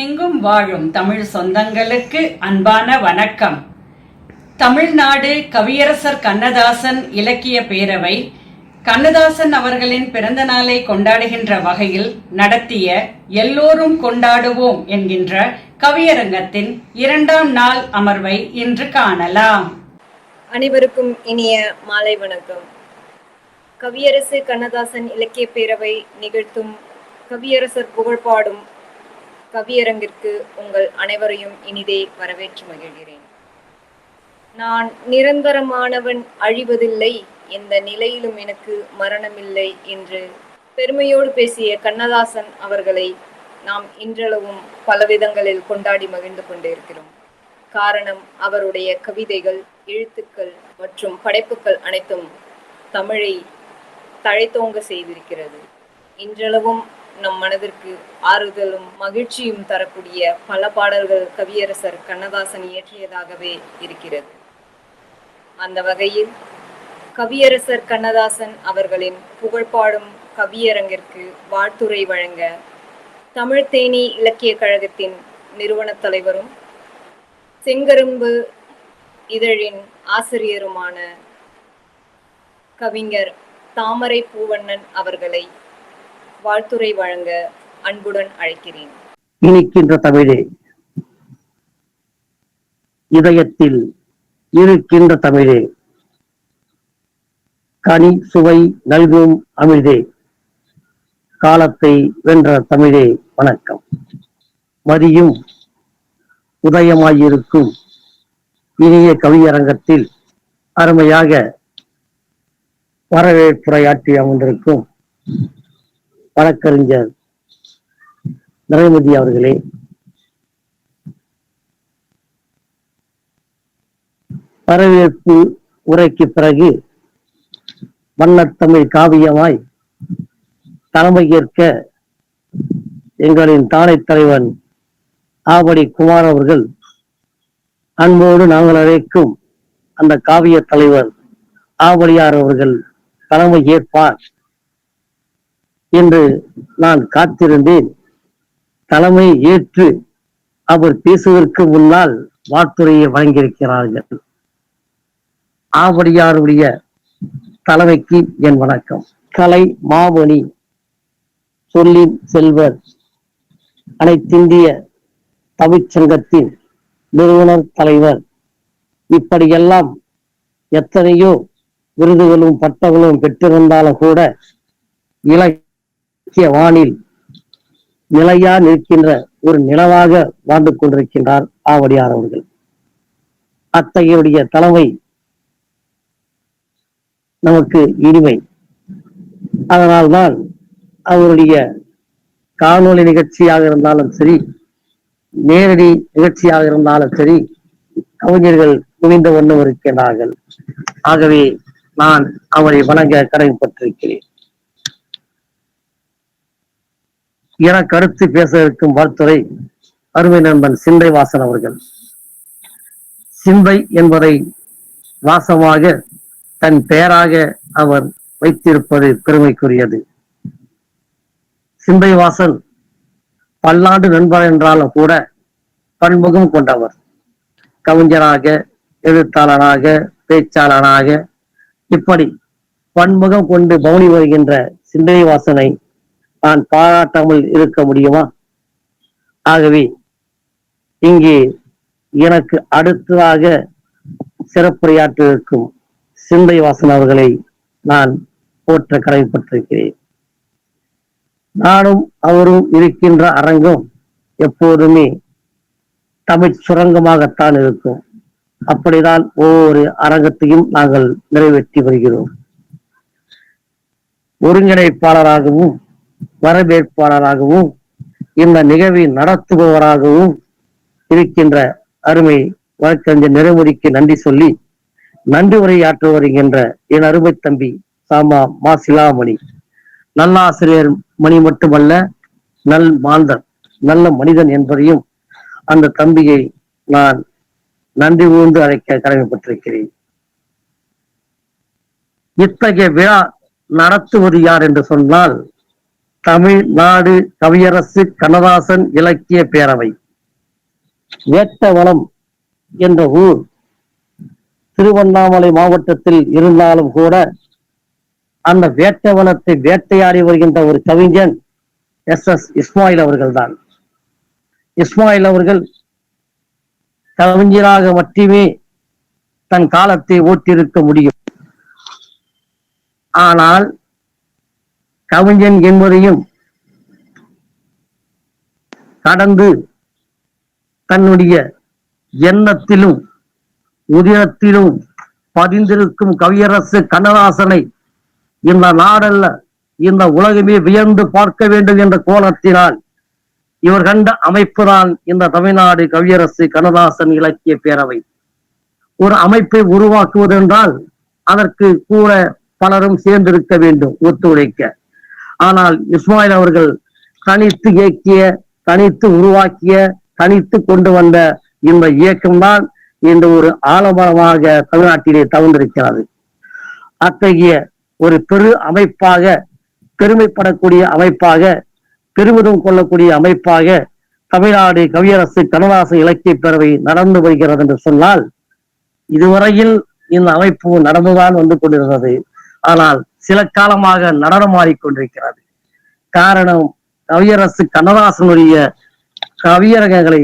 உலகெங்கும் வாழும் தமிழ் சொந்தங்களுக்கு அன்பான வணக்கம். தமிழ்நாடு கவியரசர் கண்ணதாசன் இலக்கிய பேரவை கண்ணதாசன் அவர்களின் பிறந்த நாளை கொண்டாடுகின்ற வகையில் நடத்திய எல்லோரும் கொண்டாடுவோம் என்கின்ற கவியரங்கத்தின் 2ஆம் நாள் அமர்வை இன்று காணலாம். அனைவருக்கும் இனிய மாலை வணக்கம். கவியரசு கண்ணதாசன் இலக்கிய பேரவை நிகழ்த்தும் கவியரசர் புகழ்பாடும் கவியரங்கிற்கு உங்கள் அனைவரையும் இனிதே வரவேற்று மகிழ்கிறேன். நான் நிரந்தரமானவன், அழிவதில்லை, எந்த நிலையிலும் எனக்கு மரணமில்லை என்று பெருமையோடு பேசிய கண்ணதாசன் அவர்களை நாம் இன்றளவும் பலவிதங்களில் கொண்டாடி மகிழ்ந்து கொண்டிருக்கிறோம். காரணம், அவருடைய கவிதைகள், எழுத்துக்கள் மற்றும் படைப்புகள் அனைத்தும் தமிழை தழைத்தோங்க செய்திருக்கிறது. இன்றளவும் நம் மனதிற்கு ஆறுதலும் மகிழ்ச்சியும் தரக்கூடிய பல பாடல்கள் கவியரசர் கண்ணதாசன் இயற்றியதாகவே இருக்கிறது. அந்த வகையில் கவியரசர் கண்ணதாசன் அவர்களின் புகழ்பாடும் கவியரங்கிற்கு வாழ்த்துரை வழங்க தமிழ்த்தேனி இலக்கிய கழகத்தின் நிறுவன தலைவரும் செங்கரும்பு இதழின் ஆசிரியருமான கவிஞர் தாமரை பூவண்ணன் அவர்களை வாழ்த்துரை வழங்க அன்புடன் அழைக்கிறேன். இனிக்கின்ற தமிழே, இதயத்தில் இருக்கின்ற தமிழே, கனி சுவை நல்கும் அமிழ்தே, காலத்தை வென்ற தமிழே வணக்கம். மதியும் உதயமாயிருக்கும் இனிய கவியரங்கத்தில் அருமையாக வரவேற்புரையாற்றி அமர்ந்திருக்கும் வழக்கறிஞர் நரேந்திர அவர்களே, வரவேற்பு உரைக்கு பிறகு வண்ணத்தமிழ் காவியமாய் தலைமையேற்க எங்களின் தானை தலைவன் ஆவடி குமார் அவர்கள் அன்போடு நாங்கள் அழைக்கும் அந்த காவிய தலைவர் ஆவடியார் அவர்கள் தலைமை ஏற்பார் என்று நான் காத்திருந்தேன். தலைமை ஏற்று அவர் பேசுவதற்கு முன்னால் வாழ்த்துரையை வழங்கியிருக்கிறார்கள். ஆவடியாருடைய தலைமைக்கு என் வணக்கம். கலை மாமணி, சொல்லின் செல்வர், அனைத்திந்திய தமிழ்ச்சங்கத்தின் நிறுவனர் தலைவர், இப்படியெல்லாம் எத்தனையோ விருதுகளும் பட்டங்களும் பெற்றிருந்தாலும் கூட இலக்கிய வானில் நிலையா நிற்கின்ற ஒரு நிலவாக வாழ்ந்து கொண்டிருக்கின்றார் ஆவடியார் அவர்கள். அத்தகையுடைய தலைமை நமக்கு இனிமை. அதனால்தான் அவருடைய காணொலி நிகழ்ச்சியாக இருந்தாலும் சரி, நேரடி நிகழ்ச்சியாக இருந்தாலும் சரி, கவிஞர்கள் குவிந்த வண்ணம் இருக்கின்றார்கள். ஆகவே நான் அவரை வணங்க கடமைப்பட்டிருக்கிறேன். என கருத்து பேச இருக்கும் வாழ்த்துரை அருமை நண்பன் சிந்தை வாசன் அவர்கள். சிந்தை என்பதை வாசமாக தன் பெயராக அவர் வைத்திருப்பது பெருமைக்குரியது. சிந்தை வாசன் பல்லாண்டு நண்பர் என்றாலும் கூட பன்முகம் கொண்டவர். கவிஞராக, எழுத்தாளராக, பேச்சாளராக, இப்படி பன்முகம் கொண்டு பவனி வருகின்ற சிந்தை வாசனை நான் பாராட்டாமல் இருக்க முடியுமா? ஆகவே இங்கே எனக்கு அடுத்ததாக சிறப்புரையாற்ற இருக்கும் சிந்தை வாசன் அவர்களை நான் போற்ற கடமைப்பட்டிருக்கிறேன். நானும் அவரும் இருக்கின்ற அரங்கம் எப்போதுமே தமிழ் சுரங்கமாகத்தான் இருக்கும். அப்படிதான் ஒவ்வொரு அரங்கத்தையும் நாங்கள் நிறைவேற்றி வருகிறோம். ஒருங்கிணைப்பாளராகவும் வரவேற்பாளராகவும் இந்த நிகழ்வை நடத்துபவராகவும் இருக்கின்ற அருமை வழக்கறிஞர் நிறைமுடிக்கு நன்றி சொல்லி நன்றி உரையாற்ற வருகின்ற என் அருமை தம்பி சாமா மாசிலாமணி, நல்லாசிரியர் மணி மட்டுமல்ல, நல் மாந்தர், நல்ல மனிதன் என்பதையும் அந்த தம்பியை நான் நன்றி கூர்ந்து அழைக்க கடமைப்பட்டிருக்கிறேன். இத்தகைய விழா நடத்துவது யார் என்று சொன்னால் தமிழ்நாடு கவியரசு கண்ணதாசன் இலக்கிய பேரவை. வேட்டவனம் என்ற ஊர் திருவண்ணாமலை மாவட்டத்தில் இருந்தாலும் கூட அந்த வேட்டவனத்தை வேட்டையாடி வருகின்ற ஒரு கவிஞன் எஸ் இஸ்மாயில் அவர்கள்தான். இஸ்மாயில் அவர்கள் கவிஞராக மட்டுமே தன் காலத்தை ஓட்டியிருக்க முடியும். ஆனால் கவிஞன் என்பதையும் கடந்து தன்னுடைய எண்ணத்திலும் உதிரத்திலும் பதிந்திருக்கும் கவியரசு கண்ணதாசனை இந்த நாடல்ல இந்த உலகமே வியந்து பார்க்க வேண்டும் என்ற கோலத்தினால் இவர் கண்ட அமைப்புதான் இந்த தமிழ்நாடு கவியரசு கண்ணதாசன் இலக்கிய பேரவை. ஒரு அமைப்பை உருவாக்குவதென்றால் அதற்கு கூட பலரும் சேர்ந்திருக்க வேண்டும், ஒத்துழைக்க. ஆனால் இஸ்மாயில் அவர்கள் தனித்து இயக்கிய, தனித்து உருவாக்கிய, தனித்து கொண்டு வந்த இந்த இயக்கம்தான் இந்த ஒரு ஆலமரமாக தமிழ்நாட்டிலே தவழ்ந்திருக்கிறது. அத்தகைய ஒரு பெரு அமைப்பாக, பெருமைப்படக்கூடிய அமைப்பாக, பெருமிதம் கொள்ளக்கூடிய அமைப்பாக தமிழ்நாடு கவியரசு கண்ணதாசன் இலக்கிய பேரவை நடந்து வருகிறது என்று சொன்னால், இதுவரையில் இந்த அமைப்பு நடந்துதான் வந்து கொண்டிருந்தது. ஆனால் சில காலமாக நடனமாடிக்கொண்டிருக்கிறது. காரணம், கவியரசு கண்ணதாசனுடைய கவியரங்கங்களை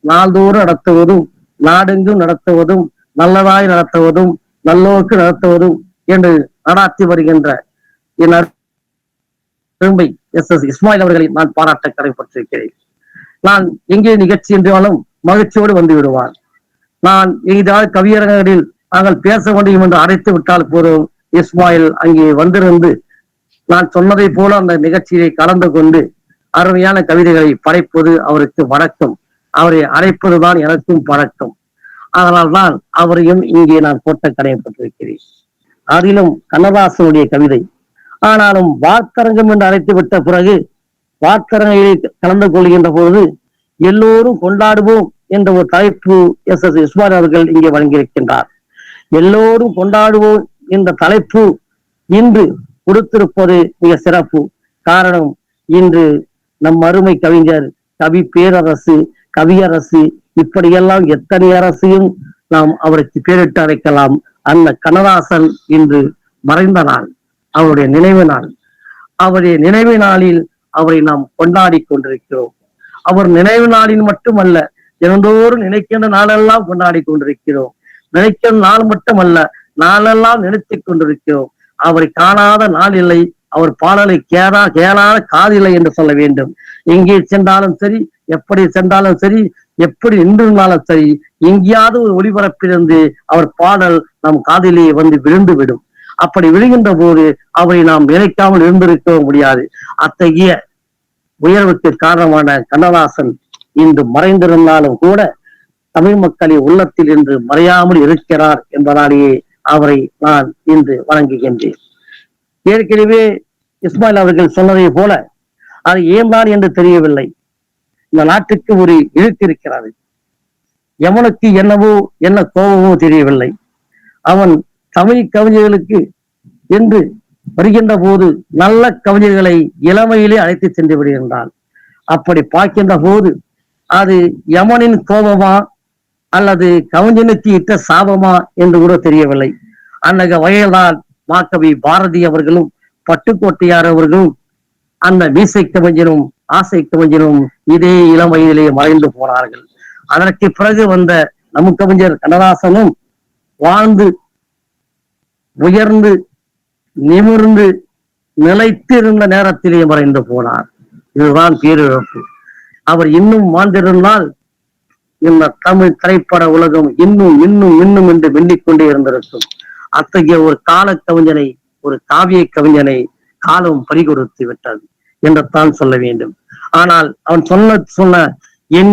நாள்தோறும் நடத்துவதும், நாடெங்கும் நடத்துவதும், நல்லதாய் நடத்துவதும், நல்லோக்கு நடத்துவதும் என்று நடாத்தி வருகின்ற என் அருமை எஸ் இஸ்மாயில் அவர்களை நான் பாராட்ட கடமைப்பட்டிருக்கிறேன். நான் எங்கே நிகழ்ச்சி என்றாலும் மகிழ்ச்சியோடு வந்து விடுவார். நான் ஏதாவது கவியரங்களில் நாங்கள் பேச முடியும் என்று அழைத்து விட்டால் போதும், இஸ்மாயில் அங்கே வந்திருந்து நான் சொன்னதை போல அந்த நிகழ்ச்சியை கலந்து கொண்டு அருமையான கவிதைகளை படைப்பது அவருக்கு வழக்கம். அவரை அழைப்பதுதான் எனக்கும் பழக்கம். அதனால்தான் அவரையும் இங்கே நான் போட்ட கடமைப்பட்டிருக்கிறேன். அதிலும் கண்ணதாசனுடைய கவிதை. ஆனாலும் வாக்கரங்கம் என்று அழைத்து விட்ட பிறகு வாக்கரங்கில் கலந்து கொள்கின்ற பொழுது எல்லோரும் கொண்டாடுவோம் என்ற ஒரு தலைப்பு எஸ் இஸ்மாயில் அவர்கள் இங்கே வழங்கியிருக்கின்றார். எல்லோரும் கொண்டாடுவோம் என்ற தலைப்பு இன்று கொடுத்திருப்பது மிக சிறப்பு. காரணம், இன்று நம் அருமை கவிஞர், கவி பேரரசு, கவியரசு, இப்படியெல்லாம் எத்தனை அரசையும் நாம் அவருக்கு பேரிட்டு அழைக்கலாம். அந்த கண்ணதாசன் இன்று மறைந்த நாள், அவருடைய நினைவு நாள். அவருடைய நினைவு நாளில் அவரை நாம் கொண்டாடி கொண்டிருக்கிறோம். அவர் நினைவு நாளில் மட்டுமல்ல, தினந்தோறும் நினைக்கின்ற நாளெல்லாம் கொண்டாடி கொண்டிருக்கிறோம். நினைக்கிற நாள் மட்டுமல்ல, நாளெல்லாம் நினைத்துக் கொண்டிருக்கிறோம். அவரை காணாத நாள் இல்லை, அவர் பாடலை கேளாத காதில்லை என்று சொல்ல வேண்டும். எங்கே சென்றாலும் சரி, எப்படி சென்றாலும் சரி, எப்படி நின்றிருந்தாலும் சரி, எங்கேயாவது ஒரு ஒளிபரப்பிலிருந்து அவர் பாடல் நம் காதிலே வந்து விழுந்து விடும். அப்படி விழுகின்ற போது அவரை நாம் நினைக்காமல் இருந்திருக்க முடியாது. அத்தகைய உயர்வுக்கு காரணமான கண்ணதாசன் இன்று மறைந்திருந்தாலும் கூட தமிழ் மக்களின் உள்ளத்தில் இன்று மறையாமல் இருக்கிறார் என்பதாலேயே அவரை நான் இன்று வணங்குகின்றேன். ஏற்கனவே இஸ்மாயில் அவர்கள் சொன்னதை போல அது ஏன்தான் என்று தெரியவில்லை. இந்த நாட்டுக்கு ஒரு இழுக்கு இருக்கிறது. எவனுக்கு என்னவோ என்ன கோபமோ தெரியவில்லை. அவன் தமிழ் கவிஞர்களுக்கு என்று வருகின்ற போது நல்ல கவிஞர்களை இளமையிலே அழைத்து சென்று விடுகின்றான். அப்படி பார்க்கின்ற போது அது யமனின் கோபமா அல்லது கவிஞனுக்கு இட்ட சாபமா என்று கூட தெரியவில்லை. அன்னக வகையில்தான் மாக்கவி பாரதி அவர்களும் பட்டுக்கோட்டையார் அவர்களும் அந்த மீசை கவிஞனும் ஆசை கவிஞனும் இதே இளம் வயதிலே மறைந்து போனார்கள். அதற்கு பிறகு வந்த நம் கவிஞர் கண்ணதாசனும் வாழ்ந்து உயர்ந்து நிமிர்ந்து நிலைத்து இருந்த நேரத்திலே மறைந்து போனார். இதுதான் பேரிழப்பு. அவர் இன்னும் வாழ்ந்திருந்தால் இந்த தமிழ் திரைப்பட உலகம் இன்னும் இன்னும் இன்னும் என்று வெள்ளிக்கொண்டே இருந்திருக்கும். அத்தகைய ஒரு கால கவிஞனை, ஒரு காவிய கவிஞனை காலம் பறிகொடுத்து விட்டது என்று தான் சொல்ல வேண்டும். ஆனால் அவன் சொன்ன என்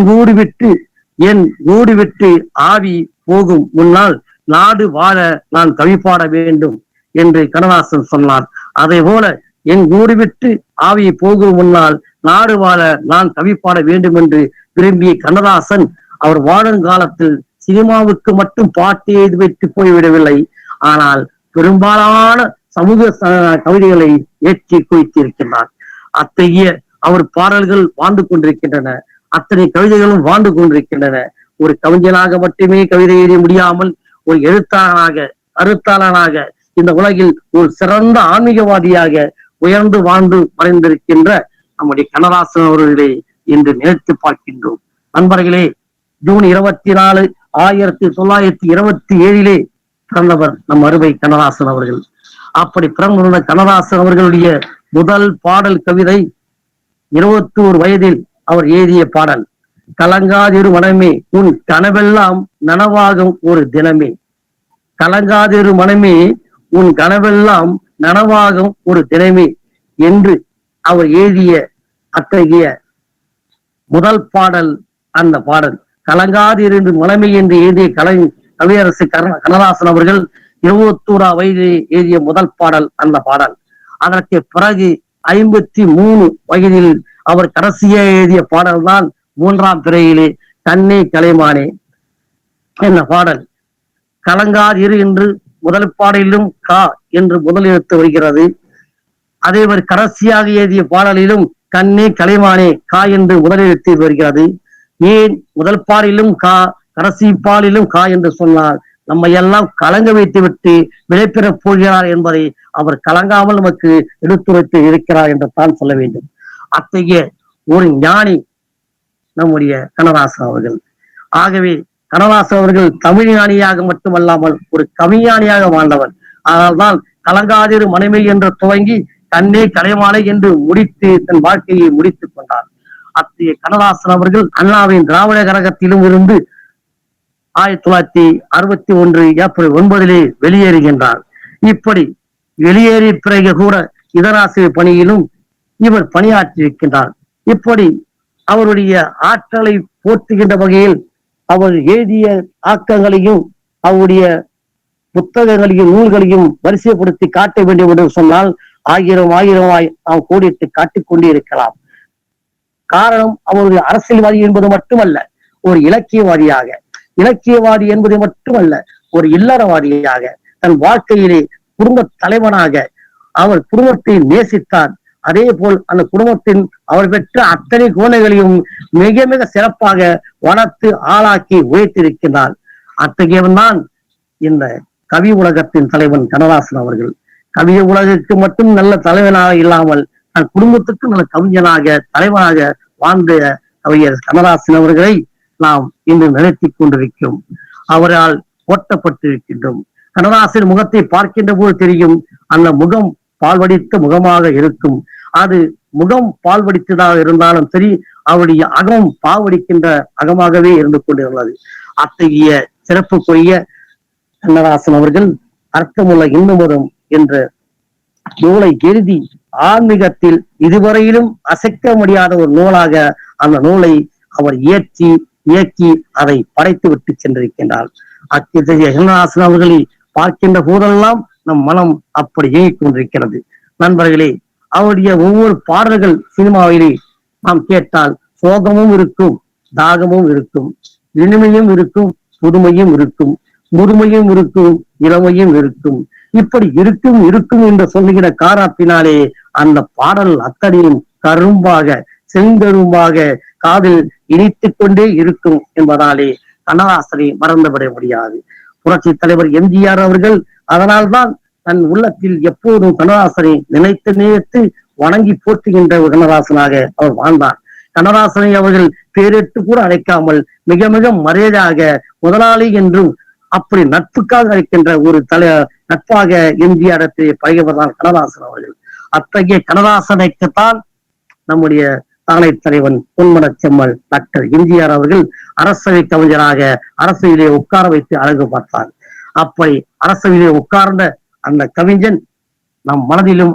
ஊடு விட்டு ஆவி போகும் முன்னால் நாடு வாழ நான் கவி பாட வேண்டும் என்று கண்ணதாசன் சொன்னார். அதே போல என் ஊடு விட்டு ஆவி போகும் முன்னால் நாடு வாழ நான் கவி பாட வேண்டும் என்று விரும்பிய கண்ணதாசன் அவர் வாழும் காலத்தில் சினிமாவுக்கு மட்டும் பாட்டு எழுதி வைத்து போய்விடவில்லை. ஆனால் பெரும்பாலான சமூக கவிதைகளை ஏற்றி குவித்திருக்கின்றார். அத்தகைய அவர் பாடல்கள் வாழ்ந்து கொண்டிருக்கின்றன. அத்தனை கவிதைகளும் வாழ்ந்து கொண்டிருக்கின்றன. ஒரு கவிஞனாக மட்டுமே கவிதை எழுத முடியாமல் ஒரு எழுத்தாளனாக இந்த உலகில் ஒரு சிறந்த ஆன்மீகவாதியாக உயர்ந்து வாழ்ந்து மறைந்திருக்கின்ற நம்முடைய கண்ணதாசன் அவர்களை இன்று நினைத்து பார்க்கின்றோம். நண்பர்களே, ஜூன் 24, 1927 பிறந்தவர் நம் அருமை கண்ணதாசன் அவர்கள். அப்படி பிறந்த கண்ணதாசன் அவர்களுடைய முதல் பாடல் கவிதை 21 வயதில் அவர் எழுதிய பாடல். கலங்காதிரு மனமே உன் கனவெல்லாம் நனவாகும் ஒரு தினமே. கலங்காதிரு மனமே உன் கனவெல்லாம் நனவாகும் ஒரு தினமே என்று அவர் எழுதிய அத்தகைய முதல் பாடல் அந்த பாடல். கலங்காதிரு மனமே என்று எழுதிய கவியரசு கண்ணதாசன் அவர்கள் 21 வயதில் எழுதிய முதல் பாடல் அந்த பாடல். அதற்கு பிறகு 53 வயதில் அவர் கடைசியாக எழுதிய பாடல் தான் 3ஆம் பிறையிலே கண்ணே கலைமானே என்ற பாடல். கலங்காதிரு என்று முதல் பாடலிலும் கா என்று முதல் எழுத்து வருகிறது. அதே மாதிரி கடைசியாக எழுதிய பாடலிலும் கண்ணே கலைமானே கா என்று முதல் எழுத்து வருகிறது. ஏன் முதல் பாடலிலும் கா கடைசி பாடலிலும் கா என்று சொன்னார்? நம்மை எல்லாம் கலங்க வைத்து விட்டு விடைபெறப் போகிறார் என்பதை அவர் கலங்காமல் நமக்கு எடுத்துரைத்து இருக்கிறார் என்று தான் சொல்ல வேண்டும். அத்தகைய ஒரு ஞானி நம்முடைய கண்ணதாசன் அவர்கள். ஆகவே கண்ணதாசன் அவர்கள் தமிழ் ஞானியாக மட்டுமல்லாமல் ஒரு கவிஞானியாக வாழ்ந்தவர். அதனால்தான் கலங்காதிரு மனைமை என்று துவங்கி கண்ணே கலைமாலை என்று முடித்து தன் வாழ்க்கையை முடித்துக் கொண்டார். அத்தகைய கண்ணதாசன் அவர்கள் அண்ணாவின் திராவிட கழகத்திலும் இருந்து 1961 ஏப்ரல் 9 வெளியேறுகின்றார். இப்படி வெளியேறிய பிறகு கூட இதராசிரியர் பணியிலும் இவர் பணியாற்றியிருக்கின்றார். இப்படி அவருடைய ஆற்றலை போற்றுகின்ற வகையில் அவர் எழுதிய ஆக்கங்களையும் அவருடைய புத்தகங்களையும் நூல்களையும் வரிசைப்படுத்தி காட்ட வேண்டும் என்று சொன்னால் ஆயிரமாய் நாம் கோடிட்டு காட்டிக்கொண்டே இருக்கலாம். காரணம், அவருடைய அரசியல்வாதி என்பது மட்டுமல்ல, ஒரு இலக்கியவாதி என்பது மட்டுமல்ல, ஒரு இல்லறவாதியாக தன் வாழ்க்கையிலே குடும்ப தலைவனாக அவர் குடும்பத்தை நேசித்தார். அதே போல் அந்த குடும்பத்தின் அவர் பெற்ற அத்தனை குணங்களையும் மிக மிக சிறப்பாக வளர்த்து ஆளாக்கி உயர்த்திருக்கிறார். அத்தகையவன் தான் இந்த கவி உலகத்தின் தலைவன் கண்ணதாசன் அவர்கள். கவிய உலகிற்கு மட்டும் நல்ல தலைவனாக இல்லாமல் தன் குடும்பத்துக்கு நல்ல கவிஞனாக தலைவனாக வாழ்ந்த கவிஞர் கண்ணதாசன் அவர்களை நாம் இன்று நினைத்து கொண்டிருக்கிறோம். அவரால் போற்றப்பட்டிருக்கின்றோம். கண்ணதாசன் முகத்தை பார்க்கின்ற போது தெரியும், அந்த முகம் பால்வடித்த முகமாக இருக்கும். அது முகம் பால்வடித்ததாக இருந்தாலும் சரி, அவருடைய அகம் பாவடிக்கின்ற அகமாகவே இருந்து கொண்டிருந்தது. அத்தகைய சிறப்புக்குரிய கண்ணதாசன் அவர்கள் அர்த்தமுள்ள இன்னுமரும் என்ற நூலை எழுதி ஆன்மீகத்தில் இதுவரையிலும் அசைக்க முடியாத ஒரு நூலாக அந்த நூலை அவர் இயக்கி அதை படைத்து விட்டு சென்றிருக்கின்றார். அத்தகைய கண்ணதாசன் அவர்களை பார்க்கின்ற போதெல்லாம் நம் மனம் அப்படி இயங்கிக் கொண்டிருக்கிறது. நண்பர்களே, அவருடைய ஒவ்வொரு பாடல்கள் சினிமாவிலே நாம் கேட்டால் சோகமும் இருக்கும், தாகமும் இருக்கும், இனிமையும் இருக்கும், புதுமையும் இருக்கும், முதுமையும் இருக்கும், இளமையும் இருக்கும். இப்படி இருக்கும் என்று சொல்லுகிற காரணத்தினாலே அந்த பாடல் அத்தனையும் கரும்பாக செங்கரும்பாக காதில் இனித்துக் கொண்டே இருக்கும் என்பதாலே கண்ணதாசனை மறந்துவிட முடியாது. புரட்சி தலைவர் எம்ஜிஆர் அவர்கள் அதனால்தான் தன் உள்ளத்தில் எப்போதும் கண்ணதாசனை நினைத்து வணங்கி போற்றுகின்ற ஒரு கண்ணதாசனாக அவர் வாழ்ந்தார். கண்ணதாசனை அவர்கள் பேரிட்டு கூட அழைக்காமல் மிக மிக மரியாதையாக முதலாளி என்றும் அப்படி நட்புக்காக அழைக்கின்ற ஒரு நட்பாக எம்ஜிஆர் பழகியவர் தான் கண்ணதாசன் அவர்கள். அத்தகைய கண்ணதாசனைக்குத்தான் நம்முடைய தானை தலைவன் பொன்மன செம்மல் டாக்டர் எம்ஜிஆர் அவர்கள் அரசவை கவிஞராக அரசவையிலே உட்கார வைத்து அழகு பார்த்தார். அப்படி அரசவையிலே உட்கார்ந்த அந்த கவிஞன் நம் மனதிலும்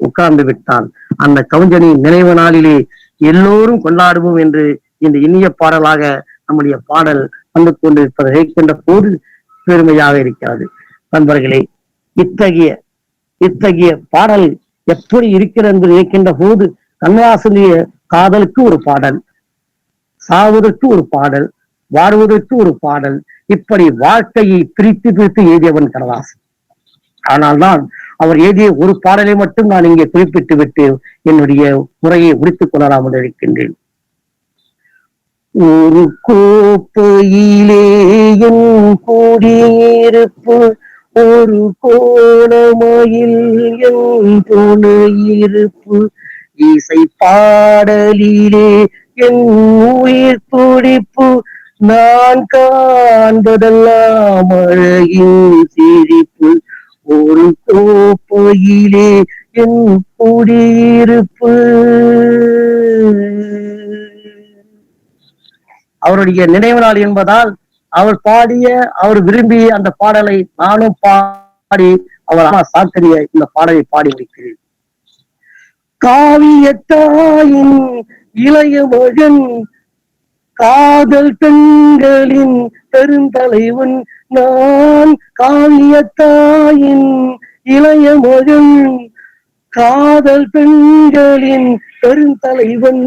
உட்கார்ந்து விட்டான். அந்த கவிஞனின் நினைவு நாளிலே எல்லோரும் கொண்டாடுவோம் என்று இந்த இனிய பாடலாக நம்முடைய பாடல் வந்து கொண்டிருப்பதை கேட்கின்ற போது பெருமையாக இருக்கிறது. நண்பர்களே, இத்தகைய பாடல் எப்படி இருக்கிறது என்று இருக்கின்ற போது கண்ணதாசனுடைய காதலுக்கு ஒரு பாடல், சாவதற்கு ஒரு பாடல், வாழ்வதற்கு ஒரு பாடல், இப்படி வாழ்க்கையை பிரித்து எழுதியவன் கண்ணதாசன். ஆனால்தான் அவர் எழுதிய ஒரு பாடலை மட்டும் நான் இங்கே குறிப்பிட்டு விட்டு என்னுடைய உரையை முடித்துக் கொள்ளலாம் இருக்கின்றேன். ஒரு கோப்பையிலே என் குடியிருப்பு, ஒரு கோணமயில் என் துணையிருப்பு, இசை பாடலிலே என் உயிர் துடிப்பு, நான் காண்பதெல்லாம் அழகின் சிரிப்பு, ஒரு கோப்பையிலே என் குடியிருப்பு. அவருடைய நினைவு நாள் என்பதால் அவர் பாடிய, அவர் விரும்பிய அந்த பாடலை நானும் பாடி அவர் சாக்கரிய இந்த பாடலை பாடி முடிக்கிறேன். காவியத்தாயின் இளைய மகன், காதல் பெண்களின் பெருந்தலைவன் நான், காவியத்தாயின் இளைய மகன், காதல் பெண்களின் பெருந்தலைவன்,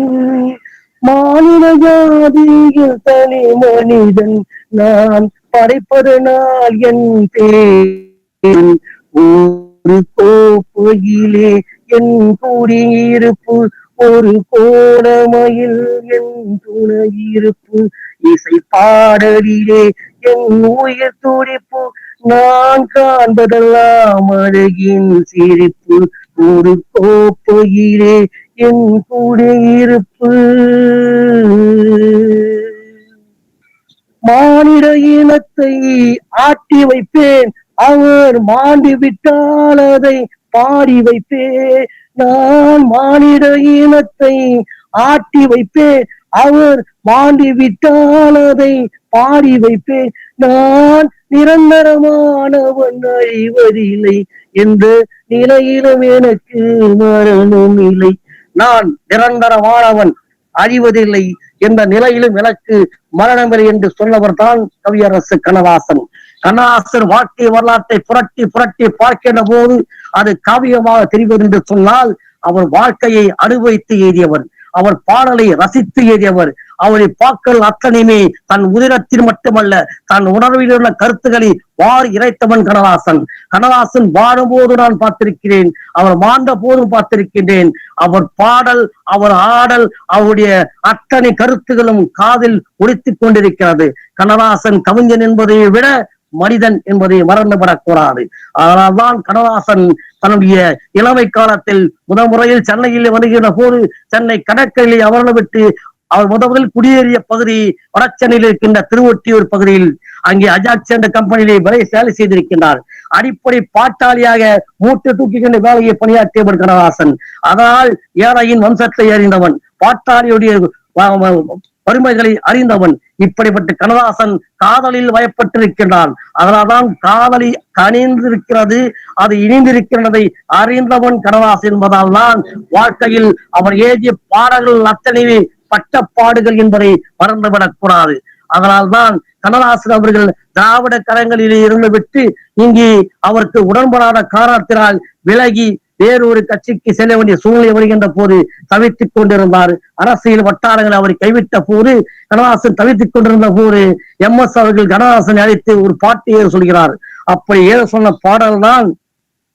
மாநில ஜாதியில் தனி மனிதன் நான், படைப்பதனால் என் பேர், ஒரு கோப்பையிலே என் குடியிருப்பு, ஒரு கோணமயில் என் துணையிருப்பு, இசை பாடலிலே என் உயிர் துடிப்பு, நான் காண்பதெல்லாம் அழகின் சிரிப்பு, ஒரு கோப்பையிலே என் குடியிருப்பு. மானிட இனத்தை ஆட்டி வைப்பேன், அவர் மாண்டி விட்டால் அதை பாடி வைப்பேன், நான் மானிட இனத்தை ஆட்டி வைப்பேன், அவர் மாண்டி விட்டால் அதை பாடி வைப்பேன், நான் நிரந்தரமானவன் அழிவதில்லை, எந்த நிலையிலும் எனக்கு மரணம் இல்லை, நான் நிரந்தரமானவன் அழிவதில்லை, எந்த நிலையிலும் எனக்கு மரணமில்லை என்று சொன்னவர் தான் கவியரசு கண்ணதாசன். கண்ணதாசன் வாழ்க்கை வரலாற்றை புரட்டி புரட்டி பார்க்கின்ற போது அது காவியமாக தெரிவது என்று சொன்னால், அவர் வாழ்க்கையை அனுபவித்து எழுதியவர், அவர் பாடலை ரசித்து எழுதியவர், அவரை பாக்கள் அத்தனையுமே தன் உதிரத்தில் மட்டுமல்ல தன் உணர்வில் உள்ள கருத்துக்களை வாரி இறைத்தவன் கண்ணதாசன். கண்ணதாசன் வாழும்போது நான் பார்த்திருக்கிறேன், அவர் மாண்ட போதும் பார்த்திருக்கின்றேன். அவர் பாடல், அவர் ஆடல், அவருடைய அத்தனை கருத்துகளும் காதில் ஒலித்துக் கொண்டிருக்கிறது. கண்ணதாசன் கவிஞன் என்பதை விட மனிதன் என்பதை மறந்துவிடக்கூடாது. அதனால்தான் கண்ணதாசன் தன்னுடைய இளமை காலத்தில் முறையில் சென்னையில் வருகின்ற போது சென்னை கடற்கரையில் அமர்ந்து விட்டு அவர் முதலில் குடியேறிய பகுதி வடசென்னையில் இருக்கின்ற திருவொற்றியூர் பகுதியில் அங்கே அஜாக்ஸ் என்ற கம்பெனியிலே வேலை செய்திருக்கின்றார். அடிப்படை பாட்டாளியாக மூட்டை தூக்கிக்கின்ற வேலையை பணியாற்றியவர் கண்ணதாசன். அதனால் ஏழையின் வம்சத்தை அறிந்தவன், பாட்டாளியுடைய வறுமைகளை அறிந்தவன். இப்படிப்பட்ட கண்ணதாசன் காதலில் வயப்பட்டிருக்கின்றான். அதனால்தான் காதலி கனிந்திருக்கிறது, அது இணைந்திருக்கிறதை அறிந்தவன் கண்ணதாசன் என்பதால் தான் வாழ்க்கையில் அவர் எழுதிய பாடல்கள் அத்தனையே பட்டப்பாடுகள் என்பதை மறந்துவிடக் கூடாது. அதனால்தான் கண்ணதாசன் அவர்கள் திராவிட கரங்களிலே இருந்து விட்டு இங்கே அவருக்கு உடன்படாத காரணத்தினால் விலகி வேறொரு கட்சிக்கு செல்ல வேண்டிய சூழ்நிலை வருகின்ற போது தவித்துக் கொண்டிருந்தார். அரசியல் வட்டாரங்கள் அவரை கைவிட்ட போது கண்ணதாசன் தவித்துக் கொண்டிருந்த போது MS அவர்கள் கண்ணதாசனை அழைத்து ஒரு பாட்டு ஏற சொல்கிறார். அப்படி ஏற சொன்ன பாடல் தான்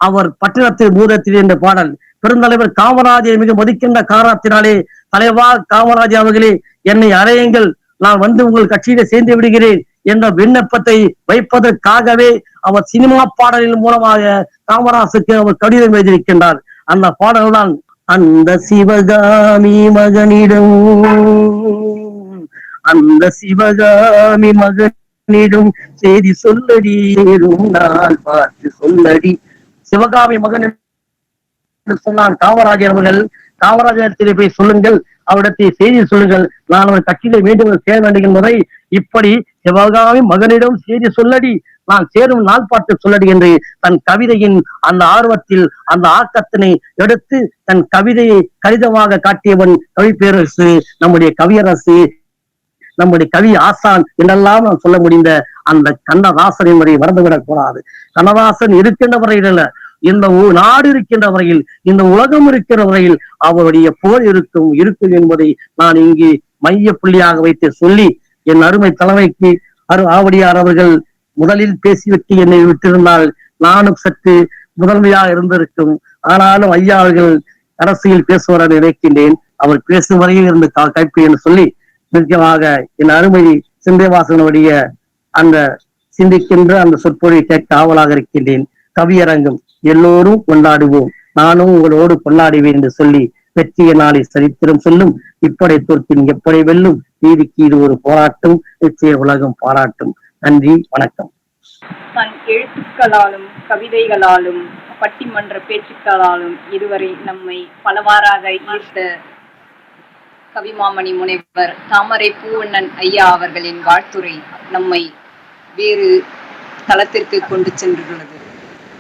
அவர் பட்டினத்தில் பூதத்தில் என்ற பாடல். பெருந்தலைவர் காமராஜரை மிக மதிக்கின்ற காரணத்தினாலே, தலைவா காமராஜர் அவர்களே என்னை அறையுங்கள், நான் வந்து உங்கள் கட்சியில சேர்ந்து விடுகிறேன் என்ற விண்ணப்பத்தை வைப்பதற்காகவே அவர் சினிமா பாடலின் மூலமாக காமராசுக்கு அவர் கடிதம் எழுதியிருக்கின்றார். அந்த பாடல் தான், அந்த சிவகாமி மகனிடம், அந்த சிவகாமி மகனிடம் செய்தி சொல்லடி, நாள் பார்த்து சொல்லடி. சிவகாமி மகன் சொன்னான் காமராஜர் அவர்கள். காமராஜரத்திலே போய் சொல்லுங்கள், அவரிடத்தை செய்தி சொல்லுங்கள், நான் ஒரு கட்சியிலே மீண்டும் சேர வேண்டும் என்பதை இப்படி சிவகாமி மகனிடம் செய்தி சொல்லடி, நான் சேரும் நாள் பார்த்து சொல்லடி என்று தன் கவிதையின் அந்த ஆர்வத்தில் அந்த ஆக்கத்தினை எடுத்து தன் கவிதையை கடிதமாக காட்டியவன் கவி பேரரசு, நம்முடைய கவியரசு, நம்முடைய கவி ஆசான் என்றெல்லாம் நான் சொல்ல முடிந்த அந்த கண்ணதாசன் என்பதை மறந்துவிடக் கூடாது. கண்ணதாசன் இருக்கின்ற வரையில், இந்த நாடு இருக்கின்ற வரையில், இந்த உலகம் இருக்கிற வரையில் அவருடைய புகழ் இருக்கும் என்பதை நான் இங்கு மைய புள்ளியாக வைத்து சொல்லி, என் அருமை தலைமைக்கு ஆவடியார் அவர்கள் முதலில் பேசிவிட்டு என்னை விட்டிருந்தால் நானும் சற்று முதன்மையாக இருந்திருக்கும். ஆனாலும் ஐயா அவர்கள் அரசியல் பேசுவார் என்று நினைக்கின்றேன். அவர் பேசும் வரையில் இருந்து கைப்பி என்று சொல்லி நிச்சயமாக என் அருமை சிந்தைவாசனுடைய அந்த சிந்திக்கின்ற அந்த சொற்பொழியை கேட்க ஆவலாக இருக்கின்றேன். கவியரங்கம் எல்லோரும் கொண்டாடுவோம், நானும் உங்களோடு கொண்டாடுவேன் என்று சொல்லி வெற்றிய நாளை சரித்திரம் சொல்லும். இப்படை தோற்பின் எப்படை வெல்லும், நீதிக்கு இது ஒரு போராட்டம், நிச்சய உலகம் பாராட்டும். நன்றி, வணக்கம். தன் எழுத்துக்களாலும் கவிதைகளாலும் பட்டிமன்ற பேச்சுக்களாலும் இதுவரை நம்மை பலவாறாக ஈர்த்த கவிமாமணி முனைவர் தாமரை பூவண்ணன் ஐயா அவர்களின் வாழ்த்துரை நம்மை வேறு தளத்திற்கு கொண்டு சென்றுள்ளது.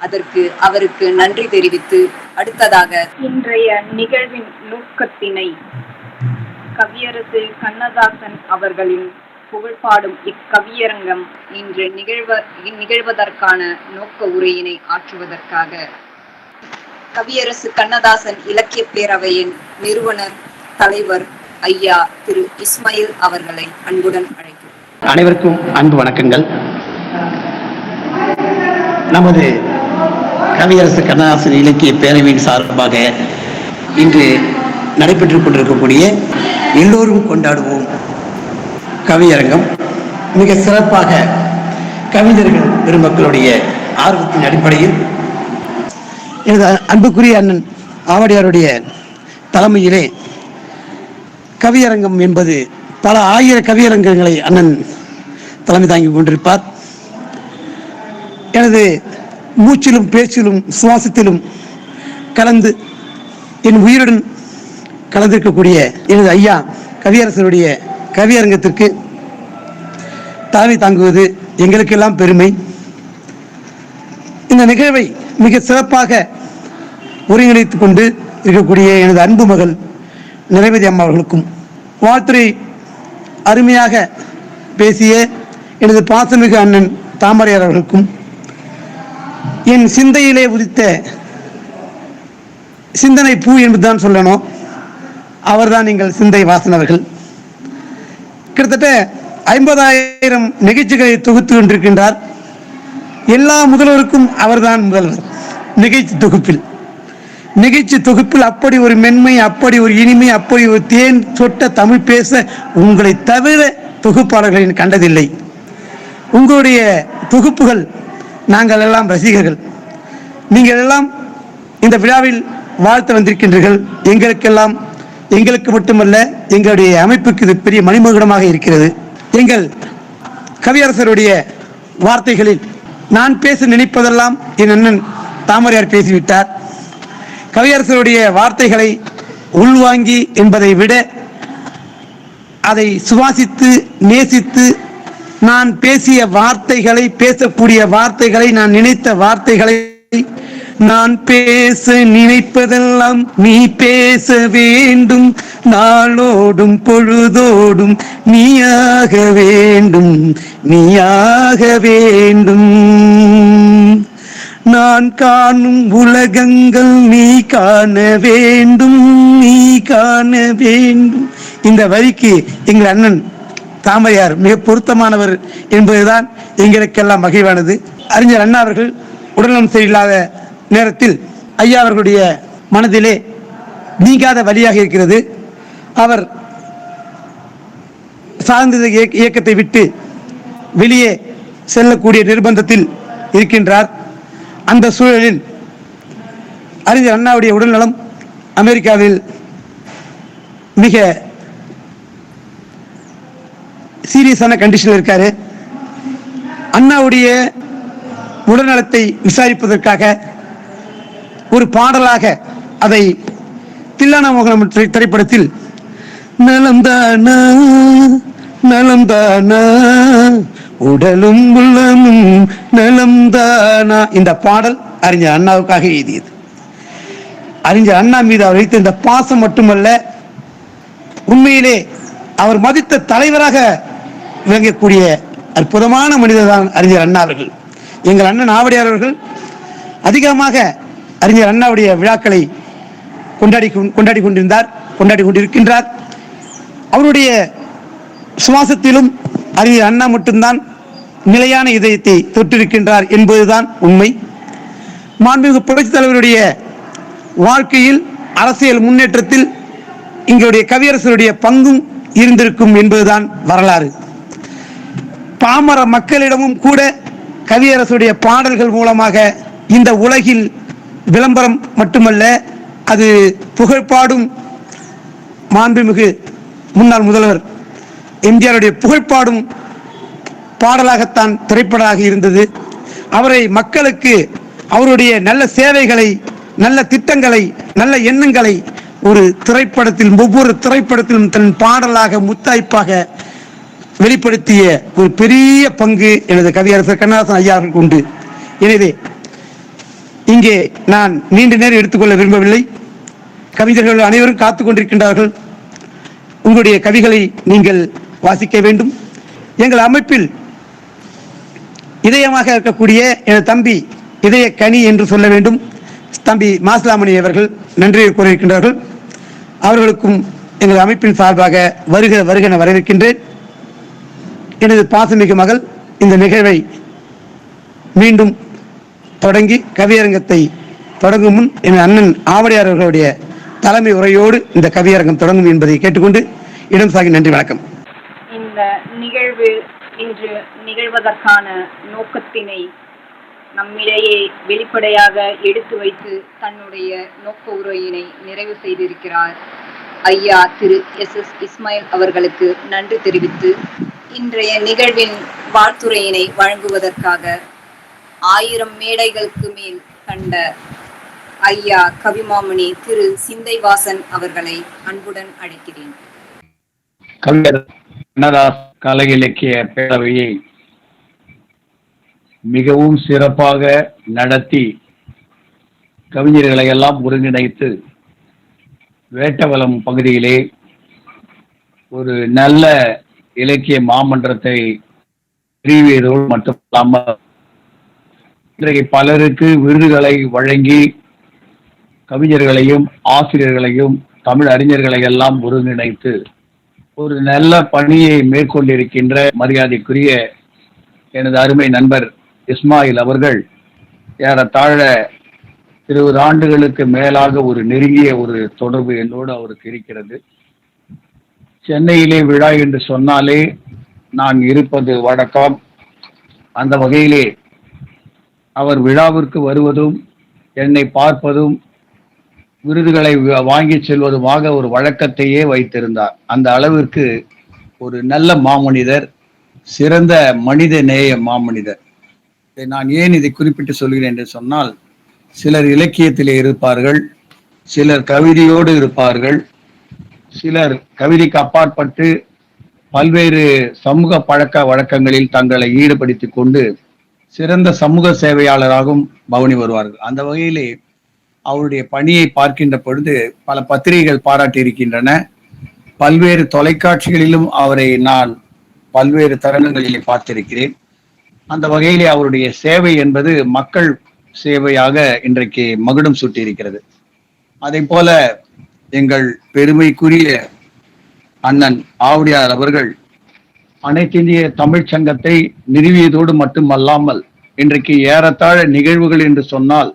அதற்கு அவருக்கு நன்றி தெரிவித்து அடுத்ததாக இன்றைய நிகழ்வின் நோக்கத்தினை கவியரசு கண்ணதாசன் அவர்களின் புகழ்பாடும் இக்கவியரங்கம் இன்று நிகழ்வதற்கான நோக்க உரையினை ஆற்றுவதற்காக கவியரசு கண்ணதாசன் இலக்கிய பேரவையின் நிறுவனர் தலைவர் ஐயா திரு இஸ்மாயில் அவர்களை அன்புடன் அழைக்கிறேன். அனைவருக்கும் அன்பு வணக்கங்கள். நமது கவியரசு கண்ணதாசன் இலக்கிய பேரவையின் சார்பாக இன்று நடைபெற்றுக் கொண்டிருக்கக்கூடிய எல்லோரும் கொண்டாடுவோம் கவியரங்கம் மிக சிறப்பாக கவிஞர்கள் பெருமக்களுடைய ஆர்வத்தின் அடிப்படையில் எனது அன்புக்குரிய அண்ணன் ஆவடியாருடைய தலைமையிலே கவியரங்கம் என்பது பல ஆயிர கவியரங்கங்களை அண்ணன் தலைமை தாங்கி கொண்டிருப்பார். எனது மூச்சிலும் பேச்சிலும் சுவாசத்திலும் கலந்து என் உயிருடன் கலந்திருக்கக்கூடிய எனது ஐயா கவியரசருடைய கவியரங்கத்திற்கு தலைமை தாங்குவது எங்களுக்கெல்லாம் பெருமை. இந்த நிகழ்வை மிக சிறப்பாக ஒருங்கிணைத்துக் கொண்டு இருக்கக்கூடிய எனது அன்பு மகள் நிறைவேதி அம்மா அவர்களுக்கும், வாழ்த்துறை அருமையாக பேசிய எனது பாசமிகு அண்ணன் தாமரையார் அவர்களுக்கும், என் சிந்தையிலே உதித்த சிந்தனை பூ என்பதுதான் சொல்லணும், அவர்தான் எங்கள் சிந்தை வாசனவர்கள். கிட்டத்தட்ட 50,000 நிகழ்ச்சிகளை தொகுத்து கொண்டிருக்கின்றார். எல்லா முதல்வருக்கும் அவர்தான் முதல்வர். நிகழ்ச்சி தொகுப்பில் அப்படி ஒரு மென்மை, அப்படி ஒரு இனிமை, அப்படி ஒரு தேன் சொட்ட தமிழ் பேச உங்களை தவிர தொகுப்பாளர்களின் கண்டதில்லை. உங்களுடைய தொகுப்புகள் நாங்கள் எல்லாம் ரசிகர்கள். நீங்கள் எல்லாம் இந்த விழாவில் வாழ்த்து வந்திருக்கின்றீர்கள். எங்களுக்கு மட்டுமல்ல, எங்களுடைய அமைப்புக்கு இது பெரிய மணிமகுடமாக இருக்கிறது. எங்கள் கவியரசருடைய வார்த்தைகளில் நான் பேச நினைப்பதெல்லாம் என் அண்ணன் தாமரையார் பேசிவிட்டார். கவியரசருடைய வார்த்தைகளை உள்வாங்கி என்பதை விட அதை சுவாசித்து நேசித்து நான் பேசிய வார்த்தைகளை, பேசக்கூடிய வார்த்தைகளை, நான் நினைத்த வார்த்தைகளை, நான் பேச நினைப்பதெல்லாம் நீ பேச வேண்டும், நாளோடும் பொழுதோடும் நீயாக வேண்டும், நீயாக வேண்டும். நான் காணும் உலகங்கள் நீ காண வேண்டும், நீ காண வேண்டும். இந்த வரிக்கு எங்கள் அண்ணன் தாமரையார் மிக பொருத்தமானவர் என்பதுதான் எங்களுக்கெல்லாம் மகிழ்வானது. அறிஞர் அண்ணா அவர்கள் உடல்நலம் சரியில்லாத நேரத்தில் ஐயா அவர்களுடைய மனதிலே நீங்காத வழியாக இருக்கிறது. அவர் சார்ந்த இயக்கத்தை விட்டு வெளியே செல்லக்கூடிய நிர்பந்தத்தில் இருக்கின்றார். அந்த சூழலில் அறிஞர் அண்ணாவுடைய உடல்நலம் அமெரிக்காவில் மிக சீரியஸான கண்டிஷனில் இருக்காரு. அண்ணாவுடைய உடல்நலத்தை விசாரிப்பதற்காக ஒரு பாடலாக அதை தில்லானா மோகனம் திரைப்படத்தில் நலம்தானா நலம்தானா உடலும் உள்ளமும் நலம்தானா, இந்த பாடல் அறிஞர் அண்ணாவுக்காக எழுதியது. அறிஞர் அண்ணா மீது அவர் வைத்த இந்த பாசம் மட்டுமல்ல, உண்மையிலே அவர் மதித்த தலைவராக விளங்கக்கூடிய அற்புதமான மனிதர் தான் அறிஞர் அண்ணா அவர்கள். எங்கள் அண்ணன் ஆவடியார் அவர்கள் அதிகமாக அறிஞர் அண்ணாவுடைய விழாக்களை கொண்டாடி கொண்டிருக்கின்றார். அவருடைய சுவாசத்திலும் அறிஞர் அண்ணா மட்டும்தான் நிலையான இதயத்தை தொட்டிருக்கின்றார் என்பதுதான் உண்மை. மாண்புமிகு புரட்சித் தலைவருடைய வாழ்க்கையில் அரசியல் முன்னேற்றத்தில் எங்களுடைய கவியரசருடைய பங்கும் இருந்திருக்கும் என்பதுதான் வரலாறு. பாமர மக்களிடமும் கூட கவியரசுடைய பாடல்கள் மூலமாக இந்த உலகில் விளம்பரம் மட்டுமல்ல, அது புகழ்பாடும் மாண்புமிகு முன்னாள் முதல்வர் எம்ஜிஆருடைய புகழ்பாடும் பாடலாகத்தான் திரைப்படமாக இருந்தது. அவரை மக்களுக்கு அவருடைய நல்ல சேவைகளை, நல்ல திட்டங்களை, நல்ல எண்ணங்களை ஒரு திரைப்படத்தில், ஒவ்வொரு திரைப்படத்திலும் தன் பாடலாக முத்தாய்ப்பாக வெளிப்படுத்திய ஒரு பெரிய பங்கு எனது கவியரசர் கண்ணதாசன் ஐயா அவர்களுக்கு உண்டு. எனவே இங்கே நான் நீண்ட நேரம் எடுத்துக்கொள்ள விரும்பவில்லை. கவிஞர்கள் அனைவரும் காத்துக் கொண்டிருக்கின்றார்கள். உங்களுடைய கவிகளை நீங்கள் வாசிக்க வேண்டும். எங்கள் அமைப்பில் இதயமாக இருக்கக்கூடிய எனது தம்பி இதய கனி என்று சொல்ல வேண்டும், தம்பி மாசிலாமணி அவர்கள் நன்றி கூறியிருக்கின்றார்கள். அவர்களுக்கும் எங்கள் அமைப்பின் சார்பாக வருக வருக என வரவேற்கின்றேன். எனது பாசமிகு மகள் இந்த நிகழ்வை மீண்டும் தொடங்கி கவியரங்கத்தை தொடங்கும் முன் என் அண்ணன் ஆவடியார் அவர்களுடைய தலைமை உரையோடு இந்த கவியரங்கம் தொடங்கும் என்பதை கேட்டுக்கொண்டு இடம் சாகி நன்றி, வணக்கம். இந்த நிகழ்வு இன்று நிகழ்வதற்கான நோக்கத்தினை நம்மிடையே வெளிப்படையாக எடுத்து வைத்து தன்னுடைய நோக்க உரையினை நிறைவு செய்திருக்கிறார் ஐயா திரு எஸ் இஸ்மாயில் அவர்களுக்கு நன்றி தெரிவித்து, இன்றைய நிகழ்வின் வாழ்த்துரையினை வழங்குவதற்காக 1000 மேடைகளுக்கு மேல் கண்ட ஐயா கவிமாமணி திரு சிந்தைவாசன் அவர்களை அன்புடன் அழைக்கிறேன். கவிஞர் கண்ணதாசன் கலை இலக்கிய பேரவையை மிகவும் சிறப்பாக நடத்தி கவிஞர்களை எல்லாம் ஒருங்கிணைத்து வேட்டவலம் பகுதியிலே ஒரு நல்ல இலக்கிய மாமன்றத்தை நிறுவியதோடு மட்டுமல்லாமல் இன்றைக்கு பலருக்கு விருதுகளை வழங்கி கவிஞர்களையும் ஆசிரியர்களையும் தமிழ் அறிஞர்களை எல்லாம் ஒருங்கிணைத்து ஒரு நல்ல பணியை மேற்கொண்டிருக்கின்ற மரியாதைக்குரிய எனது அருமை நண்பர் இஸ்மாயில் அவர்கள் ஏறத்தாழ 20 ஆண்டுகளுக்கு மேலாக ஒரு நெருங்கிய ஒரு தொடர்பு என்னோடு அவருக்கு இருக்கிறது. சென்னையிலே விழா என்று சொன்னாலே நான் இருப்பது வழக்கம். அந்த வகையிலே அவர் விழாவிற்கு வருவதும் என்னை பார்ப்பதும் விருதுகளை வாங்கி செல்வதுமாக ஒரு வழக்கத்தையே வைத்திருந்தார். அந்த அளவிற்கு ஒரு நல்ல மாமனிதர், சிறந்த மனித நேய மாமனிதர். நான் ஏன் இதை குறிப்பிட்டு சொல்கிறேன் என்று சொன்னால், சிலர் இலக்கியத்திலே இருப்பார்கள், சிலர் கவிதையோடு இருப்பார்கள், சிலர் கவிதைக்கு அப்பாற்பட்டு பல்வேறு சமூக பழக்க வழக்கங்களில் தங்களை ஈடுபடுத்திக் கொண்டு சிறந்த சமூக சேவையாளராகவும் பவனி வருவார்கள். அந்த வகையிலே அவருடைய பணியை பார்க்கின்ற பொழுது பல பத்திரிகைகள் பாராட்டி இருக்கின்றன. பல்வேறு தொலைக்காட்சிகளிலும் அவரை நான் பல்வேறு தருணங்களிலே பார்த்திருக்கிறேன். அந்த வகையிலே அவருடைய சேவை என்பது மக்கள் சேவையாக இன்றைக்கு மகுடம் சூட்டி இருக்கிறது. அதை போல எங்கள் பெருமைக்குரிய அண்ணன் ஆவுடையார் அவர்கள் அனைத்திந்திய தமிழ் சங்கத்தை நிறுவியதோடு மட்டுமல்லாமல் இன்றைக்கு ஏறத்தாழ நிகழ்வுகள் என்று சொன்னால்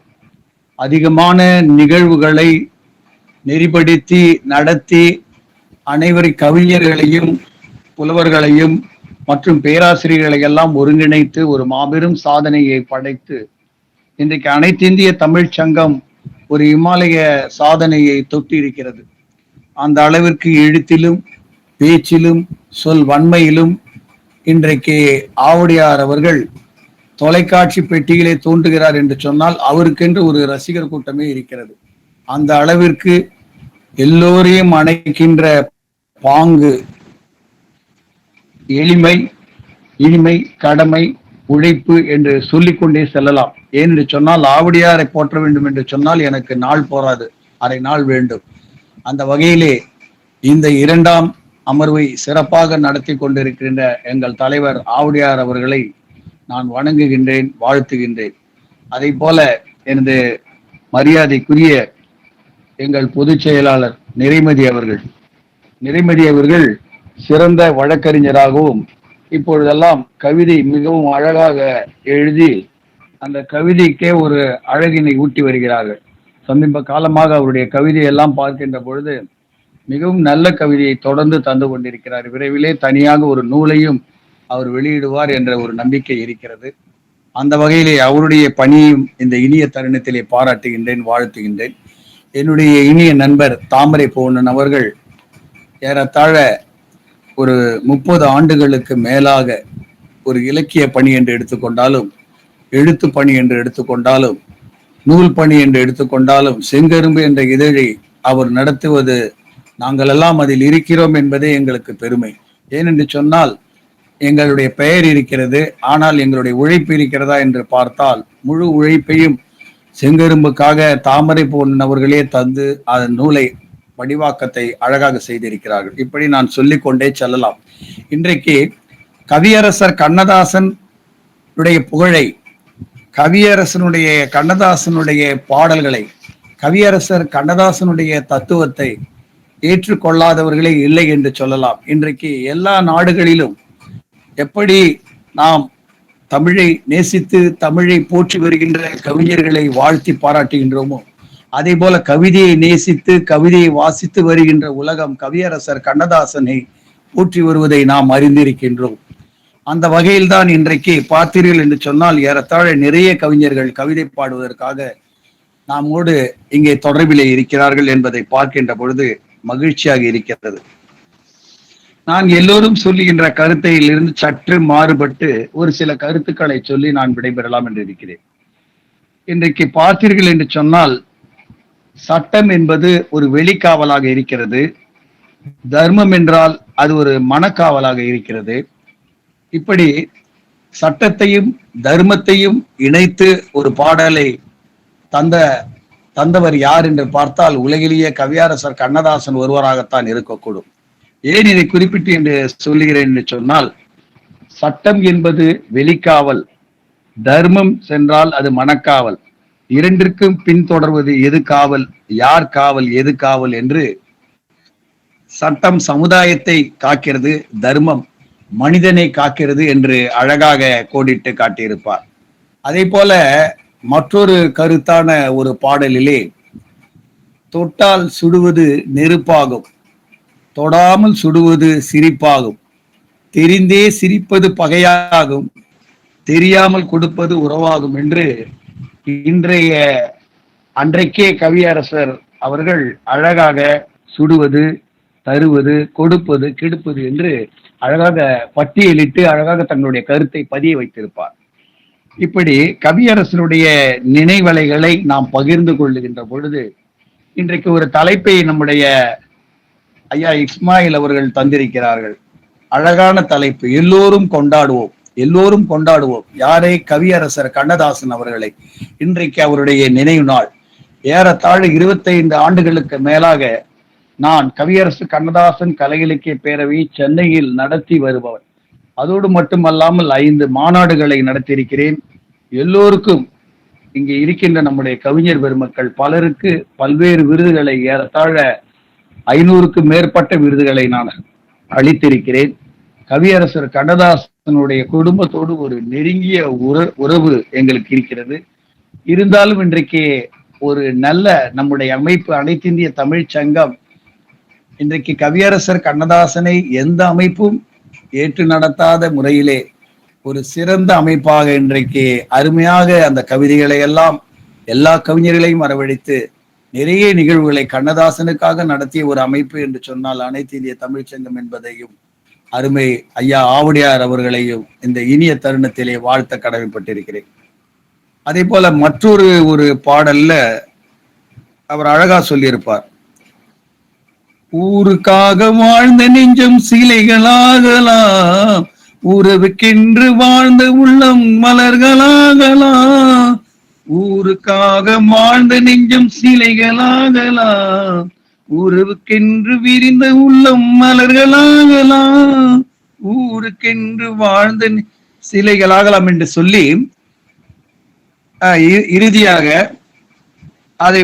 அதிகமான நிகழ்வுகளை நெறிப்படுத்தி நடத்தி அனைவரை கவிஞர்களையும் புலவர்களையும் மற்றும் பேராசிரியர்களை எல்லாம் ஒருங்கிணைத்து ஒரு மாபெரும் சாதனையை படைத்து இன்றைக்கு அனைத்திந்திய தமிழ் சங்கம் ஒரு இமாலய சாதனையை தொட்டி இருக்கிறது. அந்த அளவிற்கு எழுத்திலும் பேச்சிலும் சொல் வன்மையிலும் இன்றைக்கு ஆவுடையார் அவர்கள் தொலைக்காட்சி பெட்டியிலே தோன்றுகிறார் என்று சொன்னால் அவருக்கென்று ஒரு ரசிகர் கூட்டமே இருக்கிறது. அந்த அளவிற்கு எல்லோரையும் அணைக்கின்ற பாங்கு, எளிமை, இனிமை, கடமை, உழைப்பு என்று சொல்லிக்கொண்டே செல்லலாம். ஏனென்று சொன்னால் ஆவுடையாரை போற்ற வேண்டும் என்று சொன்னால் எனக்கு நாள் போராது, அரை நாள் வேண்டும். அந்த வகையிலே இந்த 2ஆம் அமர்வை சிறப்பாக நடத்தி கொண்டிருக்கின்ற எங்கள் தலைவர் ஆவுடையார் அவர்களை நான் வணங்குகின்றேன், வாழ்த்துகின்றேன். அதை போல எனது மரியாதைக்குரிய எங்கள் பொதுச் செயலாளர் நிறைமதி அவர்கள் சிறந்த வழக்கறிஞராகவும் இப்பொழுதெல்லாம் கவிதை மிகவும் அழகாக எழுதி அந்த கவிதைக்கே ஒரு அழகினை ஊட்டி வருகிறார்கள். சமீப காலமாக அவருடைய கவிதையெல்லாம் பார்க்கின்ற பொழுது மிகவும் நல்ல கவிதையை தொடர்ந்து தந்து கொண்டிருக்கிறார். விரைவிலே தனியாக ஒரு நூலையும் அவர் வெளியிடுவார் என்ற ஒரு நம்பிக்கை இருக்கிறது. அந்த வகையிலே அவருடைய பணியும் இந்த இனிய தருணத்திலே பாராட்டுகின்றேன், வாழ்த்துகின்றேன். என்னுடைய இனிய நண்பர் தாமரை போனன் அவர்கள் ஏறத்தாழ ஒரு 30 ஆண்டுகளுக்கு மேலாக ஒரு இலக்கிய பணி என்று எடுத்துக்கொண்டாலும், எழுத்து பணி என்று எடுத்துக்கொண்டாலும், நூல் பணி என்று எடுத்துக்கொண்டாலும், செங்கரும்பு என்ற இதழை அவர் நடத்துவது, நாங்கள் எல்லாம் அதில் இருக்கிறோம் என்பதே எங்களுக்கு பெருமை. ஏனென்று சொன்னால் எங்களுடைய பெயர் இருக்கிறது, ஆனால் எங்களுடைய உழைப்பு இருக்கிறதா என்று பார்த்தால் முழு உழைப்பையும் செங்கரும்புக்காக தாமரை போன் அவர்களே தந்து அதன் நூலை வடிவாக்கத்தை அழகாக செய்திருக்கிறார்கள். இப்படி நான் சொல்லிக்கொண்டே செல்லலாம். இன்றைக்கு கவியரசர் கண்ணதாசன் புகழை, கவியரசனுடைய கண்ணதாசனுடைய பாடல்களை, கவியரசர் கண்ணதாசனுடைய தத்துவத்தை ஏற்றுக்கொள்ளாதவர்களே இல்லை என்று சொல்லலாம். இன்றைக்கு எல்லா நாடுகளிலும் எப்படி நாம் தமிழை நேசித்து தமிழை போற்றி வருகின்ற கவிஞர்களை வாழ்த்தி பாராட்டுகின்றோமோ, அதே போல கவிதையை நேசித்து கவிதையை வாசித்து வருகின்ற உலகம் கவியரசர் கண்ணதாசனை போற்றி வருவதை நாம் அறிந்திருக்கின்றோம். அந்த வகையில்தான் இன்றைக்கு பார்த்தீர்கள் என்று சொன்னால் ஏறத்தாழ நிறைய கவிஞர்கள் கவிதை பாடுவதற்காக நாமோடு இங்கே தொடர்பிலே இருக்கிறார்கள் என்பதை பார்க்கின்ற பொழுது மகிழ்ச்சியாக இருக்கிறது. நான் எல்லோரும் சொல்லுகின்ற கருத்தையிலிருந்து சற்று மாறுபட்டு ஒரு சில கருத்துக்களை சொல்லி நான் விடைபெறலாம் என்று இருக்கிறேன். இன்றைக்கு பார்த்தீர்கள் என்று சொன்னால் சட்டம் என்பது ஒரு வெளிக்காவலாக இருக்கிறது, தர்மம் என்றால் அது ஒரு மனக்காவலாக இருக்கிறது. இப்படி சட்டத்தையும் தர்மத்தையும் இணைத்து ஒரு பாடலை தந்தவர் யார் என்று பார்த்தால் உலகிலேயே கவியரசர் கண்ணதாசன் ஒருவராகத்தான் இருக்கக்கூடும். ஏன் இதை குறிப்பிட்டு என்று சொல்லுகிறேன் என்று சொன்னால், சட்டம் என்பது வெளிக்காவல், தர்மம் சென்றால் அது மனக்காவல். இரண்டிற்கும் பின்தொடர்வது எது காவல், யார் காவல், எது காவல் என்று சட்டம் சமுதாயத்தை காக்கிறது, தர்மம் மனிதனை காக்கிறது என்று அழகாக கோடிட்டு காட்டியிருப்பார். அதே போல மற்றொரு கருத்தான ஒரு பாடலிலே, தொட்டால் சுடுவது நெருப்பாகும், தொடாமல் சுடுவது சிரிப்பாகும், தெரிந்தே சிரிப்பது பகையாகும், தெரியாமல் கொடுப்பது உறவாகும் என்று அன்றைக்கே கவியரசர் அவர்கள் அழகாக சுடுவது, தருவது, கொடுப்பது, கெடுப்பது என்று அழகாக பட்டியலிட்டு அழகாக தங்களுடைய கருத்தை பதிய வைத்திருப்பார். இப்படி கவியரசனுடைய நினைவலைகளை நாம் பகிர்ந்து கொள்ளுகின்ற பொழுது இன்றைக்கு ஒரு தலைப்பை நம்முடைய ஐயா இஸ்மாயில் அவர்கள் தந்திருக்கிறார்கள். அழகான தலைப்பு, எல்லோரும் கொண்டாடுவோம், எல்லோரும் கொண்டாடுவோம். யாரை? கவியரசர் கண்ணதாசன் அவர்களை. இன்றைக்கு அவருடைய நினைவு நாள். ஏறத்தாழ 25 ஆண்டுகளுக்கு மேலாக நான் கவியரசு கண்ணதாசன் கலை இலக்கிய பேரவை சென்னையில் நடத்தி வருபவர். அதோடு மட்டுமல்லாமல் 5 மாநாடுகளை நடத்தியிருக்கிறேன். எல்லோருக்கும் இங்கே இருக்கின்ற நம்முடைய கவிஞர் பெருமக்கள் பலருக்கு பல்வேறு விருதுகளை, ஏறத்தாழ 500க்கும் மேற்பட்ட விருதுகளை நான் அளித்திருக்கிறேன். கவியரசர் கண்ணதாசனுடைய குடும்பத்தோடு ஒரு நெருங்கிய உறவு எங்களுக்கு இருக்கிறது. இருந்தாலும் இன்றைக்கு ஒரு நல்ல நம்முடைய அமைப்பு அனைத்து இந்திய தமிழ் சங்கம் இன்றைக்கு கவியரசர் கண்ணதாசனை எந்த அமைப்பும் ஏற்று நடத்தாத முறையிலே ஒரு சிறந்த அமைப்பாக இன்றைக்கு அருமையாக அந்த கவிதைகளை எல்லாம் எல்லா கவிஞர்களையும் வரவழைத்து நிறைய நிகழ்வுகளை கண்ணதாசனுக்காக நடத்திய ஒரு அமைப்பு என்று சொன்னால் அனைத்து இந்திய தமிழ்ச்சங்கம் என்பதையும் அருமை ஐயா ஆவுடையார் அவர்களையும் இந்த இனிய தருணத்திலே வாழ்த்த கடமைப்பட்டிருக்கிறேன். அதே போல மற்றொரு பாடல்ல அவர் அழகா சொல்லியிருப்பார், ஊருக்காக வாழ்ந்த நெஞ்சம் சிலைகளாகலாம், உறவுக்கென்று வாழ்ந்த உள்ளம் மலர்களாகலாம், ஊருக்காக வாழ்ந்த நெஞ்சம் சிலைகளாகலாம், ஊருக்கென்று விரிந்த உள்ளம் மலர்களாகலாம், ஊருக்கென்று வாழ்ந்த சிலைகளாகலாம் என்று சொல்லி இறுதியாக அதை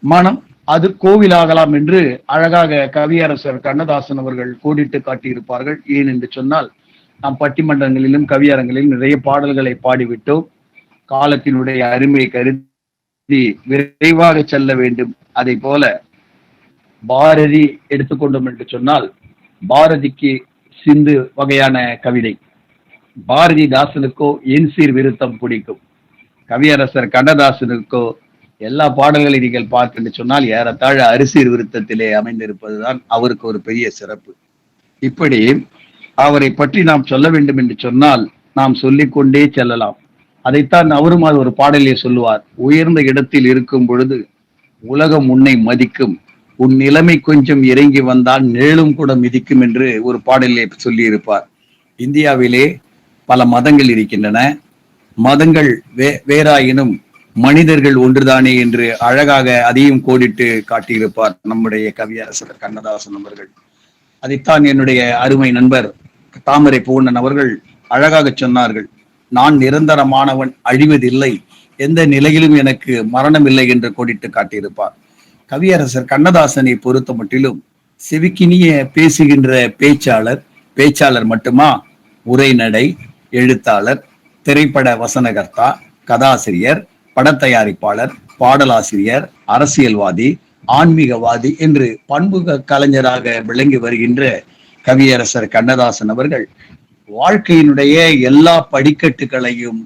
மனம் அது கோவிலாகலாம் என்று அழகாக கவியரசர் கண்ணதாசன் அவர்கள் கோடிட்டு காட்டியிருப்பார்கள். ஏன் என்று சொன்னால் நாம் பட்டிமன்றங்களிலும் கவியரங்களிலும் நிறைய பாடல்களை பாடிவிட்டோம். காலத்தினுடைய அருமை கருதி விரைவாக செல்ல வேண்டும். அதை போல பாரதி எடுத்துக்கொண்டோம் என்று சொன்னால், பாரதிக்கு சிந்து வகையான கவிதை, பாரதிதாசனுக்கோ என் சீர் விருத்தம் பிடிக்கும், கவியரசர் கண்ணதாசனுக்கோ எல்லா பாடல்களை நீங்கள் பார்த்து சொன்னால் ஏறத்தாழ அரிசீர் விருத்தத்திலே அமைந்திருப்பதுதான் அவருக்கு ஒரு பெரிய சிறப்பு. இப்படி அவரை பற்றி நாம் சொல்ல வேண்டும் என்று சொன்னால் நாம் சொல்லிக்கொண்டே செல்லலாம். அதைத்தான் அவரும் அது ஒரு பாடலே சொல்லுவார். உயர்ந்த இடத்தில் இருக்கும் பொழுது உலகம் உன்னை மதிக்கும், உன் நிலைமை கொஞ்சம் இறங்கி வந்தால் நிழலும் கூட மிதிக்கும் என்று ஒரு பாடலே சொல்லி இருப்பார். இந்தியாவிலே பல மதங்கள் இருக்கின்றன. மதங்கள் வேறாயினும் மனிதர்கள் ஒன்றுதானே என்று அழகாக அதையும் கோடிட்டு காட்டியிருப்பார் நம்முடைய கவியரசர் கண்ணதாசன் அவர்கள். அதைத்தான் என்னுடைய அருமை நண்பர் தாமரை பூவண்ணன் அவர்கள் அழகாக சொன்னார்கள். நான் நிரந்தரமானவன், அழிவதில்லை, எந்த நிலையிலும் எனக்கு மரணம் இல்லை என்று கோடிட்டு காட்டியிருப்பார். கவியரசர் கண்ணதாசனை பொறுத்த மட்டிலும் செவிக்கினிய பேசுகின்ற பேச்சாளர் மட்டுமா, உரைநடை, எழுத்தாளர், திரைப்பட வசனகர்த்தா, கதாசிரியர், படத்தயாரிப்பாளர், பாடலாசிரியர், அரசியல்வாதி, ஆன்மீகவாதி என்று பன்முக கலைஞராக விளங்கி வருகின்ற கவியரசர் கண்ணதாசன் அவர்கள் வாழ்க்கையினுடைய எல்லா படிக்கட்டுகளையும்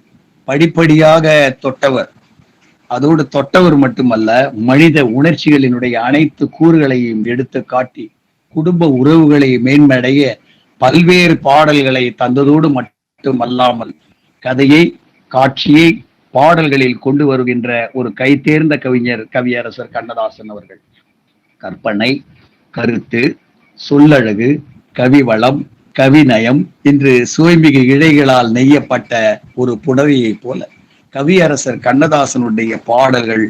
படிப்படியாக தொட்டவர். அதோடு தொட்டவர் மட்டுமல்ல, மனித உணர்ச்சிகளினுடைய அனைத்து கூறுகளையும் எடுத்து காட்டி குடும்ப உறவுகளை மேன்மடைய பல்வேறு பாடல்களை தந்ததோடு மட்டுமல்லாமல் கதையை, காட்சியை பாடல்களில் கொண்டு வருகின்ற ஒரு கைதேர்ந்த கவிஞர் கவியரசர் கண்ணதாசன் அவர்கள். கற்பனை, கருத்து, சொல்லழகு, கவிவளம், கவிநயம் என்று சுவைமிகு இழைகளால் நெய்யப்பட்ட ஒரு புடவையை போல கவியரசர் கண்ணதாசனுடைய பாடல்கள்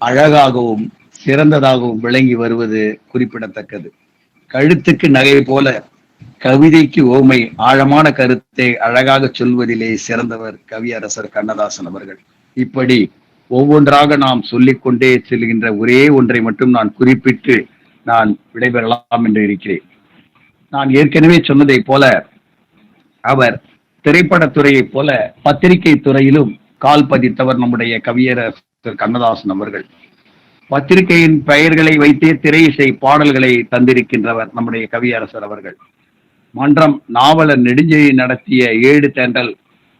அழகாகவும் சிறந்ததாகவும் விளங்கி வருவது குறிப்பிடத்தக்கது. கழுத்துக்கு நகை போல கவிதைக்கு ஓமை, ஆழமான கருத்தை அழகாக சொல்வதிலே சிறந்தவர் கவியரசர் கண்ணதாசன் அவர்கள். இப்படி ஒவ்வொன்றாக நாம் சொல்லிக்கொண்டே செல்கின்ற ஒரே ஒன்றை மட்டும் நான் குறிப்பிட்டு நான் விடைபெறலாம் என்று இருக்கிறேன். நான் ஏற்கனவே சொன்னதை போல அவர் திரைப்படத்துறையை போல பத்திரிகை துறையிலும் கால் பதித்தவர் நம்முடைய கவியரசர் கண்ணதாசன் அவர்கள். பத்திரிகையின் பெயர்களை வைத்தே திரை இசை பாடல்களை தந்திருக்கின்றவர் நம்முடைய கவியரசர் அவர்கள். மன்றம், நாவலர் நெடுஞ்செழி நடத்திய ஏடு தென்றல்,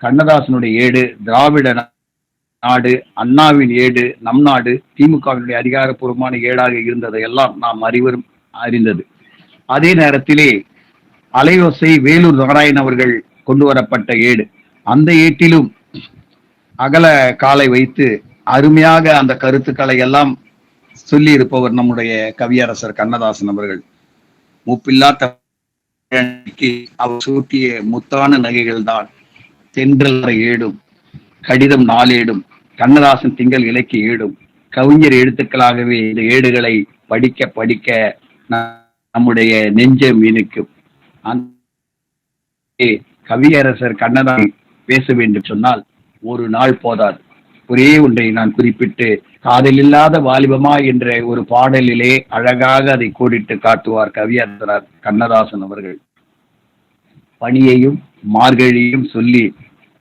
கண்ணதாசனுடைய ஏடு, திராவிட நாடு, அண்ணாவின் ஏடு, நம் நாடு, திமுகவினுடைய அதிகாரப்பூர்வமான ஏடாக இருந்ததையெல்லாம் நாம் அறிவரும் அறிந்தது. அதே நேரத்திலே அலையோசை வேலூர் நாராயணன் அவர்கள் கொண்டு வரப்பட்ட ஏடு, அந்த ஏட்டிலும் அகல காலை வைத்து அருமையாக அந்த கருத்துக்களை எல்லாம் சொல்லி இருப்பவர் நம்முடைய கவியரசர் கண்ணதாசன் அவர்கள். மூப்பில்லா அவர் சூட்டிய முத்தான நகைகள் தான் தென்றல் ஏடும், கடிதம் நாளேடும், கண்ணதாசன் திங்கள் இலக்கிய ஏடும், கவிஞர் எழுத்துக்களாகவே இந்த ஏடுகளை படிக்க படிக்க நம்முடைய நெஞ்சம் இனிக்கும். கவியரசர் கண்ணதாசன் பேச வேண்டும் சொன்னால் ஒரு நாள் போதாது. ஒரே ஒன்றை நான் குறிப்பிட்டு, காதலில்லாத வாலிபமா என்ற ஒரு பாடலிலே அழகாக அதை கோடிட்டு காட்டுவார் கவியரசர் கண்ணதாசன் அவர்கள். பனியையும் மார்கழியும் சொல்லி,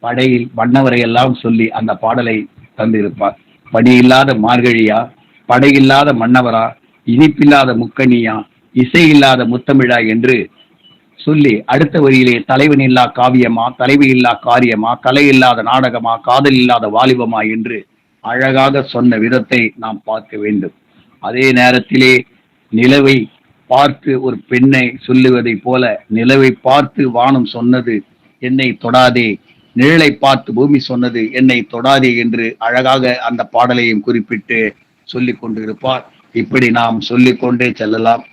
படையில் மன்னவரை எல்லாம் சொல்லி அந்த பாடலை தந்திருப்பார். பனி இல்லாத மார்கழியா, படையில்லாத மன்னவரா, இனிப்பில்லாத முக்கணியா, இசை இல்லாத முத்தமிழா என்று சொல்லி அடுத்த வரியிலே தலைவன் இல்லா காவியமா, தலைவி இல்லா காரியமா, கலை இல்லாத நாடகமா, காதல் இல்லாத வாலிபமா என்று அழகாக சொன்ன விதத்தை நாம் பார்க்க வேண்டும். அதே நேரத்திலே நிலவை பார்த்து ஒரு பெண்ணை சொல்லுவதை போல, நிலவை பார்த்து வானம் சொன்னது என்னை தொடாதே, நிழலை பார்த்து பூமி சொன்னது என்னை தொடாதே என்று அழகாக அந்த பாடலையும் குறிப்பிட்டு சொல்லிக் கொண்டிருப்பார். இப்படி நாம் சொல்லிக்கொண்டே செல்லலாம்.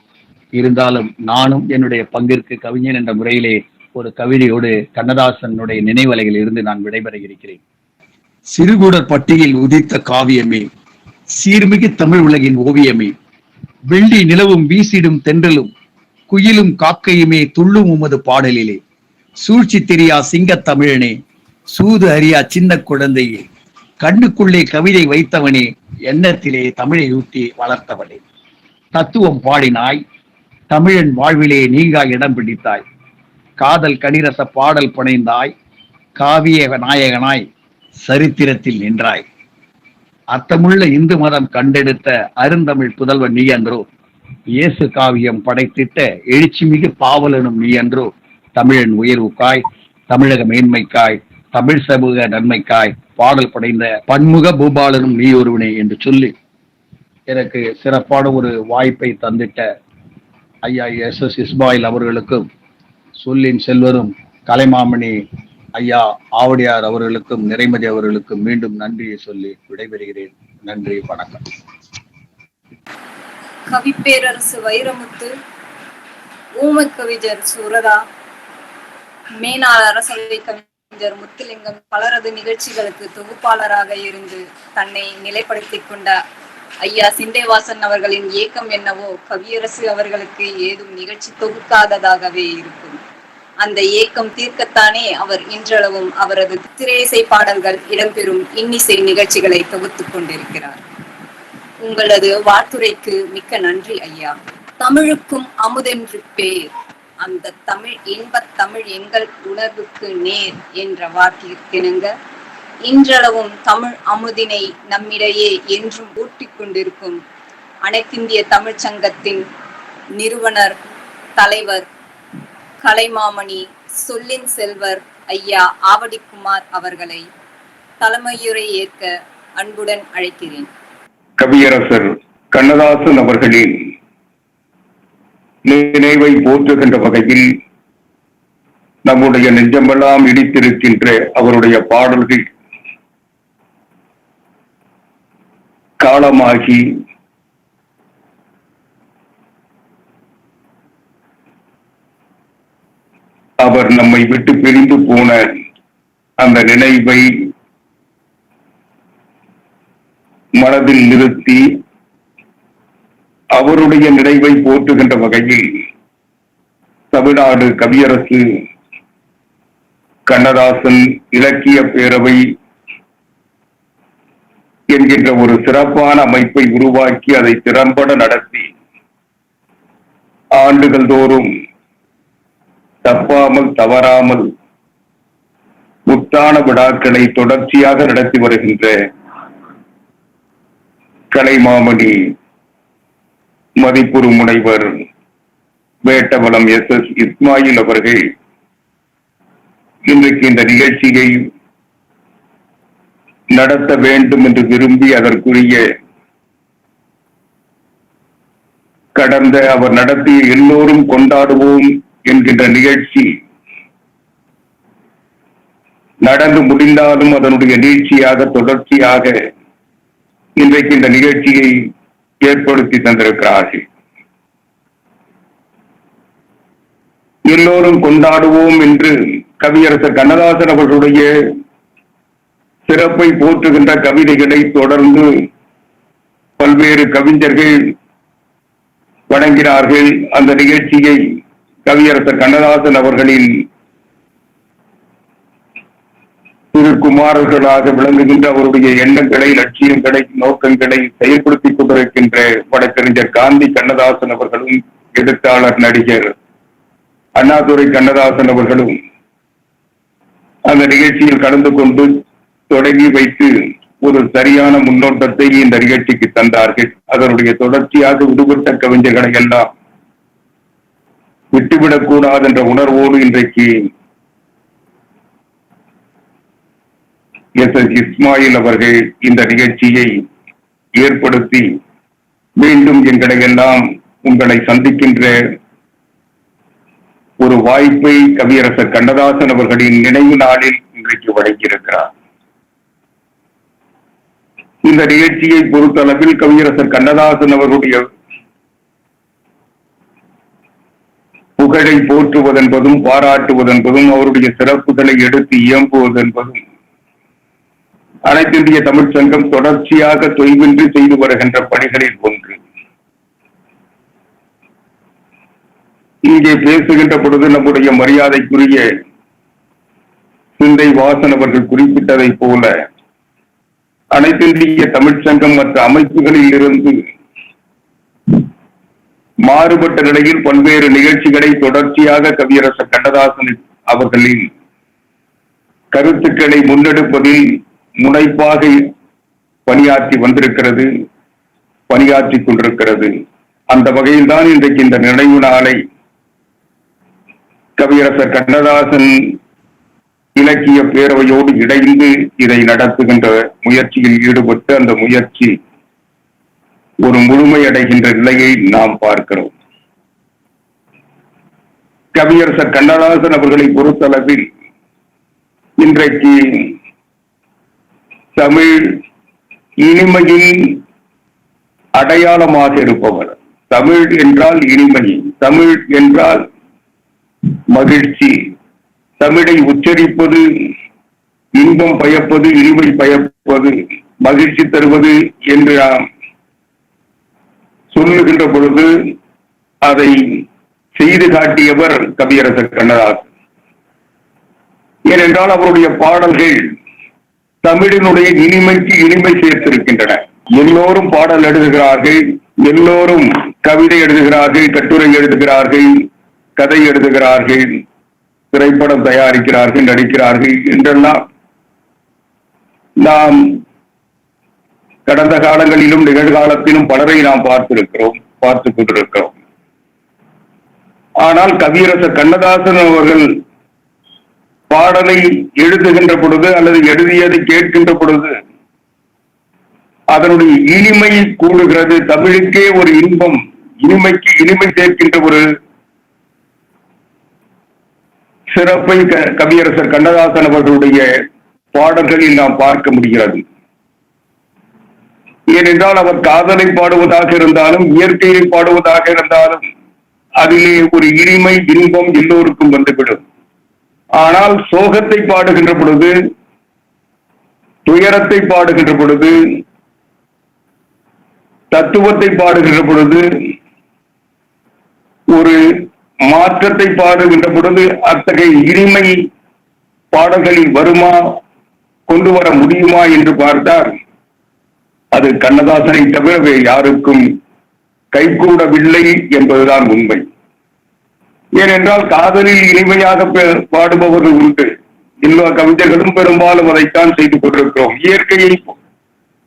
இருந்தாலும் நானும் என்னுடைய பங்கிற்கு கவிஞன் என்ற முறையிலே ஒரு கவிதையோடு கண்ணதாசனுடைய நினைவலையில் இருந்து நான் விடைபெற இருக்கிறேன். சிறுகுடர் பட்டியில் உதித்த காவியமே, சீர்மிகு தமிழ் உலகின் ஓவியமே, வெள்ளி நிலவும் வீசிடும் தென்றலும் குயிலும் காக்கையுமே துள்ளும் உமது பாடலிலே, சூழ்ச்சி தெரியா சிங்கத் தமிழனே, சூது அறியா சின்ன குழந்தையே, கண்ணுக்குள்ளே கவிதை வைத்தவனே, எண்ணத்திலே தமிழை ஊட்டி வளர்த்தவனே, தத்துவம் பாடினாய், தமிழன் வாழ்விலே நீங்கா இடம் பிடித்தாய், காதல் கடிரச பாடல் புனைந்தாய், காவிய நாயகனாய் சரித்திரத்தில் நின்றாய். அர்த்தமுள்ள இந்து மதம் கண்டெடுத்த அருந்தமிழ் புதல்வன் நீ அன்றோ. இயேசு காவியம் படைத்திட்ட எழுச்சிமிகு பாவலனும் நீ அன்றோ. தமிழன் உயர்வுக்காய், தமிழக மேன்மைக்காய், தமிழ் சமூக நன்மைக்காய் பாடல் படைந்த பன்முக பூபாலனும் நீ ஒருவனே என்று சொல்லி எனக்கு சிறப்பான ஒரு வாய்ப்பை தந்திட்ட ஐயா SS இஸ்மாயில் அவர்களுக்கும், சொல்லின் செல்வரும் கலைமாமணி ஐயா ஆவடியார் அவர்களுக்கும், நிறைமதி அவர்களுக்கும் மீண்டும் நன்றியை சொல்லி விடைபெறுகிறேன். நன்றி, வணக்கம். கவிப்பேரரசு வைரமுத்து, ஊமை கவிஞர் சுரதா, மேனாள் அரசவை கவிஞர் முத்துலிங்கம் பலரது நிகழ்ச்சிகளுக்கு தொகுப்பாளராக இருந்து தன்னை நிலைப்படுத்திக் கொண்ட ஐயா சிண்டேவாசன் அவர்களின் ஏக்கம் என்னவோ கவியரசு அவர்களுக்கு ஏதும் நிகழ்ச்சி தொகுக்காததாகவே இருக்கும். அந்த ஏக்கம் தீர்க்கத்தானே அவர் இன்றளவும் அவரது திரையிசை பாடல்கள் இடம்பெறும் இன்னிசை நிகழ்ச்சிகளை தொகுத்துக் கொண்டிருக்கிறார். உங்களது வாழ்த்துரைக்கு மிக்க நன்றி ஐயா. தமிழுக்கும் அமுதென்று பேர், அந்த தமிழ் இன்பத் தமிழ் எங்கள் உணர்வுக்கு நேர் என்ற வாக்கிற்கிணங்க இன்றளவும் தமிழ் அமுதினை நம்மிடையே என்றும் ஊட்டிக் கொண்டிருக்கும் அனைத்திந்திய தமிழ்ச் சங்கத்தின் நிறுவனர், தலைவர், கலைமாமணி, சொல்லின் செல்வர் ஐயா ஆவடிக்குமார் அவர்களை தலைமையுரை ஏற்க அன்புடன் அழைக்கிறேன். கவியரசர் கண்ணதாசன் அவர்களின் நினைவை போற்றுகின்ற வகையில் நம்முடைய நெஞ்சமெல்லாம் இடித்திருக்கின்ற அவருடைய பாடல்கள் காலமாகி அவர் நம்மை விட்டு பிரிந்து போன அந்த நினைவை மனதில் நிறுத்தி அவருடைய நினைவை போற்றுகின்ற வகையில் தமிழ்நாடு கவியரசு கண்ணதாசன் இலக்கிய பேரவை என்கின்ற ஒரு சிறப்பான அமைப்பை உருவாக்கி அதை திறம்பட நடத்தி ஆண்டுகள் தோறும் தப்பாமல் தவறாமல் முத்தான விழாக்களை தொடர்ச்சியாக நடத்தி வருகின்ற கலைமாமணி மதிப்புறு முனைவர் வேட்டவலம் SS இஸ்மாயில் அவர்கள் இன்றைக்கு இந்த நிகழ்ச்சியை நடத்த வேண்டும் என்று விரும்பி அதற்குரிய கடந்த அவர் நடத்திய எல்லோரும் கொண்டாடுவோம் என்கின்ற நிகழ்ச்சி நடந்து முடிந்தாலும் அதனுடைய நீட்சியாக தொடர்ச்சியாக இன்றைக்கு இந்த நிகழ்ச்சியை ஏற்படுத்தி தந்திருக்கிறார்கள். எல்லோரும் கொண்டாடுவோம் என்று கவியரசர் கண்ணதாசன் அவர்களுடைய சிறப்பை போற்றுகின்ற கவிதைகளை தொடர்ந்து பல்வேறு கவிஞர்கள் வழங்கினார்கள். அந்த நிகழ்ச்சியை கவியரசர் கண்ணதாசன் அவர்களின் திருக்குமாரர்களாக விளங்குகின்ற அவருடைய எண்ணங்களை, லட்சியங்களை, நோக்கங்களை செயல்படுத்திக் கொண்டிருக்கின்ற வழக்கறிஞர் காந்தி கண்ணதாசன் அவர்களும், எழுத்தாளர் நடிகர் அண்ணாதுரை கண்ணதாசன் அவர்களும் அந்த நிகழ்ச்சியில் கலந்து கொண்டு தொடங்கி வைத்து ஒரு சரியான முன்னோட்டத்தை இந்த நிகழ்ச்சிக்கு தந்தார்கள். அதனுடைய தொடர்ச்சியாக விடுபட்ட கவிஞர்களை எல்லாம் விட்டுவிடக்கூடாது என்ற உணர்வோடு இன்றைக்கு SS இஸ்மாயில் அவர்கள் இந்த நிகழ்ச்சியை ஏற்படுத்தி மீண்டும் எங்களை எல்லாம் உங்களை சந்திக்கின்ற ஒரு வாய்ப்பை கவியரசர் கண்ணதாசன் அவர்களின் நினைவு நாளில் இன்றைக்கு வழங்கியிருக்கிறார். இந்த நிகழ்ச்சியை பொறுத்தளவில் கவியரசர் கண்ணதாசன் அவர்களுடைய புகழை போற்றுவதென்பதும் பாராட்டுவதென்பதும் அவருடைய சிறப்புகளை எடுத்து இயம்புவதென்பதும் அனைத்திந்திய தமிழ்ச் சங்கம் தொடர்ச்சியாக தொய்வின்றி செய்து வருகின்ற பணிகளில் ஒன்று. இங்கே பேசுகின்ற பொழுது நம்முடைய மரியாதைக்குரிய சிந்தை வாசன் அவர்கள் குறிப்பிட்டதை போல அனைத்திந்திய தமிழ்ச் சங்கம் மற்ற அமைப்புகளில் இருந்து மாறுபட்ட நிலையில் பல்வேறு நிகழ்ச்சிகளை தொடர்ச்சியாக கவியரசர் கண்ணதாசன் அவர்களின் கருத்துக்களை முன்னெடுப்பதில் முனைப்பாக பணியாற்றி வந்திருக்கிறது, பணியாற்றிக் கொண்டிருக்கிறது. அந்த வகையில் தான் இன்றைக்கு இந்த நினைவு நாளை கவியரசர் கண்ணதாசன் இலக்கிய பேரவையோடு இணைந்து இதை நடத்துகின்ற முயற்சியில் ஈடுபட்டு அந்த முயற்சி ஒரு முழுமையடைகின்ற நிலையை நாம் பார்க்கிறோம். கவியரசர் கண்ணதாசன் அவர்களை பொறுத்தளவில் இன்றைக்கு தமிழ் இனிமையின் அடையாளமாக இருப்பவர். தமிழ் என்றால் இனிமை, தமிழ் என்றால் மகிழ்ச்சி, தமிழை உச்சரிப்பது இன்பம் பயப்பது, இனிமை பயப்பது, மகிழ்ச்சி தருவது என்று நாம் சொல்லுகின்ற பொழுது அதை செய்து காட்டியவர் கவியரசர் கண்ணதாசன். ஏனென்றால் அவருடைய பாடல்கள் தமிழினுடைய இனிமைக்கு இனிமை சேர்த்திருக்கின்றன. எல்லோரும் பாடல் எழுதுகிறார்கள், எல்லோரும் கவிதை எழுதுகிறார்கள், கட்டுரை எழுதுகிறார்கள், கதை எழுதுகிறார்கள், திரைப்படம் தயாரிக்கிறார்கள், நடிக்கிறார்கள் என்றெல்லாம் நாம் கடந்த காலங்களிலும் நிகழ்காலத்திலும் பலரை நாம் பார்த்துக் கொண்டிருக்கிறோம். ஆனால் கவியரசர் கண்ணதாசன் அவர்கள் பாடலை எழுதுகின்ற பொழுது அல்லது எழுதியதை கேட்கின்ற பொழுது அதனுடைய இனிமை கூடுகிறது. தமிழுக்கே ஒரு இன்பம், இனிமைக்கு இனிமை சேர்க்கின்ற ஒரு சிறப்பை கவியரசர் கண்ணதாசன் அவர்களுடைய பாடல்களில் நாம் பார்க்க முடிகிறது. ஏனென்றால் அவர் காதலை பாடுவதாக இருந்தாலும் இயற்கையை பாடுவதாக இருந்தாலும் அதிலே ஒரு இனிமை இன்பம் எல்லோருக்கும் வந்துவிடும். ஆனால் சோகத்தை பாடுகின்ற பொழுது, துயரத்தை பாடுகின்ற பொழுது, தத்துவத்தை பாடுகின்ற பொழுது, ஒரு மாற்றத்தை பாடுகின்ற பொழுது அத்தகைய இனிமை பாடல்களில் வருமா, கொண்டு வர முடியுமா என்று பார்த்தால் அது கண்ணதாசனை தவிர வேறு யாருக்கும் கைகூடவில்லை என்பதுதான் உண்மை. ஏனென்றால் காதலில் இனிமையாக பாடுபவர்கள் உண்டு. எல்லா கவிஞர்களும் பெரும்பாலும் அதைத்தான் செய்து கொண்டிருக்கிறோம். இயற்கையை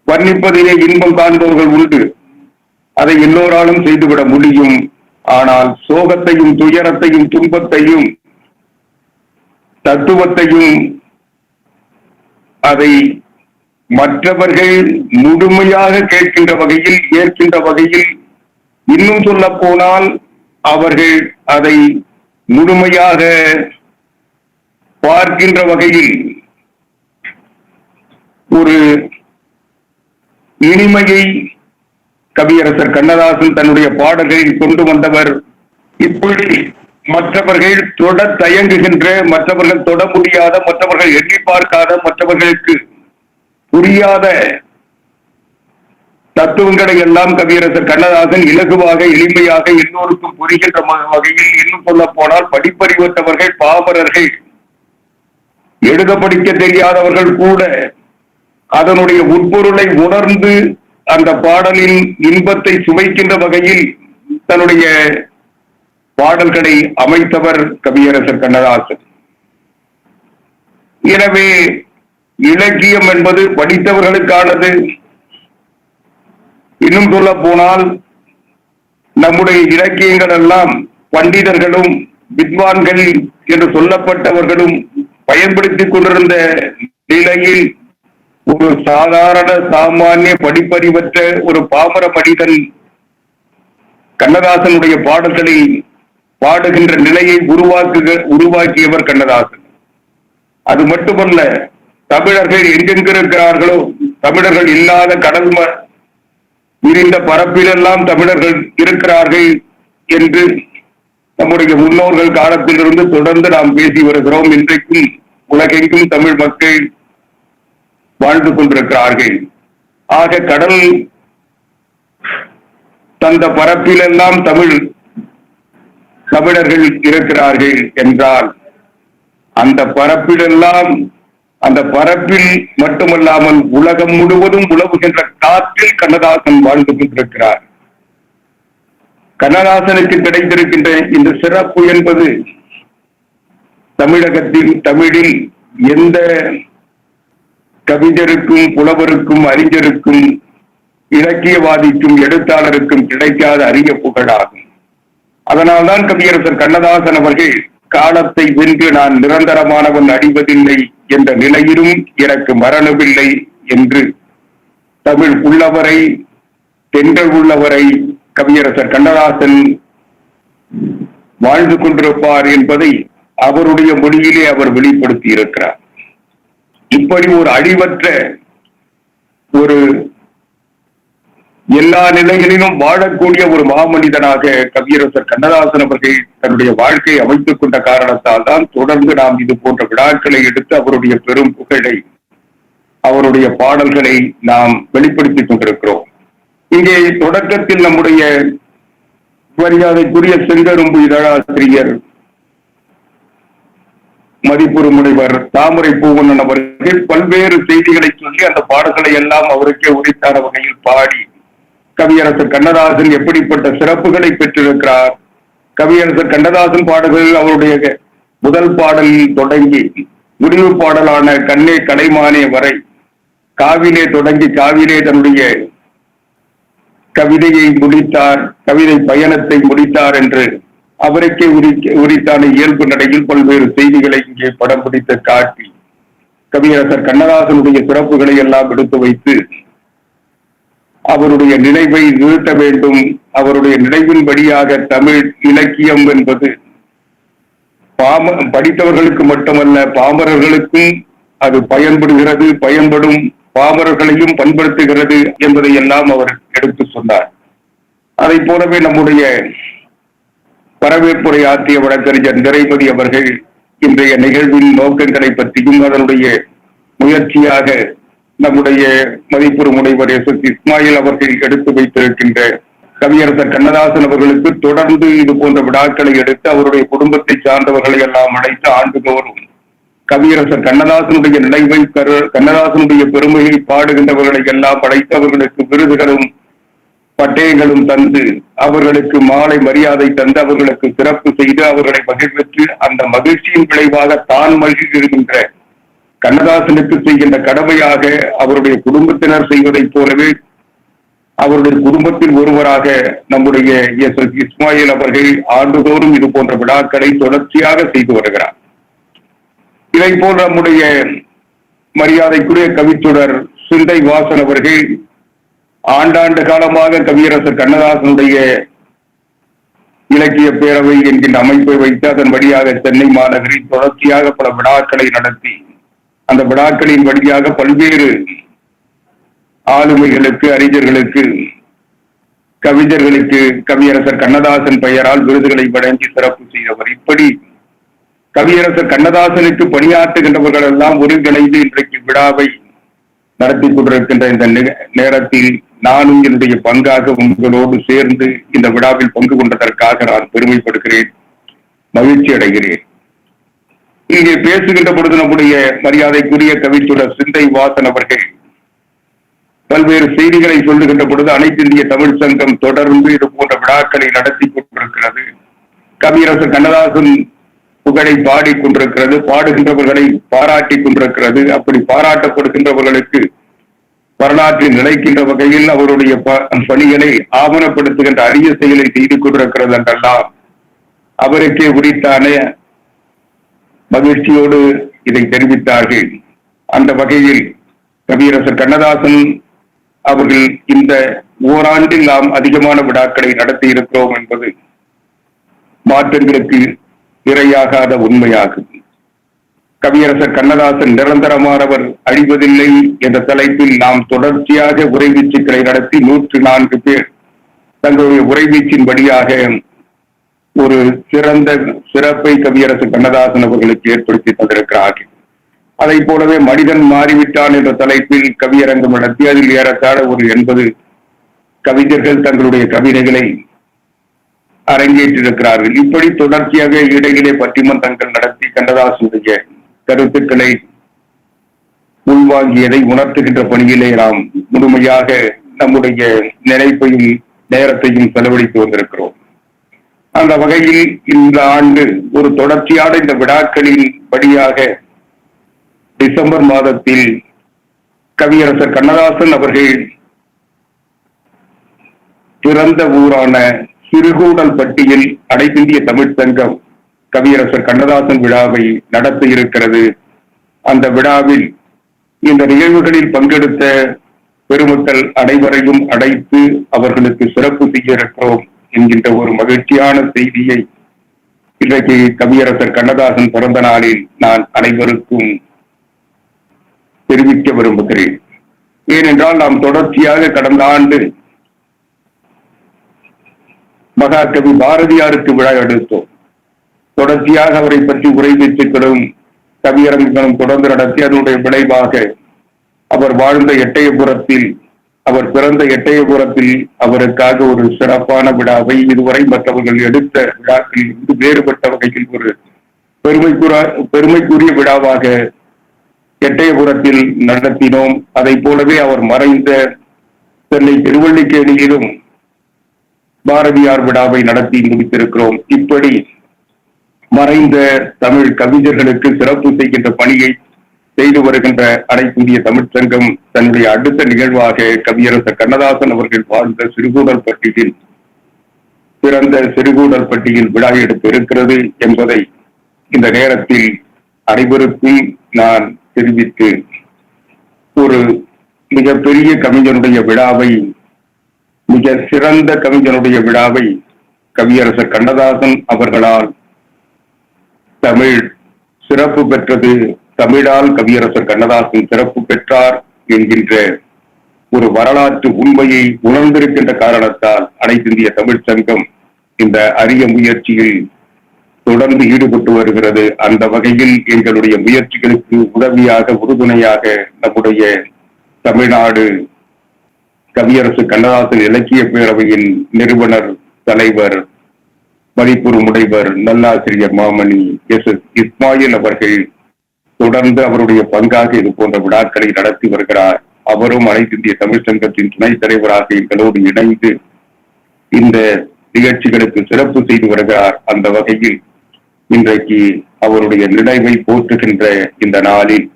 வர்ணிப்பதிலே இன்பம் காண்பவர்கள் உண்டு. அதை எல்லோராலும் செய்துவிட முடியும். ஆனால் சோகத்தையும் துயரத்தையும் துன்பத்தையும் தத்துவத்தையும் அதை மற்றவர்கள் முழுமையாக கேட்கின்ற வகையில், ஏற்கின்ற வகையில், இன்னும் சொல்ல போனால் அவர்கள் அதை முழுமையாக பார்க்கின்ற வகையில் ஒரு இனிமையை கவியரசர் கண்ணதாசன் தன்னுடைய பாடல்களில் கொண்டு வந்தவர். இப்படி மற்றவர்கள் தொட தயங்குகின்ற, மற்றவர்கள் தொட முடியாத, மற்றவர்கள் எண்ணி பார்க்காத, மற்றவர்களுக்கு புரியாத தத்துவங்களை எல்லாம் கவியரசர் கண்ணதாசன் இலகுவாக எளிமையாக எல்லோருக்கும் புரிகின்ற வகையில், இன்னும் சொல்ல போனால் படிப்பறிவற்றவர்கள், பாமரர்கள், எழுத படிக்க தெரியாதவர்கள் கூட அதனுடைய உட்பொருளை உணர்ந்து அந்த பாடலின் இன்பத்தை சுவைக்கின்ற வகையில் தன்னுடைய பாடல்களை அமைத்தவர் கவியரசர் கண்ணதாசன். எனவே இலக்கியம் என்பது படித்தவர்களுக்கானது. இன்னும் சொல்ல போனால் நம்முடைய இலக்கியங்கள் எல்லாம் பண்டிதர்களும் வித்வான்கள் என்று சொல்லப்பட்டவர்களும் பயன்படுத்திக் கொண்டிருந்த நிலையில் ஒரு சாதாரண சாமானிய படிப்பறிவற்ற ஒரு பாமர மனிதன் கண்ணதாசனுடைய பாடல்களில் பாடுகின்ற நிலையை உருவாக்கியவர் கண்ணதாசன். அது மட்டுமல்ல, தமிழர்கள் எங்கெங்கு இருக்கிறார்களோ, தமிழர்கள் இல்லாத கடல் விரிந்த பரப்பிலெல்லாம் தமிழர்கள் இருக்கிறார்கள் என்று நம்முடைய முன்னோர்கள் காலத்திலிருந்து தொடர்ந்து நாம் பேசி வருகிறோம். இன்றைக்கும் உலகெங்கும் தமிழ் மக்கள் வாழ்ந்து கொண்டிருக்கிறார்கள். ஆக கடல் தந்த பரப்பிலெல்லாம் தமிழர்கள் இருக்கிறார்கள் என்றால் அந்த பரப்பிலெல்லாம், அந்த பரப்பில் மட்டுமல்லாமல் உலகம் முழுவதும் உலவுகின்ற காற்றில் கண்ணதாசன் வாழ்ந்து கொண்டிருக்கிறார். கண்ணதாசனுக்கு கிடைத்திருக்கின்ற இந்த சிறப்பு என்பது தமிழகத்தில், தமிழில் எந்த கவிஞருக்கும் புலவருக்கும் அறிஞருக்கும் இலக்கியவாதிக்கும் எழுத்தாளருக்கும் கிடைக்காத அரிய புகழாகும். அதனால்தான் கவியரசர் கண்ணதாசன் அவர்கள் காலத்தை வென்று நான் நிரந்தரமானவன் அடிவதில்லை என்ற நிலையிலும் எனக்கு மரணமில்லை என்று தமிழ் உள்ளவரை தென்றல் உள்ளவரை கவியரசர் கண்ணதாசன் வாழ்ந்து கொண்டிருப்பார் என்பதை அவருடைய மொழியிலே அவர் வெளிப்படுத்தி இருக்கிறார். இப்படி ஒரு அழிவற்ற ஒரு எல்லா நிலைகளிலும் வாழக்கூடிய ஒரு மாமனிதனாக கவியரசர் கண்ணதாசன் அவர்கள் தன்னுடைய வாழ்க்கையை அமைத்துக் கொண்ட காரணத்தால் தான் தொடர்ந்து நாம் இது போன்ற விழாக்களை எடுத்து அவருடைய பெரும் புகழை அவருடைய பாடல்களை நாம் வெளிப்படுத்திக் கொண்டிருக்கிறோம். இங்கே தொடக்கத்தில் நம்முடைய மரியாதைக்குரிய செங்கரும்பு இதழாசிரியர் மதிப்புறு முனைவர் தாமரை பூவண்ணன் அவர்கள் பல்வேறு செய்திகளை சொல்லி அந்த பாடல்களை எல்லாம் அவருக்கே உரித்தான வகையில் பாடி கவியரசர் கண்ணதாசன் எப்படிப்பட்ட சிறப்புகளை பெற்றிருக்கிறார், கவியரசர் கண்ணதாசன் பாடல்களில் அவருடைய முதல் பாடலில் தொடங்கி முடிவு பாடலான கண்ணே கலைமானே வரை காவிலே தொடங்கி காவிலே தன்னுடைய கவிதையை முடித்தார், கவிதை பயணத்தை முடித்தார் என்று அவருக்கே உரித்தான இயல்பு நடையில் பல்வேறு செய்திகளை இங்கே படம் பிடித்து காட்டி கவியரசர் கண்ணதாசனுடைய சிறப்புகளை எல்லாம் எடுத்து வைத்து அவருடைய நினைவை நிறுத்த வேண்டும். அவருடைய நினைவின்படியாக தமிழ் இலக்கியம் என்பது படித்தவர்களுக்கு மட்டுமல்ல பாமரர்களுக்கும் அது பயன்படுகிறது, பயன்படும் பாமரர்களையும் பண்படுத்துகிறது என்பதை எல்லாம் அவர் எடுத்து சொன்னார். அதை போலவே நம்முடைய வரவேற்புரை ஆற்றிய வழக்கறிஞர் நிறைமதி அவர்கள் இன்றைய நிகழ்வின் நோக்கங்களை பற்றியும் அதனுடைய முயற்சியாக நம்முடைய மதிப்புறு முனைவர் எஸ். இஸ்மாயில் அவர்கள் எடுத்து வைத்திருக்கின்ற கவியரசர் கண்ணதாசன் அவர்களுக்கு தொடர்ந்து இது போன்ற விழாக்களை எடுத்து அவருடைய குடும்பத்தை சார்ந்தவர்களை எல்லாம் அழைத்து ஆண்டுதோறும் கவியரசர் கண்ணதாசனுடைய நினைவை கண்ணதாசனுடைய பெருமையை பாடுகின்றவர்களை எல்லாம் அழைத்து அவர்களுக்கு விருதுகளும் பட்டயங்களும் தந்து அவர்களுக்கு மாலை மரியாதை தந்து அவர்களுக்கு சிறப்பு செய்து அவர்களை மகிழ்வித்து அந்த மகிழ்ச்சியின் விளைவாக தான் மகிழ்கின்ற கண்ணதாசனுக்கு செய்கின்ற கடமையாக அவருடைய குடும்பத்தினர் செய்வதைப் போலவே அவருடைய குடும்பத்தில் ஒருவராக நம்முடைய எஸ். இஸ்மாயில் அவர்கள் ஆண்டுதோறும் இது போன்ற விழாக்களை தொடர்ச்சியாக செய்து வருகிறார். இதை போல் நம்முடைய மரியாதைக்குரிய கவிச்சுடர் சிந்தை வாசன் அவர்கள் ஆண்டாண்டு காலமாக கவியரசர் கண்ணதாசனுடைய இலக்கிய பேரவை என்கின்ற அமைப்பை வைத்து அதன் வழியாக சென்னை மாநகரில் தொடர்ச்சியாக பல விழாக்களை நடத்தி அந்த விழாக்களின் வழியாக பல்வேறு ஆளுமைகளுக்கு அறிஞர்களுக்கு கவிஞர்களுக்கு கவியரசர் கண்ணதாசன் பெயரால் விருதுகளை வழங்கி சிறப்பு செய்தவர். இப்படி கவியரசர் கண்ணதாசனுக்கு பணியாற்றுகின்றவர்கள் எல்லாம் ஒருங்கிணைந்து இன்றைக்கு விழாவை நடத்தி கொண்டிருக்கின்ற இந்த நேரத்தில் நானும் என்னுடைய பங்காக உங்களோடு சேர்ந்து இந்த விழாவில் பங்கு கொண்டதற்காக நான் பெருமைப்படுகிறேன், மகிழ்ச்சி அடைகிறேன். இங்கே பேசுகின்ற பொழுது நம்முடைய மரியாதைக்குரிய கவிச்சுடர் சிந்தை வாசன் அவர்கள் பல்வேறு செய்திகளை சொல்லுகின்ற பொழுது அனைத்து இந்திய தமிழ் சங்கம் தொடர்ந்து இது போன்ற விழாக்களை நடத்தி கொண்டிருக்கிறது, கவியரசர் கண்ணதாசன் புகழை பாடிக்கொண்டிருக்கிறது, பாடுகின்றவர்களை பாராட்டி கொண்டிருக்கிறது. அப்படி பாராட்டப்படுகின்றவர்களுக்கு வரலாற்றில் நிலைக்கின்ற வகையில் அவருடைய பணிகளை ஆவணப்படுத்துகின்ற அரிய செயலை செய்து கொண்டிருக்கிறது என்றெல்லாம் அவருக்கே உரித்தான மகிழ்ச்சியோடு இதை தெரிவித்தார்கள். அந்த வகையில் கவியரசர் கண்ணதாசன் அவர்கள் இந்த ஓராண்டில் நாம் அதிகமான விழாக்களை நடத்தி இருக்கிறோம் என்பது மாற்றங்களுக்கு இரையாகாத உண்மையாகும். கவியரசர் கண்ணதாசன் நிரந்தரமானவர் அழிவதில்லை என்ற தலைப்பில் நாம் தொடர்ச்சியாக உரைவீச்சுக்களை நடத்தி 104 பேர் தங்களுடைய உரைவீச்சின் படியாக ஒரு சிறந்த சிறப்பை கவியரசர் கண்ணதாசன் அவர்களுக்கு ஏற்படுத்தி தந்திருக்கிறார்கள். அதை போலவே மனிதன் மாறிவிட்டான் என்ற தலைப்பில் கவியரங்கம் நடத்தி அதில் ஏறத்தாழ ஒரு 80 கவிஞர்கள் தங்களுடைய கவிதைகளை அரங்கேற்றிருக்கிறார்கள். இப்படி தொடர்ச்சியாக இடையிலே பட்டிமன்றங்கள் நடத்தி கண்ணதாசனுடைய கருத்துக்களை உள்வாங்கியதை உணர்த்துகின்ற பணியிலே நாம் முழுமையாக நம்முடைய நினைப்பையும் நேரத்தையும் செலவழித்து வந்திருக்கிறோம். அந்த வகையில் இந்த ஆண்டு ஒரு தொடர்ச்சியான இந்த விழாக்களின் படியாக டிசம்பர் மாதத்தில் கவியரசர் கண்ணதாசன் அவர்கள் பிறந்த ஊரான சிறுகூடல்பட்டியில் அனைத்திந்திய தமிழ் சங்கம் கவியரசர் கண்ணதாசன் விழாவை நடத்த இருக்கிறது. அந்த விழாவில் இந்த நிகழ்வுகளில் பங்கெடுத்த பெருமக்கள் அனைவரையும் அழைத்து அவர்களுக்கு சிறப்பு செய்ய இருக்கிறோம் என்கின்ற ஒரு மகிழ்ச்சியான செய்தியை இன்றைக்கு கவியரசர் கண்ணதாசன் பிறந்த நாளில் நான் அனைவருக்கும் தெரிவிக்க விரும்புகிறேன். ஏனென்றால் நாம் தொடர்ச்சியாக கடந்த ஆண்டு மகாகவி பாரதியாருக்கு விழா எடுத்தோம். தொடர்ச்சியாக அவரை பற்றி உரை பேச்சுக்களும் கவியரங்குகளும் தொடர்ந்து நடத்தி அதனுடைய விளைவாக அவர் வாழ்ந்த எட்டயபுரத்தில், அவர் பிறந்த எட்டயபுரத்தில் அவருக்காக ஒரு சிறப்பான விழாவை இதுவரை மற்றவர்கள் எடுத்த விழாக்களில் இருந்து வேறுபட்ட வகையில் ஒரு பெருமைக்குரிய விழாவாக எட்டயபுரத்தில் நடத்தினோம். அதை போலவே அவர் மறைந்த சென்னை திருவல்லிக்கேணியிலும் பாரதியார் விழாவை நடத்தி முடித்திருக்கிறோம். இப்படி மறைந்த தமிழ் கவிஞர்களுக்கு சிறப்பு செய்கின்ற பணியை செய்து வருகின்ற அனைத்திந்திய தமிழ்ச் சங்கம் தன்னுடைய அடுத்த நிகழ்வாக கவியரசர் கண்ணதாசன் அவர்கள் வாழ்ந்த சிறுகூடல்பட்டியில் பிறந்த சிறுகூடல்பட்டியில் விழா எடுத்து இருக்கிறது என்பதை இந்த நேரத்தில் அனைவருக்கும் நான் தெரிவித்து, ஒரு மிகப்பெரிய கவிஞனுடைய விழாவை, மிக சிறந்த கவிஞனுடைய விழாவை கவியரசர் கண்ணதாசன் அவர்களால் தமிழ் சிறப்பு பெற்றது, தமிழால் கவியரசர் கண்ணதாசன் சிறப்பு பெற்றார் என்கின்ற ஒரு வரலாற்று உண்மையை உணர்ந்திருக்கின்ற காரணத்தால் அனைத்திந்திய தமிழ்ச் சங்கம் இந்த அரிய முயற்சியில் தொடர்ந்து ஈடுபட்டு வருகிறது. அந்த வகையில் எங்களுடைய முயற்சிகளுக்கு உதவியாக, உறுதுணையாக நம்முடைய தமிழ்நாடு கவியரசு கண்ணதாசன் இலக்கிய பேரவையின் நிறுவனர், தலைவர், மதிப்புறு முனைவர், நல்லாசிரியர் மாமணி இஸ்மாயில் அவர்கள் தொடர்ந்து அவருடைய பங்காக இது போன்ற விழாக்களை நடத்தி வருகிறார். அவரும் அனைத்திந்திய தமிழ் சங்கத்தின் துணைத் தலைவராக எங்களோடு இணைந்து இந்த நிகழ்ச்சிகளுக்கு சிறப்பு செய்து வருகிறார். அந்த வகையில் இன்றைக்கு அவருடைய நினைவை போற்றுகின்ற இந்த நாளில்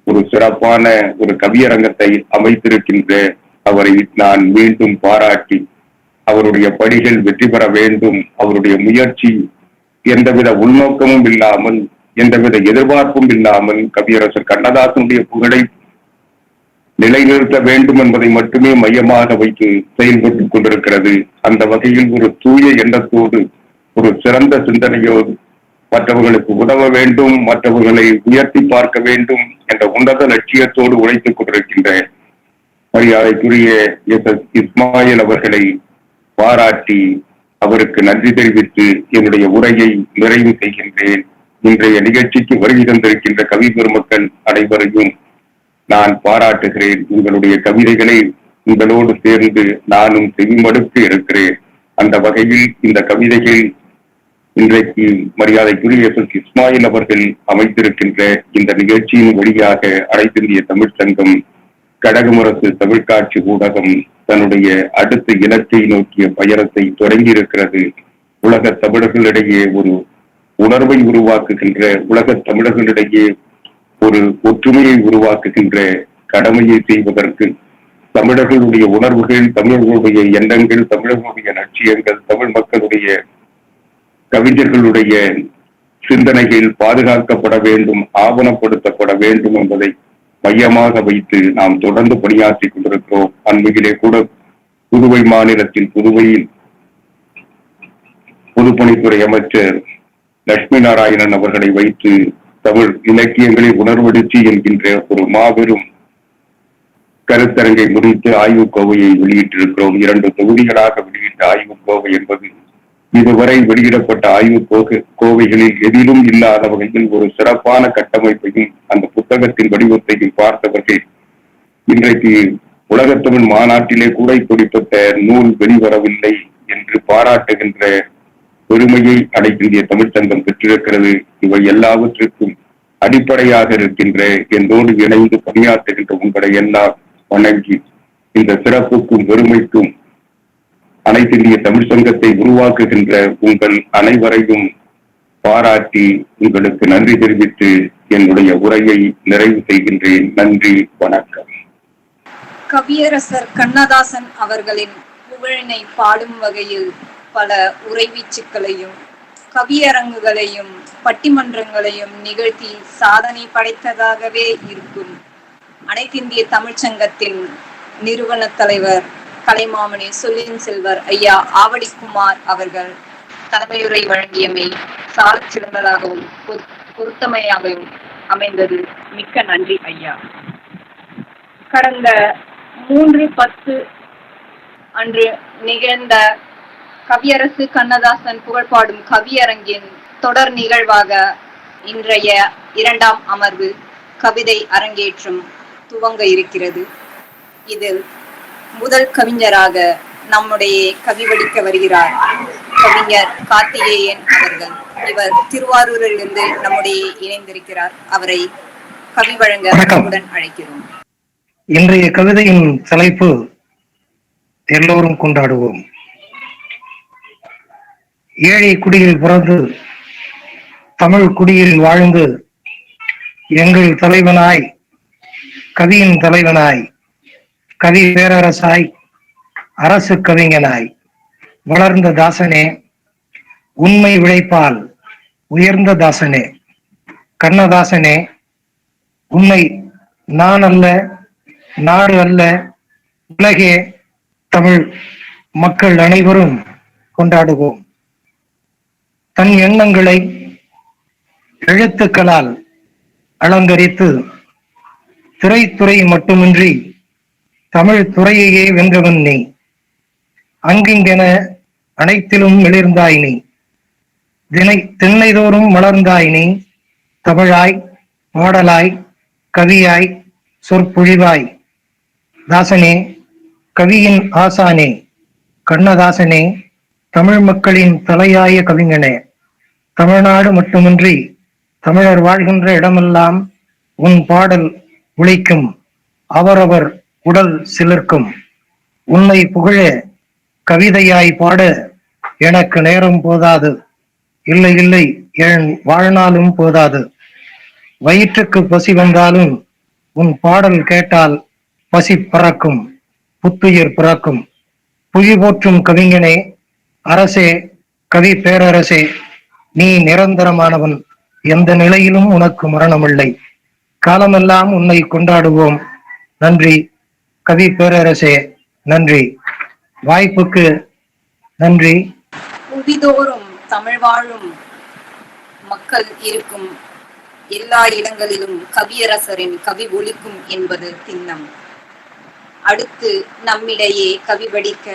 ஒரு சிறப்பான ஒரு கவியரங்கத்தை அமைத்திருக்கின்ற அவரை நான் மீண்டும் பாராட்டி, அவருடைய பணிகள் வெற்றி பெற வேண்டும், அவருடைய முயற்சி எந்தவித உள்நோக்கமும் இல்லாமல், எந்தவித எதிர்பார்ப்பும் இல்லாமல் கவியரசர் கண்ணதாசனுடைய புகழை நிலைநிறுத்த வேண்டும் என்பதை மட்டுமே மையமாக வைத்து செயல்பட்டுக் கொண்டிருக்கிறது. அந்த வகையில் ஒரு தூய எண்ணத்தோடு, ஒரு சிறந்த சிந்தனையோடு மற்றவர்களுக்கு உதவ வேண்டும், மற்றவர்களை உயர்த்தி பார்க்க வேண்டும் என்ற உன்னத லட்சியத்தோடு உழைத்துக் கொண்டிருக்கின்ற மரியாதைக்குரிய இஸ்மாயில் அவர்களை பாராட்டி அவருக்கு நன்றி தெரிவித்து என்னுடைய உரையை நிறைவு செய்கின்றேன். இன்றைய நிகழ்ச்சிக்கு வருகை தந்திருக்கின்ற கவி பெருமக்கள் அனைவரையும் நான் பாராட்டுகிறேன். உங்களுடைய கவிதைகளை உங்களோடு சேர்ந்து நானும் செவிமடுத்து இருக்கிறேன். அந்த வகையில் இந்த கவிதைகள் இன்றைக்கு மரியாதைக்குரிய இஸ்மாயில் அவர்கள் அமைத்திருக்கின்ற இந்த நிகழ்ச்சியின் வழியாக அனைத்திந்திய தமிழ்ச் சங்கம், கடகமுரசு தமிழ்காட்சி ஊடகம் தன்னுடைய அடுத்த இலக்கை நோக்கிய பயணத்தை தொடங்கி இருக்கிறது. உலக தமிழர்களிடையே ஒரு உணர்வை உருவாக்குகின்ற, உலக தமிழர்களிடையே ஒரு ஒற்றுமையை உருவாக்குகின்ற கடமையை செய்வதற்கு தமிழர்களுடைய உணர்வுகள், தமிழர்களுடைய எண்ணங்கள், தமிழர்களுடைய லட்சியங்கள், தமிழ் மக்களுடைய கவிஞர்களுடைய சிந்தனைகள் பாதுகாக்கப்பட வேண்டும், ஆவணப்படுத்தப்பட வேண்டும் என்பதை மையமாக வைத்து நாம் தொடர்ந்து பணியாற்றிக் கொண்டிருக்கிறோம். அண்மையிலே கூட புதுவை மாநிலத்தில், புதுவையில் பொதுப்பணித்துறை அமைச்சர் லட்சுமி நாராயணன் அவர்களை வைத்து தமிழ் இலக்கியங்களை உணர்வெடுச்சி என்கின்ற ஒரு மாபெரும் கருத்தரங்கை முடித்து ஆய்வுக்கோவையை வெளியிட்டிருக்கிறோம். 2 தொகுதிகளாக வெளியிட்ட ஆய்வுக்கோவை என்பது இதுவரை வெளியிடப்பட்ட ஆய்வு கோவைகளில் எதிலும் இல்லாத வகையில் ஒரு சிறப்பான கட்டமைப்பையும் அந்த புத்தகத்தின் வடிவத்தையும் பார்த்தவர்கள் இன்றைக்கு உலகத்தமிழ் மாநாட்டிலே கூட இப்படிப்பட்ட நூல் வெளிவரவில்லை என்று பாராட்டுகின்ற பெருமையை அனைத்திந்திய தமிழ்ச் சங்கம் பெற்றிருக்கிறது. இவை எல்லாவற்றிற்கும் அடிப்படையாக இருக்கின்ற என்னோடு இணைந்து பணியாற்றுகின்ற உங்களை எல்லாம் வணங்கி இந்த சிறப்புக்கும் பெருமைக்கும் அனைத்திந்திய தமிழ் சங்கத்தை உருவாக்குகின்ற உங்கள் அனைவரையும் பாராட்டி உங்களுக்கு நன்றி தெரிவித்து என்னுடைய உரையை நிறைவு செய்கின்றேன். நன்றி, வணக்கம். கவியரசர் கண்ணதாசன் அவர்களின் புகழினை பாடும் வகையில் பல உரைவீச்சுக்களையும் கவியரங்குகளையும் பட்டிமன்றங்களையும் நிகழ்த்தி சாதனை படைத்ததாகவே இருக்கும் அனைத்திந்திய தமிழ்ச்சங்கத்தின் நிறுவன தலைவர் கலைமாமணி சொல்லின் செல்வர் ஐயா ஆவடிக்குமார் அவர்கள் தலைமையுரை வழங்கியமை சாலச் சிறந்ததாகவும் பொருத்தமையாகவும் அமைந்தது. மிக்க நன்றி ஐயா. கடந்த 3/10 அன்று நிகழ்ந்த கவியரசு கண்ணதாசன் புகழ்பாடும் கவியரங்கின் தொடர் நிகழ்வாக இன்றைய 2ஆம் அமர்வு கவிதை அரங்கேற்றம் துவங்க இருக்கிறது. இதில் முதல் கவிஞராக நம்முடைய கவி வடிக்க வருகிறார் கவிஞர் கார்த்திகேயன் அவர்கள். இவர் திருவாரூரிலிருந்து நம்முடைய இணைந்திருக்கிறார். அவரை கவி வழங்க உடன் அழைக்கிறோம். இன்றைய கவிதையின் தலைப்பு எல்லோரும் கொண்டாடுவோம். ஏழை குடியில் பிறந்து தமிழ் குடியில் வாழ்ந்து எங்கள் தலைவனாய் கவியின் தலைவனாய் கவி பேரரசாய் அரசு கவிஞனாய் வளர்ந்த தாசனே, உண்மை உழைப்பால் உயர்ந்த தாசனே, கண்ணதாசனே, உன்னை நான் அல்ல, நாடு அல்ல, உலகே, தமிழ் மக்கள் அனைவரும் கொண்டாடுவோம். தன் எண்ணங்களை எழுத்துக்களால் அலங்கரித்து திரைத்துறை மட்டுமின்றி தமிழ் துறையையே வென்றவன் நீ. அங்கிங்கென அனைத்திலும் மிளிர்ந்தாய் நீ. திண்ணைதோறும் மலர்ந்தாய் நீ. தமிழாய், பாடலாய், கவியாய், சொற்பொழிவாய். தாசனே, கவியின் ஆசானே, கண்ணதாசனே, தமிழ் மக்களின் தலையாய கவிஞனே, தமிழ்நாடு மட்டுமின்றி தமிழர் வாழ்கின்ற இடமெல்லாம் உன் பாடல் ஒலிக்கும், அவரவர் உடல் சிலிர்க்கும். உன்னை புகழ கவிதையாய் பாட எனக்கு நேரம் போதாது, இல்லை இல்லை என் வாழ்நாளும் போதாது. வயிற்றுக்கு பசி வந்தாலும் உன் பாடல் கேட்டால் பசி பறக்கும், புத்துயிர் பிறக்கும். புவி போற்றும் கவிஞனே, அரசே, கவி பேரரசே, நீ நிரந்தரமானவன், எந்த நிலையிலும் உனக்கு மரணமில்லை. காலமெல்லாம் உன்னை கொண்டாடுவோம். நன்றி கவி பேரரசே, நன்றி. வாய்ப்புக்கு நன்றி. புவிதோறும் தமிழ் வாழும் மக்கள் இருக்கும் எல்லா இடங்களிலும் கவியரசரின் கவி ஒலிக்கும் என்பது திண்ணம். அடுத்து நம்மிடையே கவி வடிக்க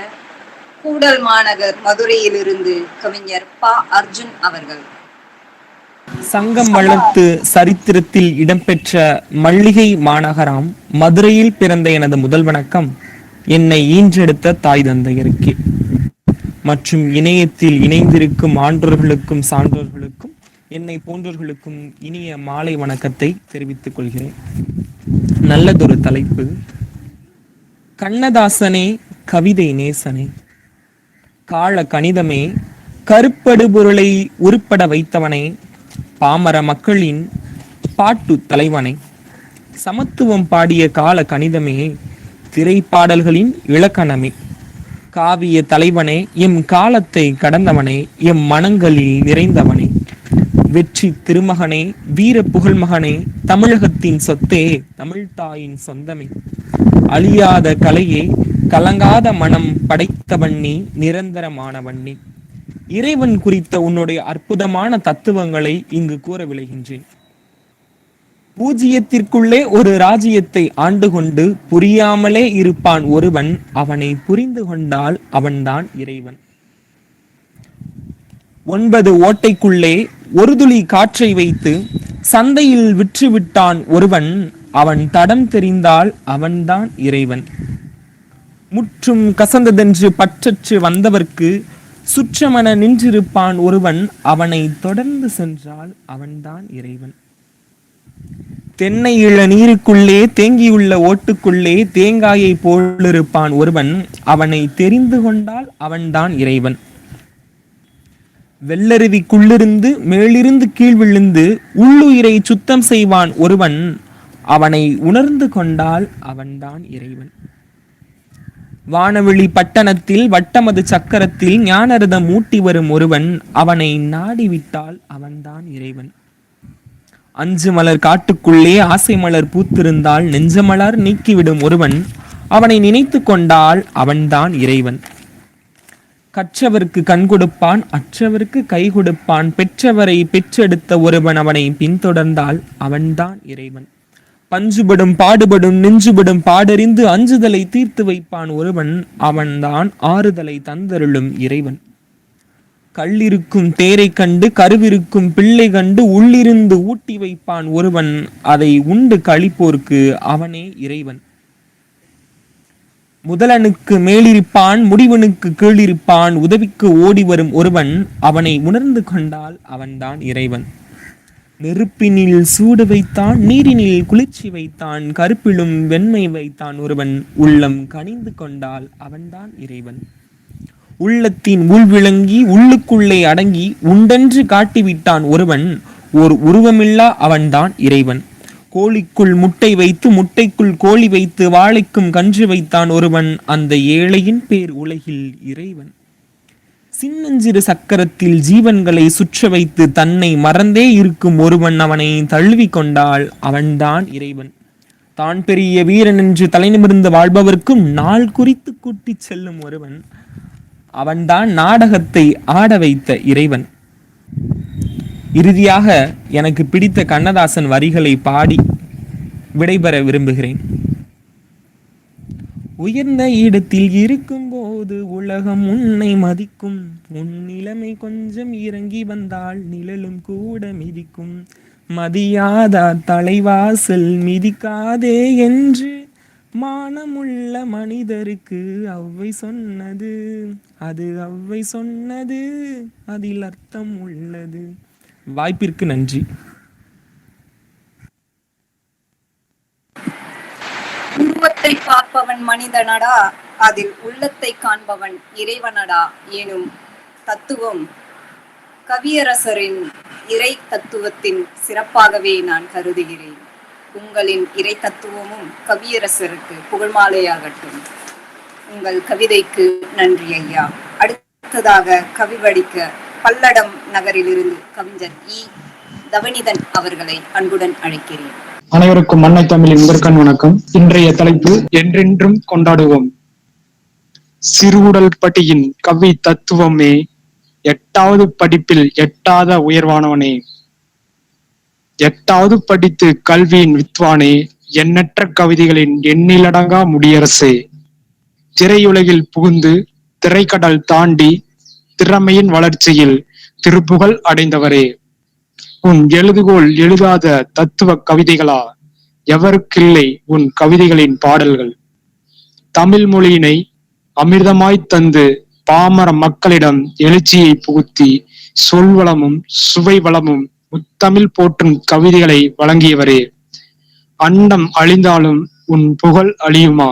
கூடல் மாநகர் மதுரையிலிருந்து கவிஞர் ப. அர்ஜுன் அவர்கள். சங்கம் வளர்த்து சரித்திரத்தில் இடம்பெற்ற மல்லிகை மாநகராம் மதுரையில் பிறந்த எனது முதல் வணக்கம் என்னை ஈன்றெடுத்த தாய் தந்தையருக்கே மற்றும் இணையத்தில் இணைந்திருக்கும் ஆன்றோர்களுக்கும் சான்றோர்களுக்கும் என்னை போன்றவர்களுக்கும் இனிய மாலை வணக்கத்தை தெரிவித்துக் கொள்கிறேன். நல்லதொரு தலைப்பு. கண்ணதாசனே, கவிதை நேசனே, கால கணிதமே, கருப்படு பொருளை உருப்பட வைத்தவனே, பாமர மக்களின் பாட்டு தலைவனை, சமத்துவம் பாடிய கால கணிதமே, திரைப்பாடல்களின் இலக்கணமே, காவிய தலைவனே, எம் காலத்தை கடந்தவனே, எம் மனங்களில் நிறைந்தவனே, வெற்றி திருமகனே, வீர புகழ்மகனே, தமிழகத்தின் சொத்தே, தமிழ்தாயின் சொந்தமே, அழியாத கலையே, கலங்காத மனம் படைத்தவன் நீ, நிரந்தரமானவன் நீ. இறைவன் குறித்த உன்னுடைய அற்புதமான தத்துவங்களை இங்கு கூற விளைகின்றேன். பூஜ்ஜியத்திற்குள்ளே ஒரு ராஜ்யத்தை ஆண்டு கொண்டு புரியாமலே இருப்பான் ஒருவன், அவனை புரிந்து கொண்டால் அவன்தான் இறைவன். 9 ஓட்டைக்குள்ளே ஒரு துளி காற்றை வைத்து சந்தையில் விற்றுவிட்டான் ஒருவன், அவன் தடம் தெரிந்தால் அவன்தான் இறைவன். முற்றும் கசந்ததென்று பற்றற்று வந்தவர்க்கு சுற்றமென நின்றிருப்பான் ஒருவன், அவனை தொடர்ந்து சென்றால் அவன்தான் இறைவன். தென்னை இள நீருக்குள்ளே தேங்கியுள்ள ஓட்டுக்குள்ளே தேங்காயை போலிருப்பான் ஒருவன், அவனை தெரிந்து கொண்டால் அவன்தான் இறைவன். வெள்ளருவிக்குள்ளிருந்து மேலிருந்து கீழ் விழுந்து உள்ளுயிரை சுத்தம் செய்வான் ஒருவன், அவனை உணர்ந்து கொண்டால் அவன்தான் இறைவன். வானவெளி பட்டணத்தில் வட்டமது சக்கரத்தில் ஞானரதம் ஊட்டி வரும் ஒருவன் அவனை நாடிவிட்டால் அவன்தான் இறைவன். அஞ்சு மலர் காட்டுக்குள்ளே ஆசை மலர் பூத்திருந்தால் நெஞ்சமலர் நீக்கிவிடும் ஒருவன் அவனை நினைத்து கொண்டால் அவன்தான் இறைவன். கற்றவருக்கு கண் கொடுப்பான், அற்றவருக்கு கை கொடுப்பான். பெற்றவரை பெற்றெடுத்த ஒருவன் அவனை பின்தொடர்ந்தால் அவன்தான் இறைவன். பஞ்சுபடும் பாடுபடும் நெஞ்சுபடும் பாடறிந்து அஞ்சுதலை தீர்த்து வைப்பான் ஒருவன் அவன்தான் ஆறுதலை தந்தருளும் இறைவன். கள்ளிருக்கும் தேரை கண்டு கருவிருக்கும் பிள்ளை கண்டு உள்ளிருந்து ஊட்டி வைப்பான் ஒருவன் அதை உண்டு களிப்போர்க்கு அவனே இறைவன். முதலனுக்கு மேலிருப்பான், முடிவனுக்கு கீழிருப்பான். உதவிக்கு ஓடி வரும் ஒருவன் அவனை உணர்ந்து கொண்டால் அவன்தான் இறைவன். நெருப்பினில் சூடு வைத்தான், நீரினில் குளிர்ச்சி வைத்தான். கருப்பிலும் வெண்மை வைத்தான் ஒருவன் உள்ளம் கனிந்து கொண்டால் அவன்தான் இறைவன். உள்ளத்தின் உள்விளங்கி உள்ளுக்குள்ளே அடங்கி உண்டென்று காட்டிவிட்டான் ஒருவன் ஓர் உருவமில்லா அவன்தான் இறைவன். கோழிக்குள் முட்டை வைத்து முட்டைக்குள் கோழி வைத்து வாழைக்கும் கன்று வைத்தான் ஒருவன் அந்த ஏழையின் பேர் உலகில் இறைவன். சின்னஞ்சிறு சக்கரத்தில் ஜீவன்களை சுற்ற வைத்து தன்னை மறந்தே இருக்கும் ஒருவன் அவனை தழுவி கொண்டால் அவன்தான் இறைவன். தான் பெரிய வீரன் என்று தலைநிமிர்ந்து வாழ்பவர்க்கும் நாள் குறித்து கூட்டி செல்லும் ஒருவன் அவன்தான் நாடகத்தை ஆட வைத்த இறைவன். இறுதியாக எனக்கு பிடித்த கண்ணதாசன் வரிகளை பாடி விடைபெற விரும்புகிறேன். உயர்ந்த இடத்தில் இருக்கும் போது உலகம் உன்னை மதிக்கும். உன் நிலைமை கொஞ்சம் இறங்கி வந்தால் நிழலும் கூட மிதிக்கும். மதியாதா தலைவாசல் மிதிக்காதே என்று மானமுள்ள மனிதருக்கு அவ்வை சொன்னது. அது அவ்வை சொன்னது, அதில் அர்த்தம் உள்ளது. வாய்ப்பிற்கு நன்றி. உருவத்தை பார்ப்பவன் மனிதனடா, அதில் உள்ளத்தை காண்பவன் இறைவனடா எனும் தத்துவம் கவியரசரின் இறை தத்துவத்தின் சிறப்பாகவே நான் கருதுகிறேன். உங்களின் இறை தத்துவமும் கவியரசருக்கு புகழ்மாலையாகட்டும். உங்கள் கவிதைக்கு நன்றி ஐயா. அடுத்ததாக கவி படிக்க பல்லடம் நகரிலிருந்து கவிஞர் தவனிதன் அவர்களை அன்புடன் அழைக்கிறேன். அனைவருக்கும் அன்னை தமிழின் முதற்கண் வணக்கம். இன்றைய தலைப்பு என்றென்றும் கொண்டாடுவோம். சிறுவுடல் பட்டியின் கவி தத்துவமே, எட்டாவது படிப்பில் எட்டாத உயர்வானவனே, எட்டாவது படித்து கல்வியின் வித்வானே, எண்ணற்ற கவிதைகளின் எண்ணிலடங்கா முடியரசே, திரையுலகில் புகுந்து திரைக்கடல் தாண்டி திறமையின் வளர்ச்சியில் திருப்புகழ் அடைந்தவரே, உன் எழுதுகோள் எழுதாத தத்துவ கவிதைகளா, எவருக்கில்லை உன் கவிதைகளின் பாடல்கள். தமிழ் மொழியினை அமிர்தமாய் தந்து பாமர மக்களிடம் எழுச்சியை புகுத்தி சொல்வளமும் சுவை வளமும் முத்தமிழ் போற்றும் கவிதைகளை வழங்கியவரே, அண்டம் அழிந்தாலும் உன் புகழ் அழியுமா?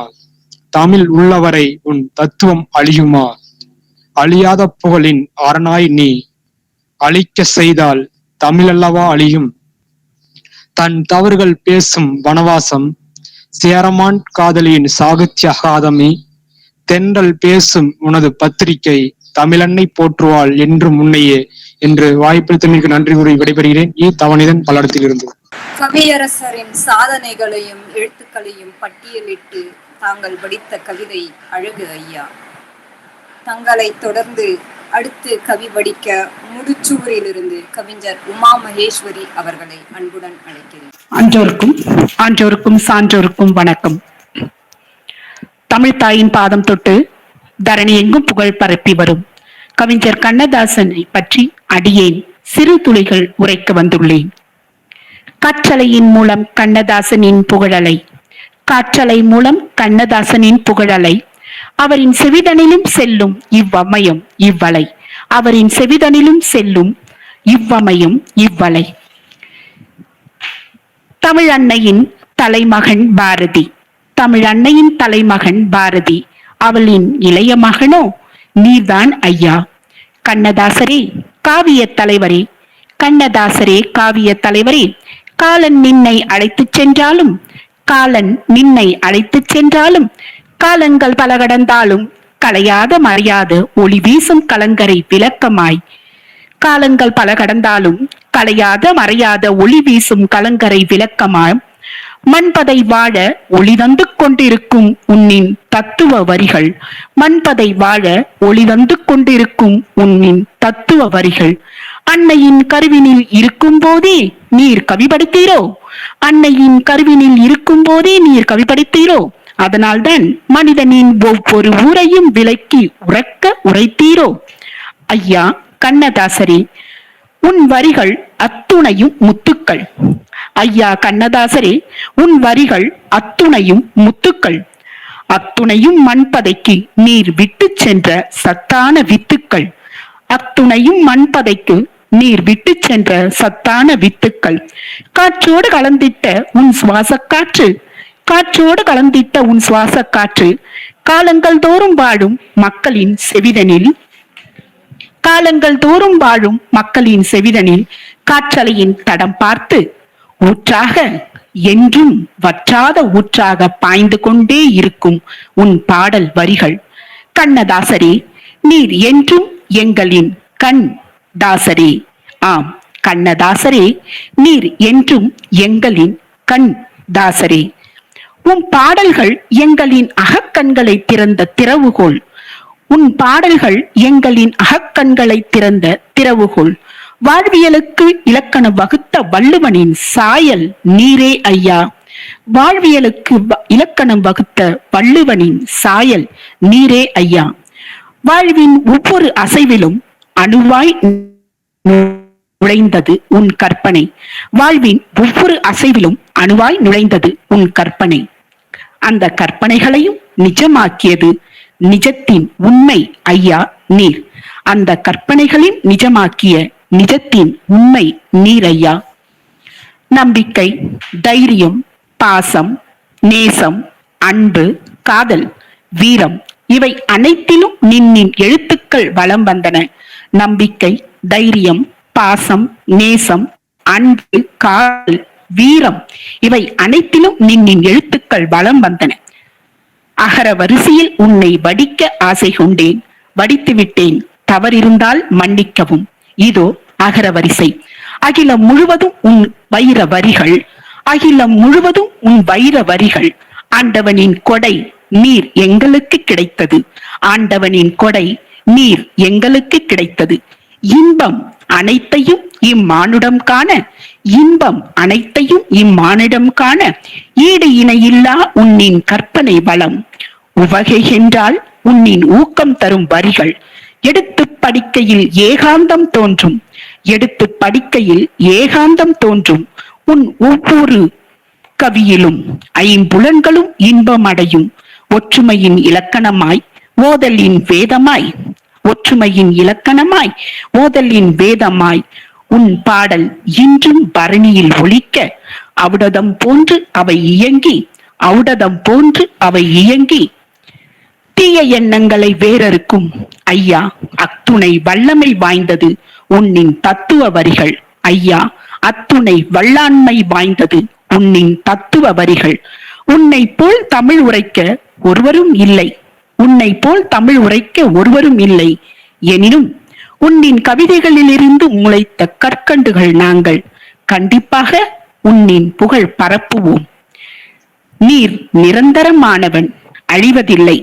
தமிழ் உள்ளவரை உன் தத்துவம் அழியுமா? அழியாத புகழின் அரணாய் நீ, அழிக்க செய்தால் தமிழல்லவா அழியும்? தன் தவறுகள் பேசும் வனவாசம், சேரமான் காதலியின் சாகித்ய அகாதமி, தென்றல் பேசும் உனது பத்திரிகை, தமிழன்னை போற்றுவாள் என்று முன்னையே என்று வாய்ப்பளித்தமைக்கு நன்றி கூறி விடைபெறுகிறேன். தவனிதன் பல்லடத்திலிருந்து. கவியரசரின் சாதனைகளையும் எழுத்துக்களையும் பட்டியலிட்டு தாங்கள் படித்த கவிதை அழகு ஐயா. தங்களை தொடர்ந்து அடுத்து கவி படிக்க முடிச்சூரிலிருந்து கவிஞர் உமா மகேஸ்வரி அவர்களை அன்புடன் அழைக்கிறேன். ஆன்றோருக்கும் சான்றோருக்கும் வணக்கம். தமிழ் தாயின் பாதம் தொட்டு தரணி எங்கும் புகழ் பரப்பி வரும் கவிஞர் கண்ணதாசனை பற்றி அடியேன் சிறு துளிகள் உரைக்க வந்துள்ளேன். காற்றலையின் மூலம் கண்ணதாசனின் புகழலை, காற்றலை மூலம் கண்ணதாசனின் புகழலை, அவரின் செவிதனிலும் செல்லும் இவ்வமயம் இவ்வலை, அவரின் செவிதனிலும் செல்லும் இவ்வமயம் இவ்வலை. தமிழ் அன்னையின் தலைமகன் பாரதி, தமிழ் அன்னையின் தலைமகன் பாரதி, அவளின் இளைய மகனோ நீர்தான் ஐயா. கண்ணதாசரே காவிய தலைவரே, கண்ணதாசரே காவிய தலைவரே, காலன் நின்னை அழைத்துச் சென்றாலும், காலன் நின்னை அழைத்துச் சென்றாலும் காலங்கள் பல கடந்தாலும் கலையாத மறையாத ஒளி வீசும் கலங்கரை விளக்கமாய், காலங்கள் பல கடந்தாலும் கலையாத மறையாத ஒளி வீசும் கலங்கரை விளக்கமாய், மண்பதை வாழ ஒளி தந்து கொண்டிருக்கும் உன்னின் தத்துவ வரிகள், மண்பதை வாழ ஒளி தந்து கொண்டிருக்கும் உன்னின் தத்துவ வரிகள். அன்னையின் கருவினில் இருக்கும் போதே நீர் கவிப்படுத்தீரோ, அன்னையின் கருவினில் இருக்கும் போதே நீர் கவிப்படுத்தீரோ, அதனால்தான் மனிதனின் ஒவ்வொரு ஊரையும் விலக்கி உறக்க உரைத்தீரோ. ஐயா கண்ணதாசரே, உன் வரிகள் அத்துணையும் முத்துக்கள். ஐயா கண்ணதாசரே, உன் வரிகள் அத்துணையும் முத்துக்கள். அத்துணையும் மண்பதைக்கு நீர் விட்டு சென்ற சத்தான வித்துக்கள். அத்துணையும் மண்பதைக்கு நீர் விட்டு சென்ற சத்தான வித்துக்கள். காற்றோடு கலந்திட்ட உன் சுவாச காற்று, காற்றோடு கலந்திட்ட உன் சுவாச காற்று, காலங்கள் தோறும் வாழும் மக்களின் செவிதனில், காலங்கள் தோறும் வாழும் மக்களின் செவிதனில் காற்றலையின் தடம் பார்த்து ஊற்றாக, என்றும் வற்றாத ஊற்றாக பாய்ந்து கொண்டே இருக்கும் உன் பாடல் வரிகள். கண்ணதாசரே, நீர் என்றும் எங்களின் கண் தாசரே. ஆம் கண்ணதாசரே, நீர் என்றும் எங்களின் கண் தாசரே. உன் பாடல்கள் எங்களின் அகக்கண்களை திறந்த திறவுகோல். உன் பாடல்கள் எங்களின் அகக்கண்களை திறந்த திறவுகோல். வாழ்வியலுக்கு இலக்கணம் வகுத்த வள்ளுவனின் சாயல் நீரே ஐயா. வாழ்வியலுக்கு இலக்கணம் வகுத்த வள்ளுவனின் சாயல் நீரே ஐயா. வாழ்வின் ஒவ்வொரு அசைவிலும் அணுவாய் நுழைந்தது உன் கற்பனை. வாழ்வின் ஒவ்வொரு அசைவிலும் அணுவாய் நுழைந்தது உன் கற்பனை. அந்த கற்பனைகளையும் நிஜமாக்கியது நிஜத்தின் உண்மை ஐயா நீர். அந்த கற்பனைகளின் நிஜமாக்கிய நிஜத்தின் உண்மை நீர் ஐயா. நம்பிக்கை, தைரியம், பாசம், நேசம், அன்பு, காதல், வீரம், இவை அனைத்திலும் நின்னின் எழுத்துக்கள் வலம் வந்தன. நம்பிக்கை, தைரியம், பாசம், நேசம், அன்பு, காதல், வீரம், இவை அனைத்திலும் நின்னின் எழுத்துக்கள் வலம் வந்தன. அகர வரிசையில் உன்னை வடிக்க ஆசை கொண்டேன், வடித்து விட்டேன், தவறிருந்தால் மன்னிக்கவும். இதோ அகர வரிசை. அகிலம் முழுவதும் உன் வைர வரிகள், அகிலம் முழுவதும் உன் வைர வரிகள். ஆண்டவனின் கொடை நீர் எங்களுக்கு கிடைத்தது, ஆண்டவனின் கொடை நீர் எங்களுக்கு கிடைத்தது. இன்பம் அனைத்தையும் இம்மானுடம் காண, இன்பம் அனைத்தையும் இம்மானிடம் காண, ஈடு இணையில்லா உன்னின் கற்பனை வளம். உவகை என்றால் உன்னின் ஊக்கம் தரும் வரிகள். எடுத்து படிக்கையில் ஏகாந்தம் தோன்றும், எடுத்து படிக்கையில் ஏகாந்தம் தோன்றும். உன் ஒவ்வொரு கவியிலும் ஐம்புலன்களும் இன்பம் அடையும். ஒற்றுமையின் இலக்கணமாய் ஓதலின் வேதமாய், ஒற்றுமையின் இலக்கணமாய் ஓதலின் வேதமாய் உன் பாடல் இன்றும் பரணியில் ஒலிக்க, அவுடதம் போன்று அவை இயங்கி, அவுடதம் போன்று அவை இயங்கி தீய எண்ணங்களை வேறறுக்கும் ஐயா. அத்துணை வல்லமை வாய்ந்தது உன்னின் தத்துவ வரிகள் ஐயா. அத்துணை வல்லாண்மை வாய்ந்தது உன்னின் தத்துவ வரிகள். உன்னை போல் தமிழ் உரைக்க ஒருவரும் இல்லை, உன்னை போல் தமிழ் உரைக்க ஒருவரும் இல்லை. எனினும் உன்னின் கவிதைகளிலிருந்து முளைத்த கற்கண்டுகள் நாங்கள். கண்டிப்பாக உன்னின் புகழ் பரப்புவோம். நீர் நிரந்தரமானவன், அழிவதில்லை.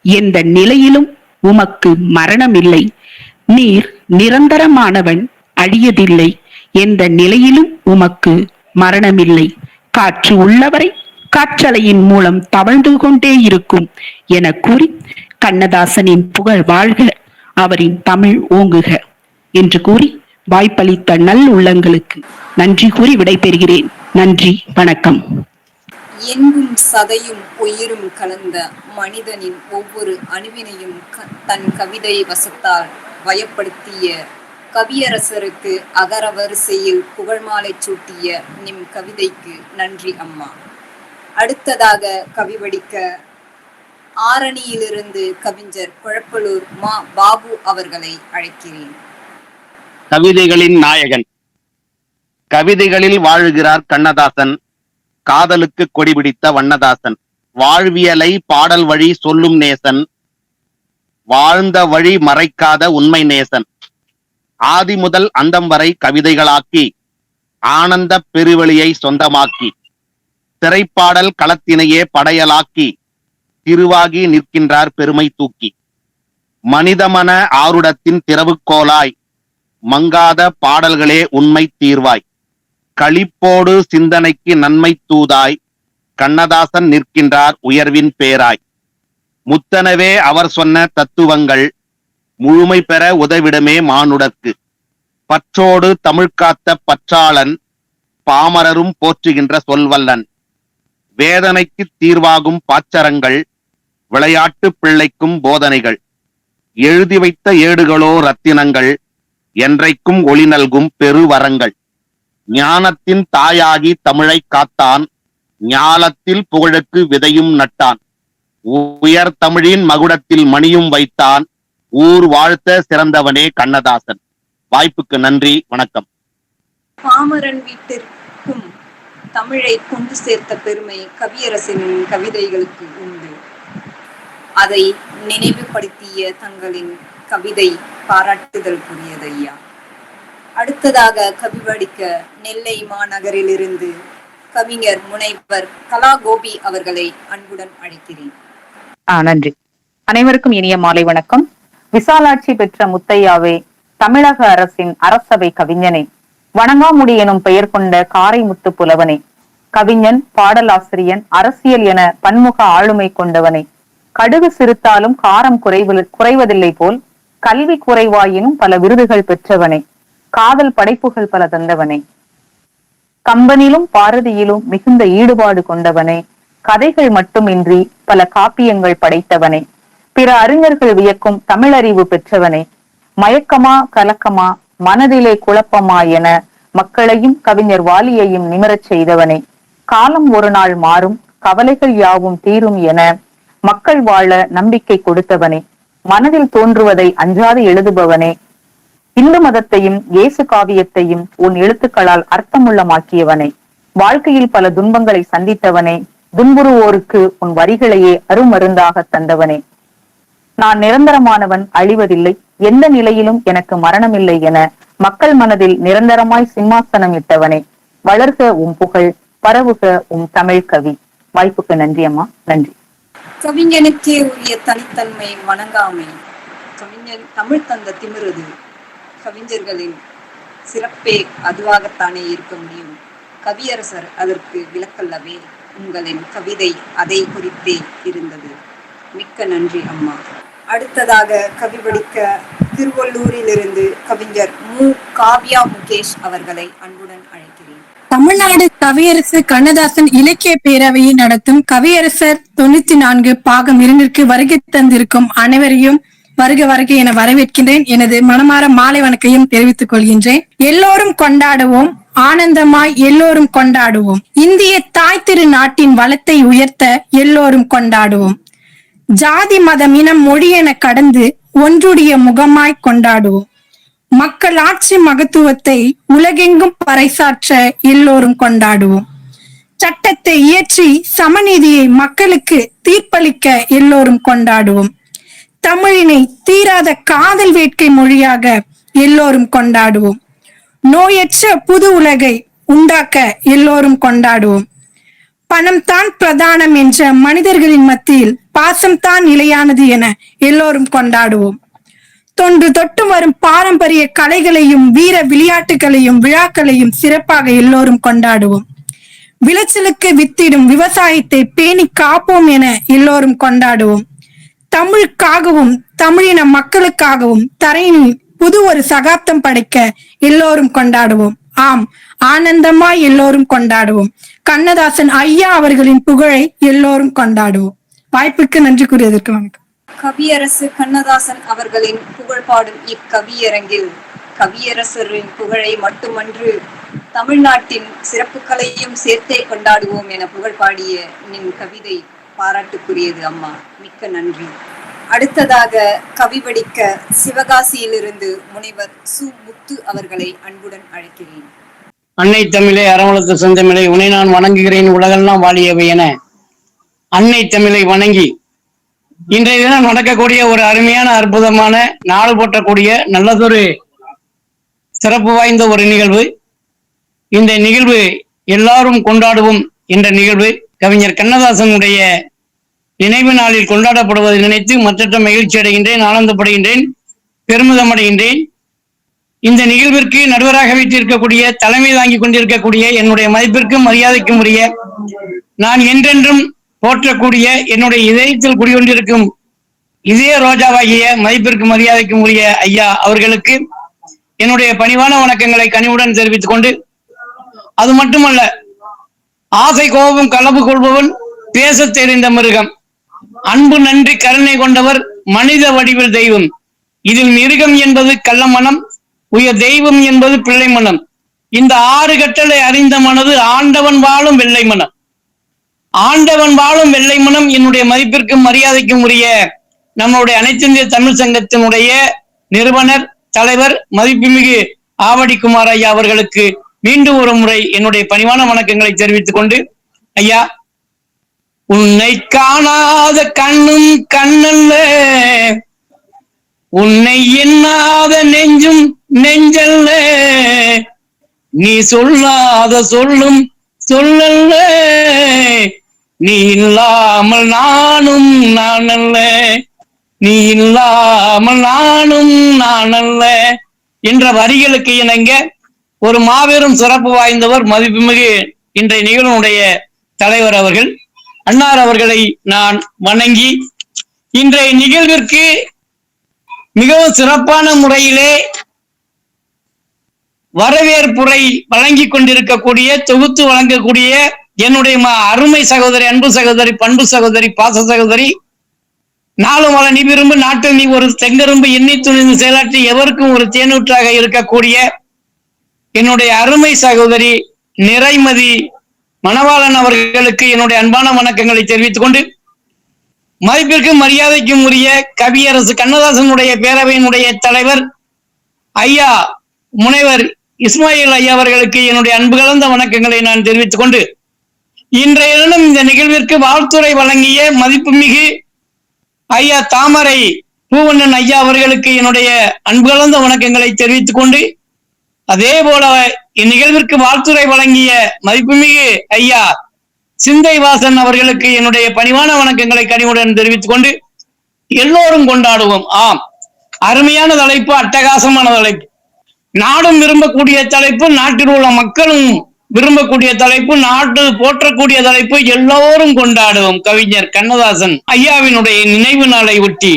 எந்த நிலையிலும் உமக்கு மரணம் இல்லை. நீர் நிரந்தரமானவன், அழியதில்லை. எந்த நிலையிலும் உமக்கு மரணமில்லை. காற்று உள்ளவரை காற்றலையின் மூலம் தவழ்ந்து கொண்டே இருக்கும் என கூறி, கண்ணதாசனின் புகழ் வாழ்க, அவரின் தமிழ் ஓங்குக என்று கூறி வாய்ப்பளித்த நல் உள்ளங்களுக்கு நன்றி கூறி விடைபெறுகிறேன். நன்றி, வணக்கம். எங்கும் சதையும் உயிரும் கலந்த மனிதனின் ஒவ்வொரு அணுவினையும் தன் கவிதை வசத்தால் வயப்படுத்திய கவியரசருக்கு அகர வரிசையில் புகழ்மாலை சூட்டிய நிம் கவிதைக்கு நன்றி அம்மா. அடுத்ததாக கவிவடிக்க ஆரணியிலிருந்து கவிஞர் குழப்பலூர் மா பாபு அவர்களை அழைக்கிறேன். கவிதைகளின் நாயகன். கவிதைகளில் வாழுகிறார் கண்ணதாசன், காதலுக்கு கொடி பிடித்த வண்ணதாசன். வாழ்வியலை பாடல் வழி சொல்லும் நேசன், வாழ்ந்த வழி மறைக்காத உண்மை நேசன். ஆதி முதல் அந்தம் வரை கவிதைகளாக்கி ஆனந்த பெருவெளியை சொந்தமாக்கி திரைப்பாடல் களத்தினையே படையலாக்கி திருவாகி நிற்கின்றார் பெருமை தூக்கி. மனிதமன ஆருடத்தின் திறவுகோலாய் மங்காத பாடல்களே உண்மை தீர்வாய். களிப்போடு சிந்தனைக்கு நன்மை தூதாய் கண்ணதாசன் நிற்கின்றார் உயர்வின் பேராய். முத்தனவே அவர் சொன்ன தத்துவங்கள் முழுமை பெற உதவிடமே மானுடற்கு. பற்றோடு தமிழ் காத்த பற்றாளன் பாமரரும் போற்றுகின்ற சொல்வல்லன். வேதனைக்கு தீர்வாகும் பாச்சரங்கள் விளையாட்டு பிள்ளைக்கும் போதனைகள். எழுதி வைத்த ஏடுகளோ ரத்தினங்கள் என்றைக்கும் ஒளி நல்கும் பெருவரங்கள். ஞானத்தின் தாயாகி தமிழை காத்தான், ஞாலத்தில் புகழுக்கு விதையும் நட்டான். உயர் தமிழின் மகுடத்தில் மணியும் வைத்தான், ஊர் வாழ்த்த சிறந்தவனே கண்ணதாசன். வாய்ப்புக்கு நன்றி, வணக்கம். பாமரன் வீட்டிற்கும் தமிழை கொண்டு சேர்த்த பெருமை கவியரசனின் கவிதைகளுக்கு உண்டு. அதை நினைவுபடுத்திய தங்களின் கவிதை பாராட்டுதலுக்குரியது ஐயா. அடுத்ததாக கவி படிக்க நெல்லை மாநகரிலிருந்து கவிஞர் முனைவர் கலாகோபி அவர்களை அன்புடன் அழைக்கிறேன். நன்றி. அனைவருக்கும் இனிய மாலை வணக்கம். விசாலாட்சி பெற்ற முத்தையாவே, தமிழக அரசின் அரசவை கவிஞனே, வணங்காமுடி எனும் பெயர் கொண்ட காரைமுத்து புலவனே, கவிஞன், பாடலாசிரியன், அரசியல் என பன்முக ஆளுமை கொண்டவனே, கடுகு சிறுத்தாலும் காரம் குறைவதில்லை போல் கல்வி குறைவாயினும் பல விருதுகள் பெற்றவனே, காதல் படைப்புகள் பல தந்தவனே, கம்பனிலும் பாரதியிலும் மிகுந்த ஈடுபாடு கொண்டவனே, கதைகள் மட்டுமின்றி பல காப்பியங்கள் படைத்தவனே, பிற அறிஞர்கள் வியக்கும் தமிழறிவு பெற்றவனே, மயக்கமா கலக்கமா மனதிலே குழப்பமா என மக்களையும் கவிஞர் வாலியையும் நிமிரச் செய்தவனே, காலம் ஒரு நாள் மாறும், கவலைகள் யாவும் தீரும் என மக்கள் வாழ நம்பிக்கை கொடுத்தவனே, மனதில் தோன்றுவதை அஞ்சாது எழுதுபவனே, இந்து மதத்தையும் இயேசு காவியத்தையும் உன் எழுத்துக்களால் அர்த்தமுள்ளமாக்கியவனே, வாழ்க்கையில் பல துன்பங்களை சந்தித்தவனே, துன்புறுவோருக்கு உன் வரிகளையே அருமருந்தாக தந்தவனே, நான் நிரந்தரமானவன், அழிவதில்லை, எந்த நிலையிலும் எனக்கு மரணமில்லை என மக்கள் மனதில் நிரந்தரமாய் சிம்மாசனம் இட்டவனே, வளர்க உம் புகழ், பரவுக உம் தமிழ் கவி. வாய்ப்புக்கு நன்றி அம்மா, நன்றி. கவிஞனுக்கே உரிய தனித்தன்மை வணங்காமை, கவிஞன் தமிழ் தந்த திமிருது, கவிஞர்களின் சிறப்பே அதுவாகத்தானே இருக்க முடியும். கவியரசர் அதற்கு விளக்கல்லவே, உங்களின் கவிதை அதை குறித்தே இருந்தது. மிக்க நன்றி அம்மா. அடுத்ததாக கவி படிக்க திருவள்ளூரிலிருந்து கவிஞர் மு. காவ்யா முகேஷ் அவர்களை அன்புடன் அழைக்கிறேன். தமிழ்நாடு கவியரசு கண்ணதாசன் இலக்கிய பேரவையை நடத்தும் கவியரசர் 94 பாகம் 2 வருகை தந்திருக்கும் அனைவரையும் வருக வருக என வரவேற்கின்றேன். எனது மனமார மாலை வணக்கையும் தெரிவித்துக் கொள்கின்றேன். எல்லோரும் கொண்டாடுவோம், ஆனந்தமாய் எல்லோரும் கொண்டாடுவோம். இந்திய தாய் திரு நாட்டின் வளத்தை உயர்த்த எல்லோரும் கொண்டாடுவோம். ஜாதி மதம் இனம் மொழி என கடந்து ஒன்றுடைய முகமாய் கொண்டாடுவோம். மக்கள் ஆட்சி மகத்துவத்தை உலகெங்கும் பறைசாற்ற எல்லோரும் கொண்டாடுவோம். சட்டத்தை இயற்றி சமநீதியை மக்களுக்கு தீர்ப்பளிக்க எல்லோரும் கொண்டாடுவோம். தமிழினை தீராத காதல் வேட்கை மொழியாக எல்லோரும் கொண்டாடுவோம். நோயற்ற புது உலகை உண்டாக்க எல்லோரும் கொண்டாடுவோம். பணம் தான் பிரதானம் என்ற மனிதர்களின் மத்தியில் பாசம் தான் நிலையானது என எல்லோரும் கொண்டாடுவோம். தொன்று தொட்டு வரும் பாரம்பரிய கலைகளையும் வீர விளையாட்டுகளையும் விழாக்களையும் சிறப்பாக எல்லோரும் கொண்டாடுவோம். விளைச்சலுக்கு வித்திடும் விவசாயத்தை பேணி காப்போம் என எல்லோரும் கொண்டாடுவோம். தமிழுக்காகவும் தமிழின மக்களுக்காகவும் தரையினில் புது ஒரு சகாப்தம் படைக்க எல்லோரும் கொண்டாடுவோம். ஆம், ஆனந்தமாய் எல்லோரும் கொண்டாடுவோம். கண்ணதாசன் ஐயா அவர்களின் புகழை எல்லோரும் கொண்டாடுவோம். வாய்ப்புக்கு நன்றி கூறியதற்கு வணக்கம். கவியரசு கண்ணதாசன் அவர்களின் புகழ் பாடும் இக்கவியரங்கில் கவியரசரின் புகழை மட்டுமன்று தமிழ்நாட்டின் சிறப்புகளையும் சேர்த்தே கொண்டாடுவோம் என புகழ் பாடிய நின் கவிதை பாராட்டுக்குரியது அம்மா. மிக்க நன்றி. அடுத்ததாக கவி படிக்க சிவகாசியிலிருந்து முனைவர் சு. முத்து அவர்களை அன்புடன் அழைக்கிறேன். அன்னை தமிழே, அறவளத்து செந்தமிழே, உன்னை நான் வணங்குகிறேன், உலகெல்லாம் வாழியவை என அன்னை தமிழை வணங்கி இன்றைய தினம் நடக்கக்கூடிய ஒரு அருமையான அற்புதமான நாடு போற்றக்கூடிய நல்லதொரு சிறப்பு வாய்ந்த ஒரு நிகழ்வு. இந்த நிகழ்வு எல்லாரும் கொண்டாடுவோம் என்ற நிகழ்வு கவிஞர் கண்ணதாசனுடைய நினைவு நாளில் கொண்டாடப்படுவதை நினைத்து மற்றற்ற மகிழ்ச்சி அடைகின்றேன், ஆனந்தப்படுகின்றேன், பெருமிதம் அடைகின்றேன். இந்த நிகழ்விற்கு நடுவராக வைத்திருக்கக்கூடிய தலைமை தாங்கி கொண்டிருக்கக்கூடிய என்னுடைய மதிப்பிற்கும் மரியாதைக்கும் உரிய நான் என்றென்றும் போற்றக்கூடிய என்னுடைய இதயத்தில் குடிகொண்டிருக்கும் இதய ரோஜாவாகிய மதிப்பிற்கும் மரியாதைக்கும் உரிய ஐயா அவர்களுக்கு என்னுடைய பணிவான வணக்கங்களை கனிவுடன் தெரிவித்துக் கொண்டு, அது மட்டுமல்ல, ஆசை கோபம் கலப்பு கொள்பவன் பேச தெரிந்த மிருகம், அன்பு நன்றி கருணை கொண்டவர் மனித வடிவில் தெய்வம், இதில் மிருகம் என்பது கள்ள மனம், உயர் தெய்வம் என்பது பிள்ளை மனம், இந்த 6 கட்டளை அறிந்த மனது ஆண்டவன் வாழும் வெள்ளை மனம். ஆண்டவன் வாழும் வெள்ளை மனம் என்னுடைய மதிப்பிற்கும் மரியாதைக்கும் உரிய நம்மளுடைய அனைத்திந்திய தமிழ் சங்கத்தினுடைய நிறுவனர் தலைவர் மதிப்புமிகு ஆவடி குமார் ஐயா அவர்களுக்கு மீண்டும் ஒரு முறை என்னுடைய பணிவான வணக்கங்களை தெரிவித்துக் கொண்டு, ஐயா, உன்னை காணாத கண்ணும் கண்ணல்ல, உன்னை எண்ணாத நெஞ்சும் நெஞ்சல்ல, நீ சொல்லாத சொல்லும் சொல்லல்ல, நீ இல்லாமல் நானும் நான் அல்ல, நீ இல்லாமல் நானும் நான் அல்ல என்ற வரிகளுக்கு இணங்க ஒரு மாபெரும் சிறப்பு வாய்ந்தவர் மதிப்புமிகு இன்றைய நிகழ்வுடைய தலைவர் அவர்கள் அன்னார் அவர்களை நான் வணங்கி இன்றைய நிகழ்விற்கு மிகவும் சிறப்பான முறையிலே வரவேற்புரை வழங்கி கொண்டிருக்கக்கூடிய தொகுத்து வழங்கக்கூடிய என்னுடைய அருமை சகோதரி, அன்பு சகோதரி, பண்பு சகோதரி, பாச சகோதரி, நாளும் வள நீ விரும்பு நாட்டு நீ ஒரு செங்கரும்பு எண்ணி துணிந்து செயலாற்றி எவருக்கும் ஒரு தேனூற்றாக இருக்கக்கூடிய என்னுடைய அருமை சகோதரி நிறைமதி மணவாளன் அவர்களுக்கு என்னுடைய அன்பான வணக்கங்களை தெரிவித்துக் கொண்டு, மதிப்பிற்கும் மரியாதைக்கும் உரிய கவியரசு கண்ணதாசனுடைய பேரவையினுடைய தலைவர் ஐயா முனைவர் இஸ்மாயில் ஐயா அவர்களுக்கு என்னுடைய அன்பு கலந்த வணக்கங்களை நான் தெரிவித்துக் கொண்டு, இன்றைய தினம் இந்த நிகழ்விற்கு வாழ்த்துறை வழங்கிய மதிப்புமிகு ஐயா தாமரை பூவண்ணன் ஐயா அவர்களுக்கு என்னுடைய அன்பு கலந்த வணக்கங்களை தெரிவித்துக் கொண்டு, அதே போல இந்நிகழ்விற்கு வாழ்த்துறை வழங்கிய மதிப்புமிகு ஐயா சிந்தை வாசன் அவர்களுக்கு என்னுடைய பணிவான வணக்கங்களை கனிவுடன் தெரிவித்துக் கொண்டு, எல்லோரும் கொண்டாடுவோம். ஆம், அருமையான தலைப்பு, அட்டகாசமான தலைப்பு, நாடும் விரும்பக்கூடிய தலைப்பு, நாட்டில் உள்ள மக்களும் விரும்பக்கூடிய தலைப்பு, நாட்டு போற்றக்கூடிய தலைப்பு, எல்லோரும் கொண்டாடுவோம். கவிஞர் கண்ணதாசன் ஐயாவினுடைய நினைவு நாளை ஒட்டி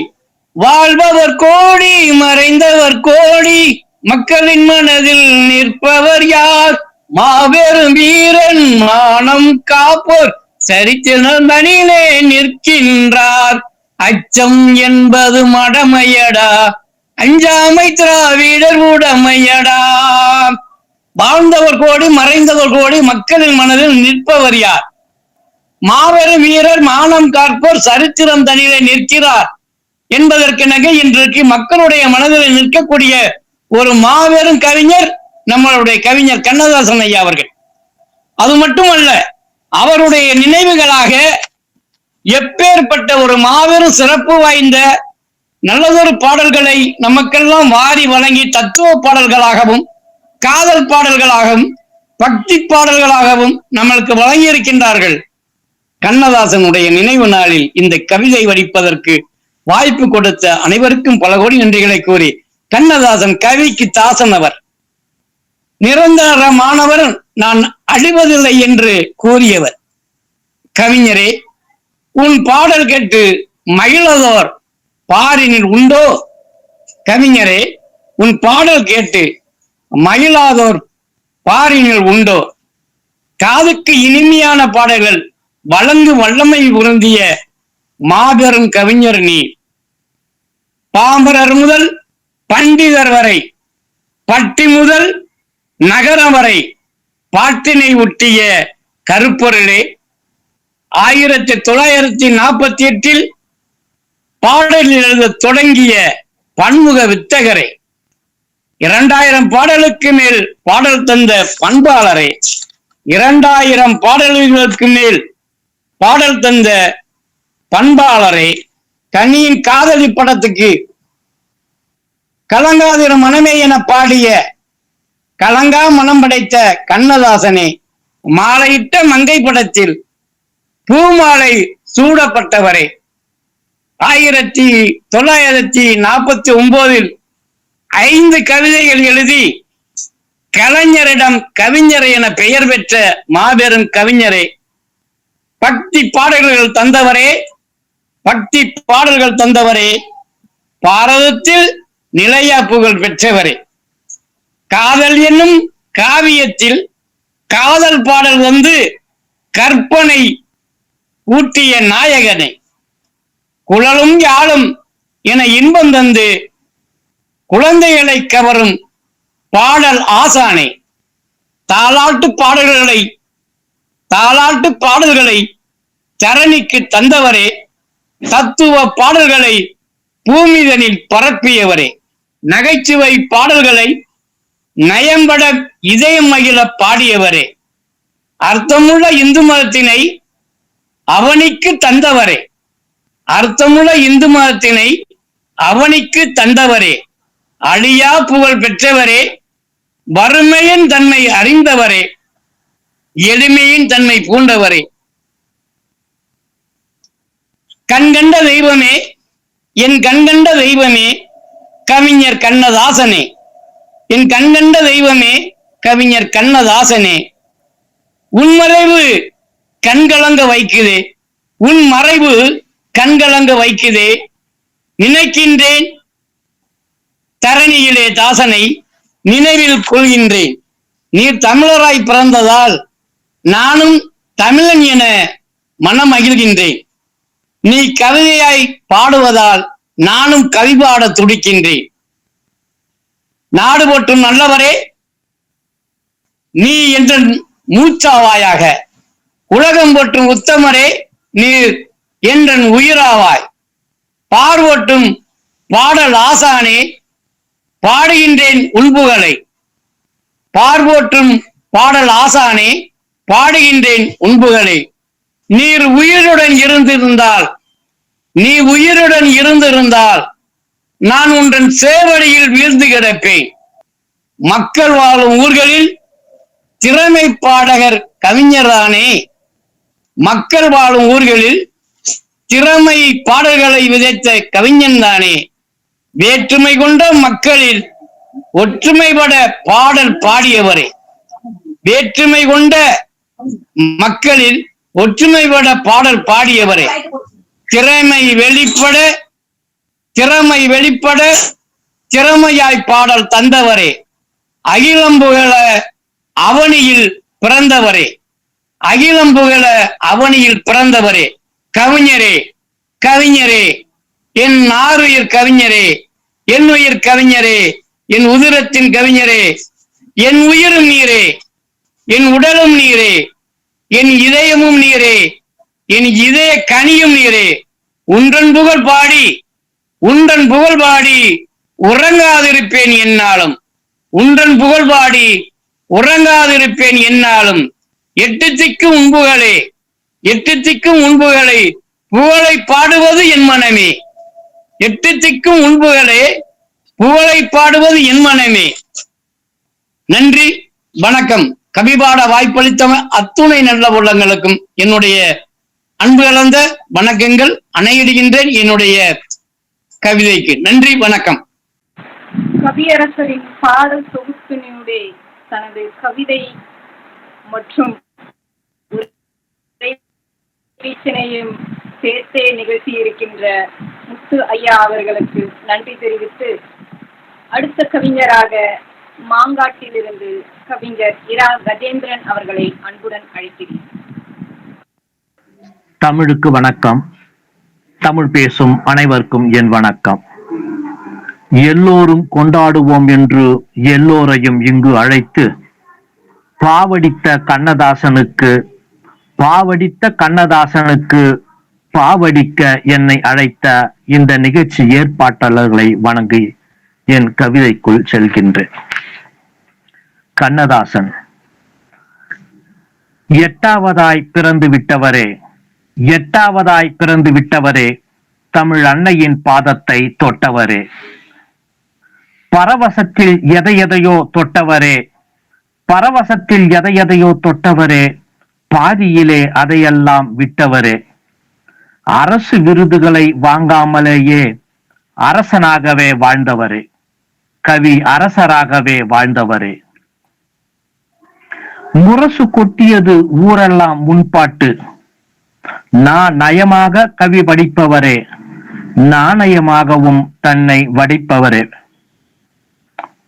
வாழ்பவர் கோடி மறைந்தவர் கோடி மக்களின் மனதில் நிற்பவர் யார், மாபெரும் வீரன் மானம் காப்போர் சரித்திரம் தனிலே நிற்கின்றார், அச்சம் என்பது மடமையடா அஞ்சாமை திராவிடர் உடமையடா, வாழ்ந்தவர் கோடி மறைந்தவர் கோடி மக்களின் மனதில் நிற்பவர் யார், மாபெரும் வீரர் மானம் காப்போர் சரித்திரம் தனிலே நிற்கிறார் என்பதற்கெனவே இன்றைக்கு மக்களுடைய மனதில் நிற்கக்கூடிய ஒரு மாபெரும் கவிஞர் நம்மளுடைய கவிஞர் கண்ணதாசன் ஐயா அவர்கள். அது மட்டுமல்ல, அவருடைய நினைவுகளாக எப்பேற்பட்ட ஒரு மாபெரும் சிறப்பு வாய்ந்த நல்லதொரு பாடல்களை நமக்கெல்லாம் வாரி வழங்கி தத்துவ பாடல்களாகவும் காதல் பாடல்களாகவும் பக்தி பாடல்களாகவும் நம்மளுக்கு வழங்கி இருக்கின்றார்கள். கண்ணதாசனுடைய நினைவு நாளில் இந்த கவிதை வடிப்பதற்கு வாய்ப்பு கொடுத்த அனைவருக்கும் பல கோடி நன்றிகளை கூறி, கண்ணதாசன் கவிக்கு தாசன், அவர் நிரந்தரமானவர், நான் அழிவதில்லை என்று கூறியவர். கவிஞரே, உன் பாடல் கேட்டு மகிழதோர் பாரினில் உண்டோ, கவிஞரே, உன் பாடல் கேட்டு மகிழாதோர் பாரினில் உண்டோ, காதுக்கு இனிமையான பாடல்கள் வழங்கு வல்லமை உருந்திய மாபெரும் கவிஞர் நீ, பாமரர் முதல் பண்டிதர் வரை, பட்டி முதல் நகரம் வரை பாட்டினை ஒட்டிய கருப்பொருளே, 1948 பாடலில் எழுத தொடங்கிய பன்முக வித்தகரே, 2000 பாடலுக்கு மேல் பாடல் தந்த பண்பாளரே, 2000 பாடல்களுக்கு மேல் பாடல் தந்த பண்பாளரே, கண்ணியின் காதலி படத்துக்கு கலங்காதிர மனமே என பாடிய கலங்கா மனம் படைத்த கண்ணதாசனே, மாலையிட்ட மங்கை படத்தில் பூமாலை சூடப்பட்டவரே, 1949 5 கவிதைகள் எழுதி கலைஞரிடம் கவிஞர் என பெயர் பெற்ற மாபெரும் கவிஞரே, பக்தி பாடல்கள் தந்தவரே, பக்தி பாடல்கள் தந்தவரே, பாரதத்தில் நிலையா புகழ் பெற்றவரே, காதல் என்னும் காவியத்தில் காதல் பாடல் வந்து கற்பனை ஊட்டிய நாயகனை, குழலும் யாழும் என இன்பம் தந்து குழந்தைகளை கவரும் பாடல் ஆசானே, தாலாட்டு பாடல்களை தரணிக்கு தந்தவரே, தத்துவ பாடல்களை பூமிதனில் பரப்பியவரே, நகைச்சுவை பாடல்களை நயம்பட இதயம் மகிழ பாடியவரே, அர்த்தமுள்ள இந்து மதத்தினை அவனிக்கு தந்தவரே, அர்த்தமுள்ள இந்து மதத்தினை அவனிக்கு தந்தவரே, அழியா புகழ் பெற்றவரே, வறுமையின் தன்மை அறிந்தவரே, எளிமையின் தன்மை பூண்டவரே, கண்கண்ட தெய்வமே, என் கண்கண்ட தெய்வமே கவிஞர் கண்ணதாசனே, என் கண்கண்ட தெய்வமே கவிஞர் கண்ணதாசனே, உன் மறைவு கண்கலங்க வைக்குதே, உன் மறைவு கண்கலங்க வைக்குதே, நினைக்கின்றேன் தரணியிலே தாசனை நினைவில் கொள்கின்றேன். நீர் தமிழராய் பிறந்ததால் நானும் தமிழன் என மனம் மகிழ்கின்றேன். நீ கவிதையாய் பாடுவதால் நானும் கவி பாட துடிக்கின்றேன். நாடு போற்றும் நல்லவரே, நீ என்ற மூச்சாவாயாக, உலகம் போற்றும் உத்தமரே, நீர் என்றன் உயிராவாய். பார்வோட்டும் பாடல் ஆசானே, பாடுகின்றேன் உள்புகளை. பார்வோட்டும் பாடல் ஆசானே, பாடுகின்றேன் உண்புகளை. நீர் உயிருடன் இருந்திருந்தால் நான் உன்றன் சேவடியில் வீழ்ந்து கிடப்பேன். மக்கள் வாழும் ஊர்களில் திறமை பாடகர் கவிஞரானே, மக்கள் வாழும் ஊர்களில் திறமை பாடல்களை விதைத்த கவிஞன் தானே. வேற்றுமை கொண்ட மக்களில் ஒற்றுமைப்பட பாடல் பாடியவரே, வேற்றுமை கொண்ட மக்களில் ஒற்றுமைப்பட பாடல் பாடியவரே, திறமை வெளிப்பட திறமையாய் பாடல் தந்தவரே, அகிலம்புகள அவனியில் பிறந்தவரே, அகிலம்புகள அவனியில் பிறந்தவரே, கவிஞரே, கவிஞரே, என் ஆறுயிர் கவிஞரே, என் உயிர் கவிஞரே, என் உதிரத்தின் கவிஞரே, என் உயிரும் நீரே, என் உடலும் நீரே, என் இதயமும் நீரே, என் இதய கனியும் நீரே. உன்றன் புகழ் பாடி உறங்காதிருப்பேன் என்னாலும், உன்றன் புகழ் பாடி உறங்காதிருப்பேன் என்னாலும். எட்டு திக்கும் உண்புகளே புகழை பாடுவது என் மனமே, எட்டு திக்கும் உண்புகளே புகழை பாடுவது என் மனமே. நன்றி, வணக்கம். கவிபாட வாய்ப்பளித்த அத்துணை நல்ல உள்ளங்களுக்கும் என்னுடைய அன்பு கலந்த வணக்கங்கள் அணையிடுகின்றேன். என்னுடைய கவிதைக்கு நன்றி, வணக்கம். கவியரசரின் பாடல் தொகுப்பினுடைய தனது கவிதை மற்றும் பேச்சினையும் சேர்த்தே நிகழ்த்தி இருக்கின்ற முத்து ஐயா அவர்களுக்கு நன்றி தெரிவித்து, அடுத்த கவிஞராக மாங்காட்டிலிருந்து கவிஞர் இரா கஜேந்திரன் அவர்களை அன்புடன் அழைக்கிறேன். தமிழுக்கு வணக்கம். தமிழ் பேசும் அனைவருக்கும் என் வணக்கம். எல்லோரும் கொண்டாடுவோம் என்று எல்லோரையும் இங்கு அழைத்து பாவடித்த கண்ணதாசனுக்கு பாவடிக்க என்னை அழைத்த இந்த நிகழ்ச்சி ஏற்பாட்டாளர்களை வணங்கி என் கவிதைக்குள் செல்கின்றேன். கண்ணதாசன். 8வதாய் பிறந்து விட்டவரே, எட்டாவதாய் பிறந்து விட்டவரே, தமிழ் அன்னையின் பாதத்தை தொட்டவரே, பரவசத்தில் எதையோ தொட்டவரே, பரவசத்தில் எதையோ தொட்டவரே, பாதியிலே அதையெல்லாம் விட்டவரே, அரசு விருதுகளை வாங்காமலேயே அரசனாகவே வாழ்ந்தவரே, கவி அரசராகவே வாழ்ந்தவரே, முரசு கொட்டியது ஊரெல்லாம் முன்பாட்டு, நான் நயமாக கவி படிப்பவரே, நாணயமாகவும் தன்னை வடிப்பவரே,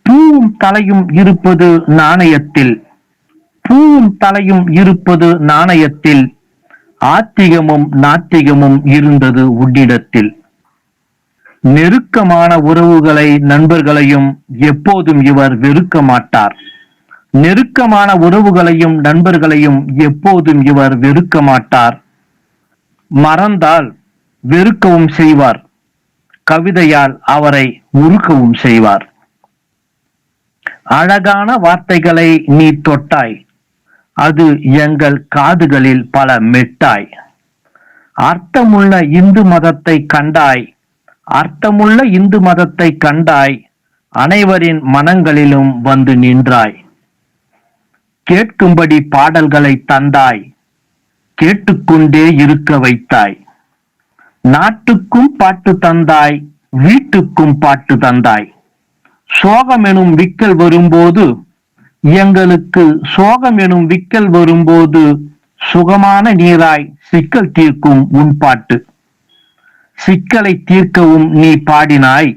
பூவும் தலையும் இருப்பது நாணயத்தில், பூவும் தலையும் இருப்பது நாணயத்தில், ஆத்திகமும் நாத்திகமும் இருந்தது உன்னிடத்தில். நெருக்கமான உறவுகளை நண்பர்களையும் எப்போதும் இவர் வெறுக்க மாட்டார். நெருக்கமான உறவுகளையும் நண்பர்களையும் எப்போதும் இவர் வெறுக்க மாட்டார். மறந்தால் வெறுக்கவும் செய்வார். கவிதையால் அவரை உருக்கவும் செய்வார். அழகான வார்த்தைகளை நீ தொட்டாய், அது எங்கள் காதுகளில் பல மெட்டாய். அர்த்தமுள்ள இந்து மதத்தை கண்டாய், அர்த்தமுள்ள இந்து மதத்தை கண்டாய், அனைவரின் மனங்களிலும் வந்து நின்றாய். கேட்கும்படி பாடல்களை தந்தாய், கேட்டுக்கொண்டே இருக்க வைத்தாய். நாட்டுக்கும் பாட்டு தந்தாய், வீட்டுக்கும் பாட்டு தந்தாய். சோகம் எனும் விக்கல் வரும்போது, எங்களுக்கு சோகம் எனும் விக்கல் வரும்போது, சுகமான நீராய் சிக்கல் தீர்க்கும் உன் பாட்டு. சிக்கலை தீர்க்கவும் நீ பாடினாய்,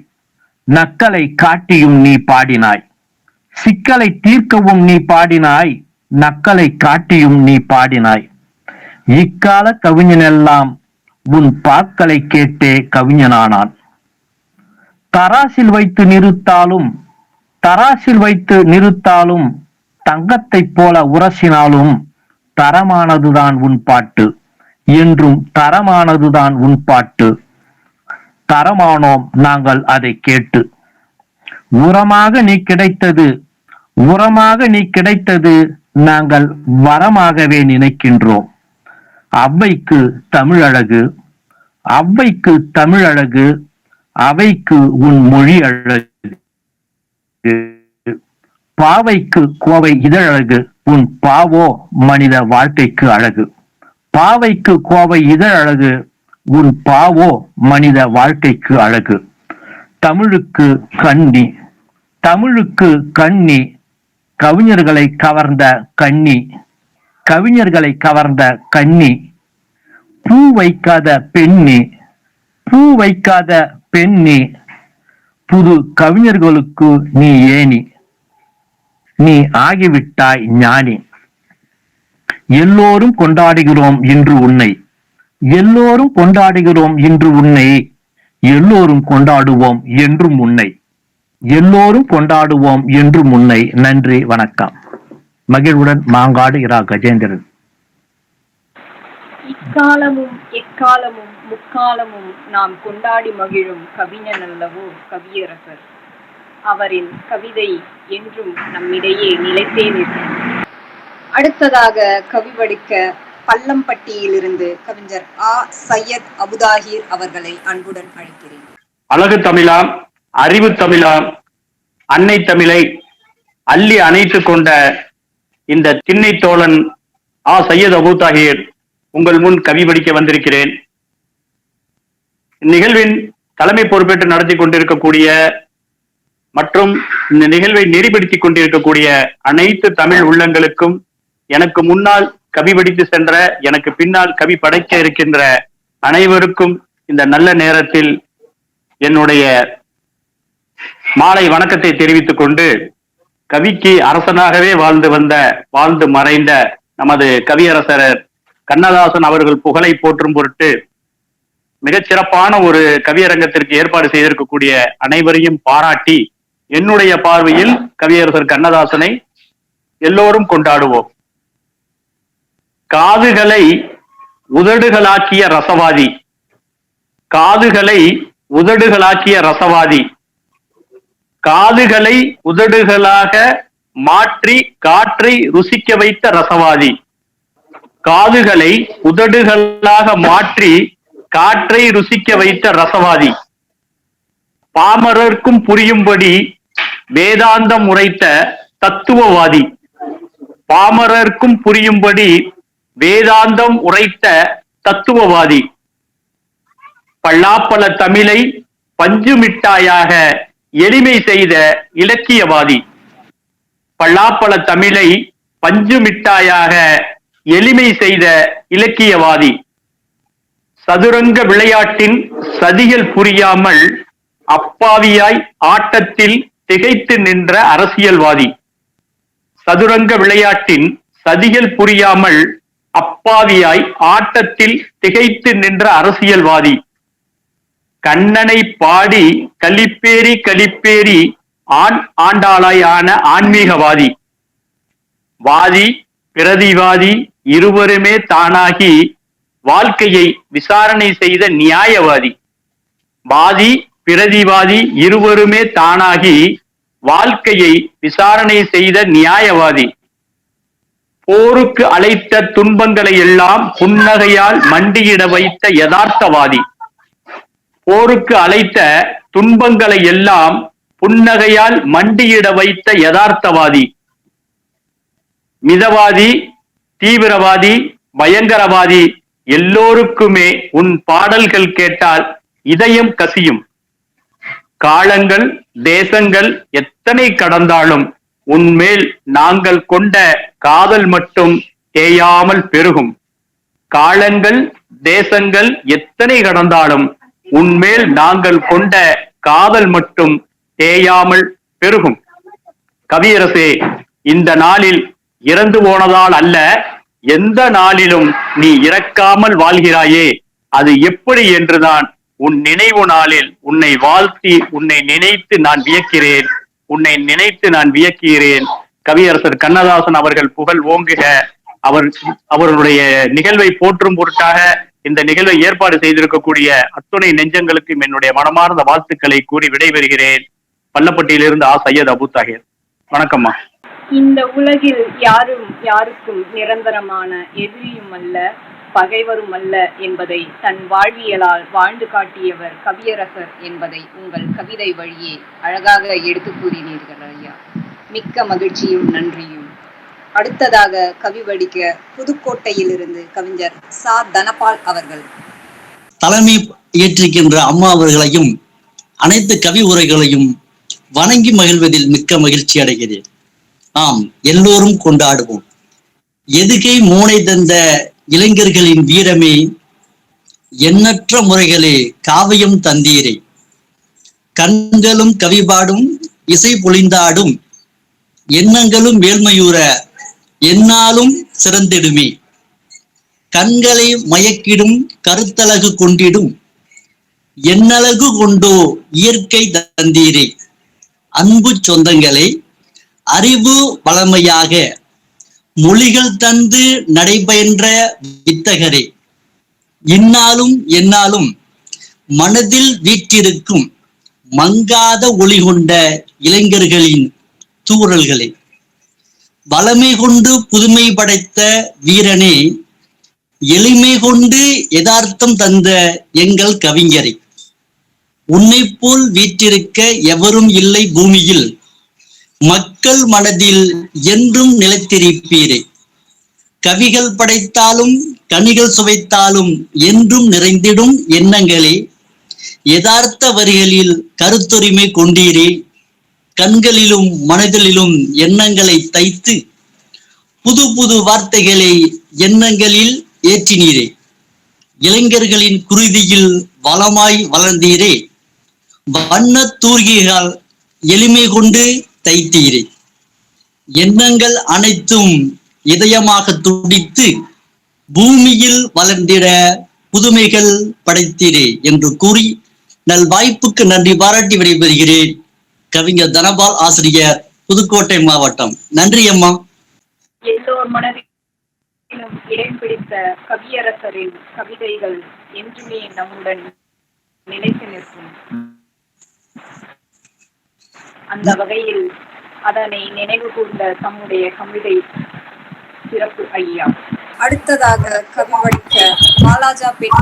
நக்கலை காட்டியும் நீ பாடினாய். சிக்கலை தீர்க்கவும் நீ பாடினாய், நக்கலை காட்டியும் நீ பாடினாய். இக்கால கவிஞனெல்லாம் உன் பாக்களை கேட்டே கவிஞனானான். தராசில் வைத்து நிறுத்தாலும், தராசில் வைத்து நிறுத்தாலும், தங்கத்தைப் போல உரசினாலும் தரமானதுதான் உன் பாட்டு, என்றும் தரமானதுதான் உன் பாட்டு. தரமானோம் நாங்கள் அதை கேட்டு. உரமாக நீ கிடைத்தது, உரமாக நீ கிடைத்தது நாங்கள் வரமாகவே நினைக்கின்றோம். அவ்வைக்கு தமிழழகு, அவ்வைக்கு தமிழழகு, அவைக்கு உன் மொழி அழகு. பாவைக்கு கோவை இதழழகு, உன் பாவோ மனித வாழ்க்கைக்கு அழகு. பாவைக்கு கோவை இதழழகு, உன் பாவோ மனித வாழ்க்கைக்கு அழகு. தமிழுக்கு கண்ணி, தமிழுக்கு கண்ணி, கவிஞர்களை கவர்ந்த கண்ணி, கவிஞர்களை கவர்ந்த கண்ணி. பூ வைக்காத பெண்ணி, பூ வைக்காத பெண்ணி, புது கவிஞர்களுக்கு நீ ஏனி. நீ ஆகிவிட்டாய் ஞானி. எல்லோரும் கொண்டாடுகிறோம் இன்று உன்னை, எல்லோரும் கொண்டாடுகிறோம் இன்று உன்னை, எல்லோரும் கொண்டாடுவோம் என்றும் உன்னை, எல்லோரும் கொண்டாடுவோம் என்றும் உன்னை. நன்றி, வணக்கம். மகிழ்வுடன் மாங்காடு இரா கஜேந்திரன். இக்காலமும் எக்காலமும் முக்காலமும் நாம் கொண்டாடி மகிழும் கவிஞன் அல்லவோ கவியரசர். அவரின் கவிதை என்றும் நம்மிடையே நிலைத்தே நிற்கும். அடுத்ததாக கவி படிக்க பள்ளம்பட்டியிலிருந்து கவிஞர் ஆ. சையத் அபுதாஹிர் அவர்களை அன்புடன் அழைக்கிறேன். அழகு தமிழாம், அறிவு தமிழாம், அன்னை தமிழை அள்ளி அணைத்து கொண்ட இந்த திண்ணை தோழன் ஆ. சையத் அபுதாஹிர் உங்கள் முன் கவி படிக்க வந்திருக்கிறேன். இந்நிகழ்வின் தலைமை பொறுப்பேற்று நடத்தி கொண்டிருக்கக்கூடிய மற்றும் இந்த நிகழ்வை நெறிப்படுத்திக் கொண்டிருக்கக்கூடிய அனைத்து தமிழ் உள்ளங்களுக்கும், எனக்கு முன்னால் கவி படித்து சென்ற, எனக்கு பின்னால் கவி படைக்க இருக்கின்ற அனைவருக்கும் இந்த நல்ல நேரத்தில் என்னுடைய மாலை வணக்கத்தை தெரிவித்துக் கொண்டு, கவிக்கு அரசனாகவே வாழ்ந்து மறைந்த நமது கவியரசர் கண்ணதாசன் அவர்கள் புகழை போற்றும் பொருட்டு மிகச்சிறப்பான ஒரு கவியரங்கத்திற்கு ஏற்பாடு செய்திருக்கக்கூடிய அனைவரையும் பாராட்டி, என்னுடைய பார்வையில் கவியரசர் கண்ணதாசனை எல்லோரும் கொண்டாடுவோம். காதுகளை உதடுகளாக்கிய ரசவாதி, காதுகளை உதடுகளாக்கிய ரசவாதி, காதுகளை உதடுகளாக மாற்றி காற்றை ருசிக்க வைத்த ரசவாதி, காதுகளை உதடுகளாக மாற்றி காற்றை ருசிக்க வைத்த ரசவாதி, பாமரர்க்கும் புரியும்படி வேதாந்தம் உரைத்த தத்துவவாதி, பாமரர்க்கும் புரியும்படி வேதாந்தம் உரைத்த தத்துவவாதி, பல்லாப்பல தமிழை பஞ்சு மிட்டாயாக எளிமை செய்த இலக்கியவாதி, பல்லாப்பல தமிழை பஞ்சு மிட்டாயாக எளிமை செய்த இலக்கியவாதி, சதுரங்க விளையாட்டின் சதிகள் புரியாமல் அப்பாவியாய் ஆட்டத்தில் திகைத்து நின்ற அரசியல்வாதி, சதுரங்க விளையாட்டின் சதிகள் புரியாமல் அப்பாவியாய் ஆட்டத்தில் திகைத்து நின்ற அரசியல்வாதி, கண்ணனை பாடி கலிப்பேரி கலிப்பேரி ஆண்டாளாய் ஆன ஆன்மீகவாதி, வாதி பிரதிவாதி இருவருமே தானாகி வாழ்க்கையை விசாரணை செய்த நியாயவாதி, வாதி பிரதிவாதி இருவருமே தானாகி வாழ்க்கையை விசாரணை செய்த நியாயவாதி, போருக்கு அழைத்த துன்பங்களை எல்லாம் புன்னகையால் மண்டியிட வைத்த யதார்த்தவாதி, போருக்கு அழைத்த துன்பங்களை எல்லாம் புன்னகையால் மண்டியிட வைத்த யதார்த்தவாதி, மிதவாதி தீவிரவாதி பயங்கரவாதி எல்லோருக்குமே உன் பாடல்கள் கேட்டால் இதயம் கசியும். காலங்கள் தேசங்கள் எத்தனை கடந்தாலும் உன்மேல் நாங்கள் கொண்ட காதல் மட்டும் தேயாமல் பெருகும். காலங்கள் தேசங்கள் எத்தனை கடந்தாலும் உன்மேல் நாங்கள் கொண்ட காதல் மட்டும் தேயாமல் பெருகும். கவியரசே, இந்த நாளில் இறந்து போனதால் அல்ல, எந்த நாளிலும் நீ இறக்காமல் வாழ்கிறாயே, அது எப்படி என்றுதான் உன் நினைவு நாளில் உன்னை வாழ்த்தி உன்னை நினைத்து நான் வியக்கிறேன், உன்னை நினைத்து நான் வியக்கிறேன். கவியரசர் கண்ணதாசன் அவர்கள் புகழ் ஓங்குக. அவர்களுடைய நிகழ்வை போற்றும் பொருட்டாக இந்த நிகழ்வை ஏற்பாடு செய்திருக்கக்கூடிய அத்துணை நெஞ்சங்களுக்கும் என்னுடைய மனமார்ந்த வாழ்த்துக்களை கூறி விடைபெறுகிறேன். பள்ளப்பட்டியிலிருந்து சையத் அபு தாஹிர். வணக்கம்மா. இந்த உலகில் யாரும் யாருக்கும் நிரந்தரமான எதிரியும் அல்ல, பகைவரும் அல்ல என்பதை தன் வாழ்வியலால் வாழ்ந்து காட்டியவர் கவியரசர் என்பதை உங்கள் கவிதை வழியே அழகாக எடுத்து கூறினீர்கள் ஐயா. மிக்க மகிழ்ச்சியும் நன்றியும். அடுத்ததாக கவி வடிக்க புதுக்கோட்டையிலிருந்து கவிஞர் சா தனபால் அவர்கள். தலைமை ஏற்றிருக்கின்ற அம்மா அவர்களையும் அனைத்து கவி உரைகளையும் வணங்கி மகிழ்வதில் மிக்க மகிழ்ச்சி அடைகிறேன். ஆம், எல்லோரும் கொண்டாடுவோம். எதுகை மோனை தந்த இளைஞர்களின் வீரமே, எண்ணற்ற முறைகளே காவியம் தந்தீரே, கண்களும் கவிபாடும் இசை பொழிந்தாடும் எண்ணங்களும் மேல்மையுற என்னாலும் சிறந்திடுமே, கண்களை மயக்கிடும் கருத்தழகு கொண்டிடும் என்னழகு கொண்டோ இயற்கை தந்தீரே, அன்பு சொந்தங்களே, அறிவு வளமையாக மொழிகள் தந்து நடைபெற்ற வித்தகரே, இந்நாளும் எந்நாளும் மனதில் வீற்றிருக்கும் மங்காத ஒளி கொண்ட இளைஞர்களின் தூறல்களே, வளமை கொண்டு புதுமை படைத்த வீரனே, எளிமை கொண்டு யதார்த்தம் தந்த எங்கள் கவிஞரை, உன்னை போல் வீற்றிருக்க எவரும் இல்லை பூமியில், மக்கள் மனதில் என்றும் நிலைத்திருப்பீரே, கவிகள் படைத்தாலும் கனிகள் சுவைத்தாலும் என்றும் நிறைந்திடும் எண்ணங்களே, யதார்த்த வரிகளில் கருத்துரிமை கொண்டீரே, கண்களிலும் மனதிலும் எண்ணங்களை தைத்து புது புது வார்த்தைகளை எண்ணங்களில் ஏற்றினீரே, இளைஞர்களின் குருதியில் வளமாய் வளர்ந்தீரே, வண்ண தூர்கிகள் எளிமை கொண்டு தைத்தீரே, எண்ணங்கள் அனைத்தும் இதயமாக துடித்து பூமியில் வளர்ந்திட புதுமைகள் படைத்தீரே என்று கூறி நல் வாய்ப்புக்கு நன்றி பாராட்டி விடைபெறுகிறேன். கவிஞர் தனபால், ஆசிரியர், புதுக்கோட்டை மாவட்டம். நன்றி அம்மா. எல்லோர் மனதிலும் இடம் பிடித்த கவியரசரின் கவிதைகள் என்றுமே நம்முடன் நிலைத்து நிற்கும். அந்த வகையில் அதனை நினைவு கூர்ந்த தம்முடைய கவிதை சிறப்பு ஐயா. அடுத்ததாக கவி வடிக்க வாலாஜாபேட்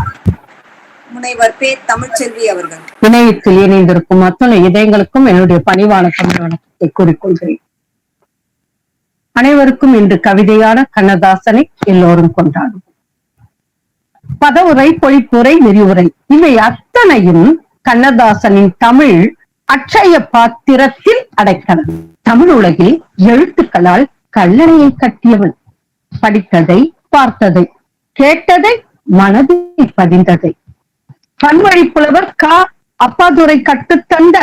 முனைவர் பே தமிழ்ச்செல்வி அவர்கள். இணையத்தில் இணைந்திருக்கும் அத்தனை இதயங்களுக்கும் என்னுடைய பணிவான தமிழ் வணக்கத்தை கூறிக்கொள்கிறேன். அனைவருக்கும் இன்று கவிதையான கண்ணதாசனை எல்லோரும் கொண்டாடும். பதவுரை, பொழிப்புரை, விரிவுரை இவை அத்தனையும் கண்ணதாசனின் தமிழ் அட்சய பாத்திரத்தில் அடைக்கணும். தமிழ் உலகில் எழுத்துக்களால் கல்லணையை கட்டியவன். படித்ததை, பார்த்ததை, கேட்டதை, மனதில் பதிந்ததை பன்மொழி புலவர் அப்பாதுரை கட்டுத்தந்த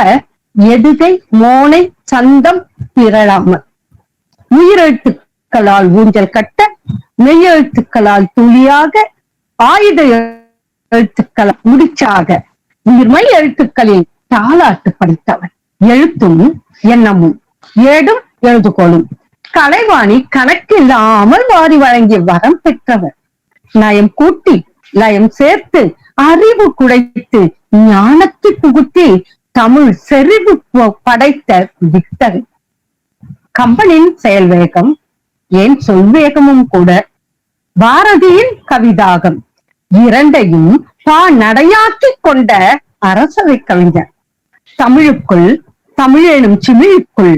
எதுகை, மோனை, சந்தம் திரளாமல் உயிரெழுத்துக்களால் ஊஞ்சல் கட்ட, மெய்யெழுத்துக்களால் துளியாக, ஆயுத எழுத்துக்களால் முடிச்சாக, உயிர்மை எழுத்துக்களில் தாலாட்டு படித்தவன். எழுத்தும் எண்ணமும் ஏடும் எழுதுகோளும் கலைவாணி கணக்கில்லாமல் வாரி வழங்கிய வரம் பெற்றவர். நயம் கூட்டி லயம் சேர்த்து அறிவு குடைத்து ஞானத்தை புகுத்தி தமிழ் செறிவு படைத்த வித்தகன். கம்பனின் செயல்வேகம், ஏன் சொல்வேகமும் கூட பாரதியின் கவிதாகம் இரண்டையும் நடையாக்கி கொண்ட அரசவை கவிஞர். தமிழுக்குள், தமிழெனும் சிமிழுக்குள்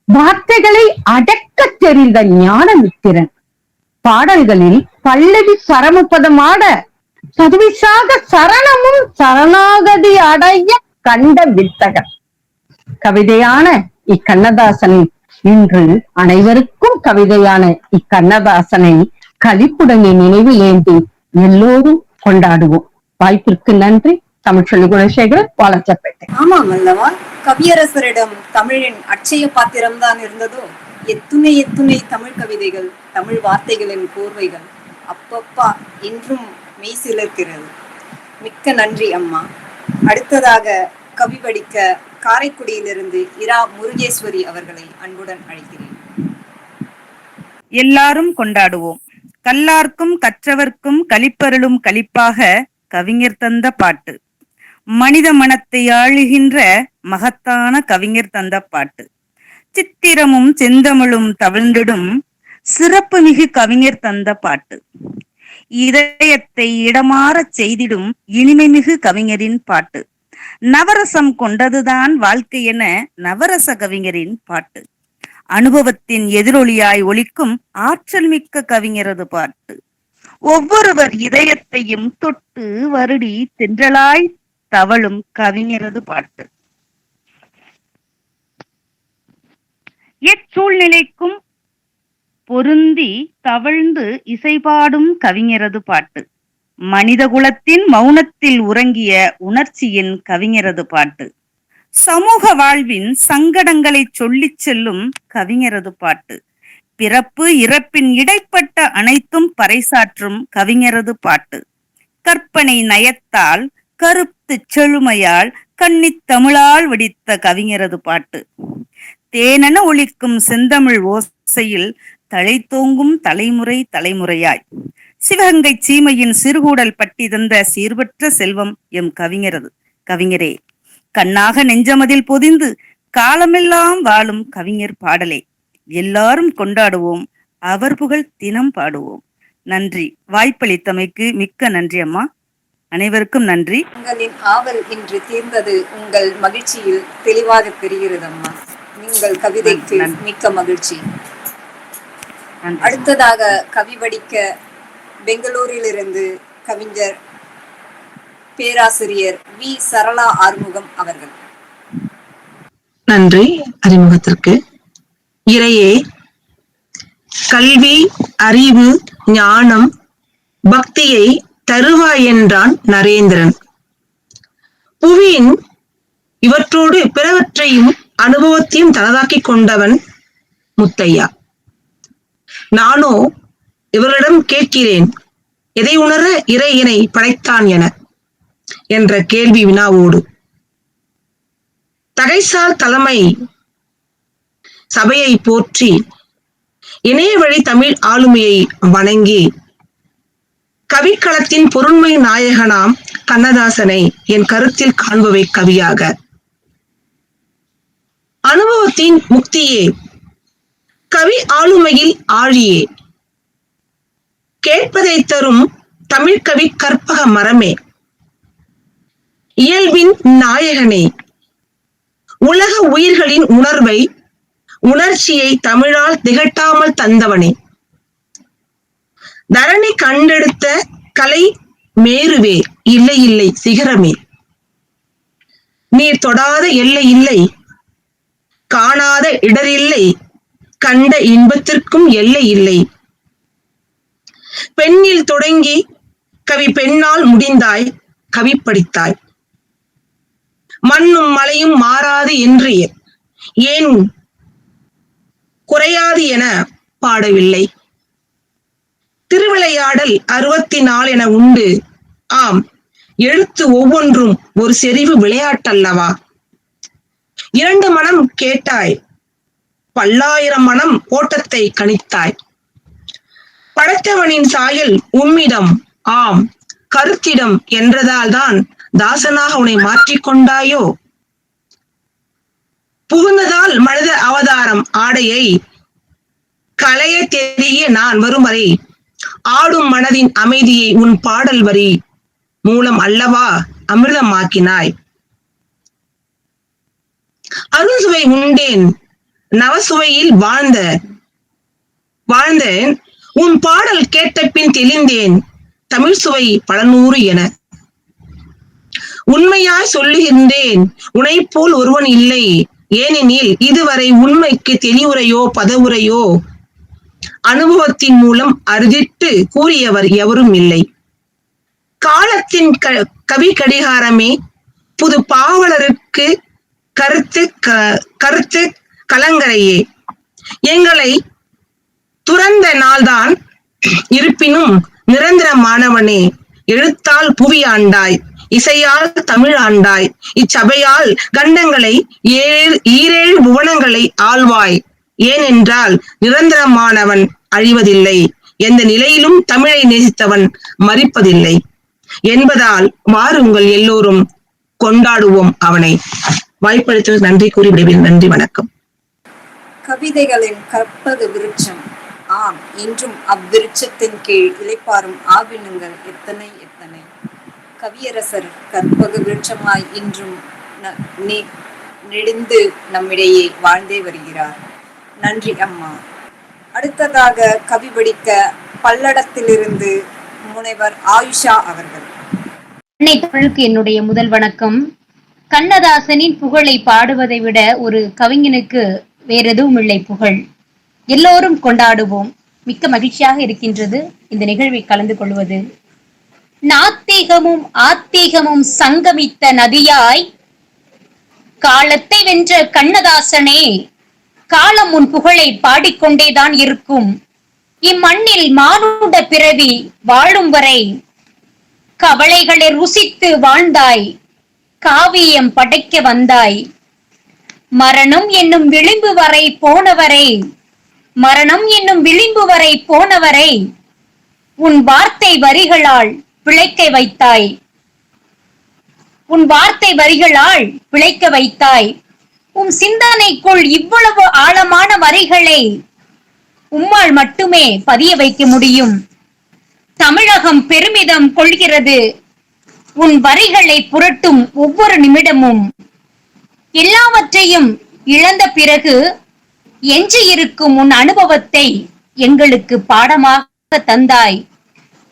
வார்த்தைகளை அடக்க தெரிந்த ஞானமித்திரன். பாடல்களில் பல்லவி பரமபதமாட சதுவிசாக சரணமும் சரணாகதி அடைய கண்ட வித்தகர். கவிதையான இக்கண்ணதாசனை இன்று அனைவருக்கும் கவிதையான இக்கண்ணதாசனை களிப்புடனே நினைவில் ஏந்தி எல்லோரும் கொண்டாடுவோம். வாய்ப்பிற்கு நன்றி. தமிழ்ச்செல்வி குணசேகரன், வாலாஜாபேட்டை. ஆமாம் அல்லவா, கவியரசரிடம் தமிழின் அட்சய பாத்திரம்தான் இருந்ததோ. எத்துணை எத்துணை தமிழ் கவிதைகள், தமிழ் வார்த்தைகளின் கோர்வைகள். அப்பப்பா, இன்றும் மெய் சிலிர்க்கிறது. மிக்க நன்றி அம்மா. அடுத்ததாக கவி படிக்க காரைக்குடியிலிருந்து இரா முருகேஸ்வரி அவர்களை அன்புடன் அழைக்கிறேன். எல்லாரும் கொண்டாடுவோம். கல்லார்க்கும் கற்றவர்க்கும் களிப்பருளும் களிப்பாக கவிஞர் தந்த பாட்டு. மனித மனத்தை ஆளுகின்ற மகத்தான கவிஞர் தந்த பாட்டு. சித்திரமும் செந்தமிழும் தவிழ்ந்திடும் சிறப்பு மிகு கவிஞர் தந்த பாட்டு. இதயத்தை இடமாறச் செய்திடும் இனிமை மிகு கவிஞரின் பாட்டு. நவரசம் கொண்டதுதான் வாழ்க்கை என நவரச கவிஞரின் பாட்டு. அனுபவத்தின் எதிரொலியாய் ஒலிக்கும் ஆற்றல் மிக்க கவிஞரது பாட்டு. ஒவ்வொருவர் இதயத்தையும் தொட்டு வருடி தென்றலாய் தவழும் கவிஞரது பாட்டு. எச்சூழ்நிலைக்கும் பொருந்தி தவழ்ந்து இசைபாடும் கவிஞரது பாட்டு. மனித குலத்தின் மௌனத்தில் உறங்கிய உணர்ச்சியின் கவிஞரது பாட்டு. சமூக வாழ்வின் சங்கடங்களை சொல்லிச் செல்லும் கவிஞரது பாட்டு. பிறப்பு இறப்பின் இடைப்பட்ட அனைத்தும் பறைசாற்றும் கவிஞரது பாட்டு. கற்பனை நயத்தால், கருத்து செழுமையால், கன்னித் தமிழால் வடித்த கவிஞரது பாட்டு. தேனென ஒலிக்கும் செந்தமிழ் ஓசையில் தழை தோங்கும் தலைமுறை தலைமுறையாய் சிவகங்கை சீமையின் சிறுகூடல் பட்டி தந்த சீர்பற்ற செல்வம் எம் கவிஞரே. கண்ணாக நெஞ்சமதில் பொதிந்து காலமெல்லாம் வாழும் கவிஞர் பாடலே. எல்லாரும் கொண்டாடுவோம், அவர் புகழ் தினம் பாடுவோம். நன்றி. வாய்ப்பளித்தமைக்கு மிக்க நன்றி அம்மா. அனைவருக்கும் நன்றி. உங்களின் ஆவல் இன்று தீர்ந்தது உங்கள் மகிழ்ச்சியில் தெளிவாக தெரிகிறது அம்மா. நீங்கள் கவிதைக்கு மிக்க மகிழ்ச்சி. அடுத்ததாக கவி படிக்க பெங்களூரிலிருந்து கவிஞர் பேராசிரியர் வி சரளா ஆறுமுகம் அவர்கள். நன்றி அறிமுகத்திற்கு. இறையே, கல்வி, அறிவு, ஞானம், பக்தியை தருவாய் என்றான் நரேந்திரன். புவியின் இவற்றோடு பிறவற்றையும் அனுபவத்தையும் தனதாக்கிக் கொண்டவன் முத்தையா. நானோ இவர்களிடம் கேட்கிறேன், எதை உணர இறையினை படைத்தான் என்ற கேள்வி வினாவோடு தகைசால் தலைமை சபையை போற்றி இணைய வழி தமிழ் ஆளுமையை வணங்கி கவிக்களத்தின் பொருண்மை நாயகனாம் கண்ணதாசனை என் கருத்தில் காண்பவை கவியாக, அனுபவத்தின் முக்தியே, கவி ஆளுமையில் ஆழியே, கேட்பதை தரும் தமிழ்கவி கற்பக மரமே, இயல்பின் நாயகனே, உலக உயிர்களின் உணர்வை உணர்ச்சியை தமிழால் திகட்டாமல் தந்தவனே, தரணி கண்டெடுத்த கலை மேருவே, இல்லை இல்லை சிகரமே, நீர் தொடாத எல்லை இல்லை, காணாத இடரில்லை, கண்ட இன்பத்திற்கும் எல்லை இல்லை, பெண்ணில் தொடங்கி கவி பெண்ணால் முடிந்தாய், கவி படித்தாய், மண்ணும் மலையும் மாறாது என்று ஏன் குறையாது என பாடவில்லை, திருவிளையாடல் 64 என உண்டு, ஆம் எழுத்து ஒவ்வொன்றும் ஒரு செறிவு விளையாட்டல்லவா, 2 மனம் கேட்டாய், பல்லாயிரம் மனம் ஓட்டத்தை கணித்தாய், படைத்தவனின் சாயல் உம்மிடம், ஆம் கருத்திடம் என்றதால் தான் தாசனாக உன்னை மாற்றிக்கொண்டாயோ, புகுந்ததால் மனித அவதாரம் ஆடையை களைய தெரிய நான் வரும் வரை ஆடும் மனதின் அமைதியை உன் பாடல் வரி மூலம் அல்லவா அமிர்தமாக்கினாய், அருள்சுவை உண்டேன் நவசுவையில் வாழ்ந்தேன், உன் பாடல் கேட்ட பின் தெளிந்தேன் தமிழ் சுவை பல நூறு என, உண்மையாய் சொல்லுகின்றேன் உனை போல் ஒருவன் இல்லை, ஏனெனில் இதுவரை உண்மைக்கு தெளிவுரையோ பதவுரையோ அனுபவத்தின் மூலம் அறுதிட்டு கூறியவர் எவரும் இல்லை, காலத்தின் கவி கடிகாரமே, புது பாவலருக்கு கருத்து கலங்கரையே, எங்களை துறந்த நாள்தான் இருப்பினும் நிரந்தரமானவனே, எழுத்தால் புவி ஆண்டாய், இசையால் தமிழ் ஆண்டாய், இச்சபையால் கண்டங்களை ஈரேழு புவனங்களை ஆழ்வாய், ஏனென்றால் நிரந்தரமானவன் அழிவதில்லை, எந்த நிலையிலும் தமிழை நேசித்தவன் மறிப்பதில்லை என்பதால் வாருங்கள் எல்லோரும் கொண்டாடுவோம் அவனை. வாய்ப்பளித்தது நன்றி கூறி விடுவேன். நன்றி, வணக்கம். கவிதைகளின் கற்பக விருட்சம், ஆம் இன்றும் அவ்விருட்சத்தின் கீழ் இளைப்பாறும் ஆவினங்கள் எத்தனை எத்தனை. கவியரசர் கற்பக விருட்சமாய் இன்றும் நெடுந்து நம்மிடையே வாழ்ந்தே வருகிறார். நன்றி அம்மா. அடுத்ததாக கவி படிக்க பல்லடத்திலிருந்து முனைவர் ஆயுஷா அவர்கள். அன்னை தமிழுக்கு என்னுடைய முதல் வணக்கம். கண்ணதாசனின் புகழை பாடுவதை விட ஒரு கவிஞனுக்கு வேறெதுவும் இல்லை புகழ். எல்லோரும் கொண்டாடுவோம். மிக்க மகிழ்ச்சியாக இருக்கின்றது இந்த நிகழ்வை கலந்து கொள்வது. நாத்திகமும் ஆத்திகமும் சங்கமித்த நதியாய் காலத்தை வென்ற கண்ணதாசனே, காலம் உன் புகழை பாடிக்கொண்டேதான் இருக்கும். இம்மண்ணில் மானுட பிறவி வாழும் வரை கவலைகளை ருசித்து வாழ்ந்தாய், காவியம் படைக்க வந்தாய். மரணம் என்னும் விளிம்பு வரை போனவரை, மரணம் என்னும் விளிம்பு வரை போனவரை உன் வார்த்தை வரிகளால் பிழைக்க வைத்தாய், உன் வார்த்தை வரிகளால் பிழைக்க வைத்தாய். உன் சிந்தனைக்குள் இவ்வளவு ஆழமான வரிகளை உம்மால் மட்டுமே பதிய வைக்க முடியும். தமிழகம் பெருமிதம் கொள்கிறது உன் வரிகளை புரட்டும் ஒவ்வொரு நிமிடமும். எல்லாவற்றையும் இழந்த பிறகு எஞ்சி இருக்கும் உன் அனுபவத்தை எங்களுக்கு பாடமாக தந்தாய்.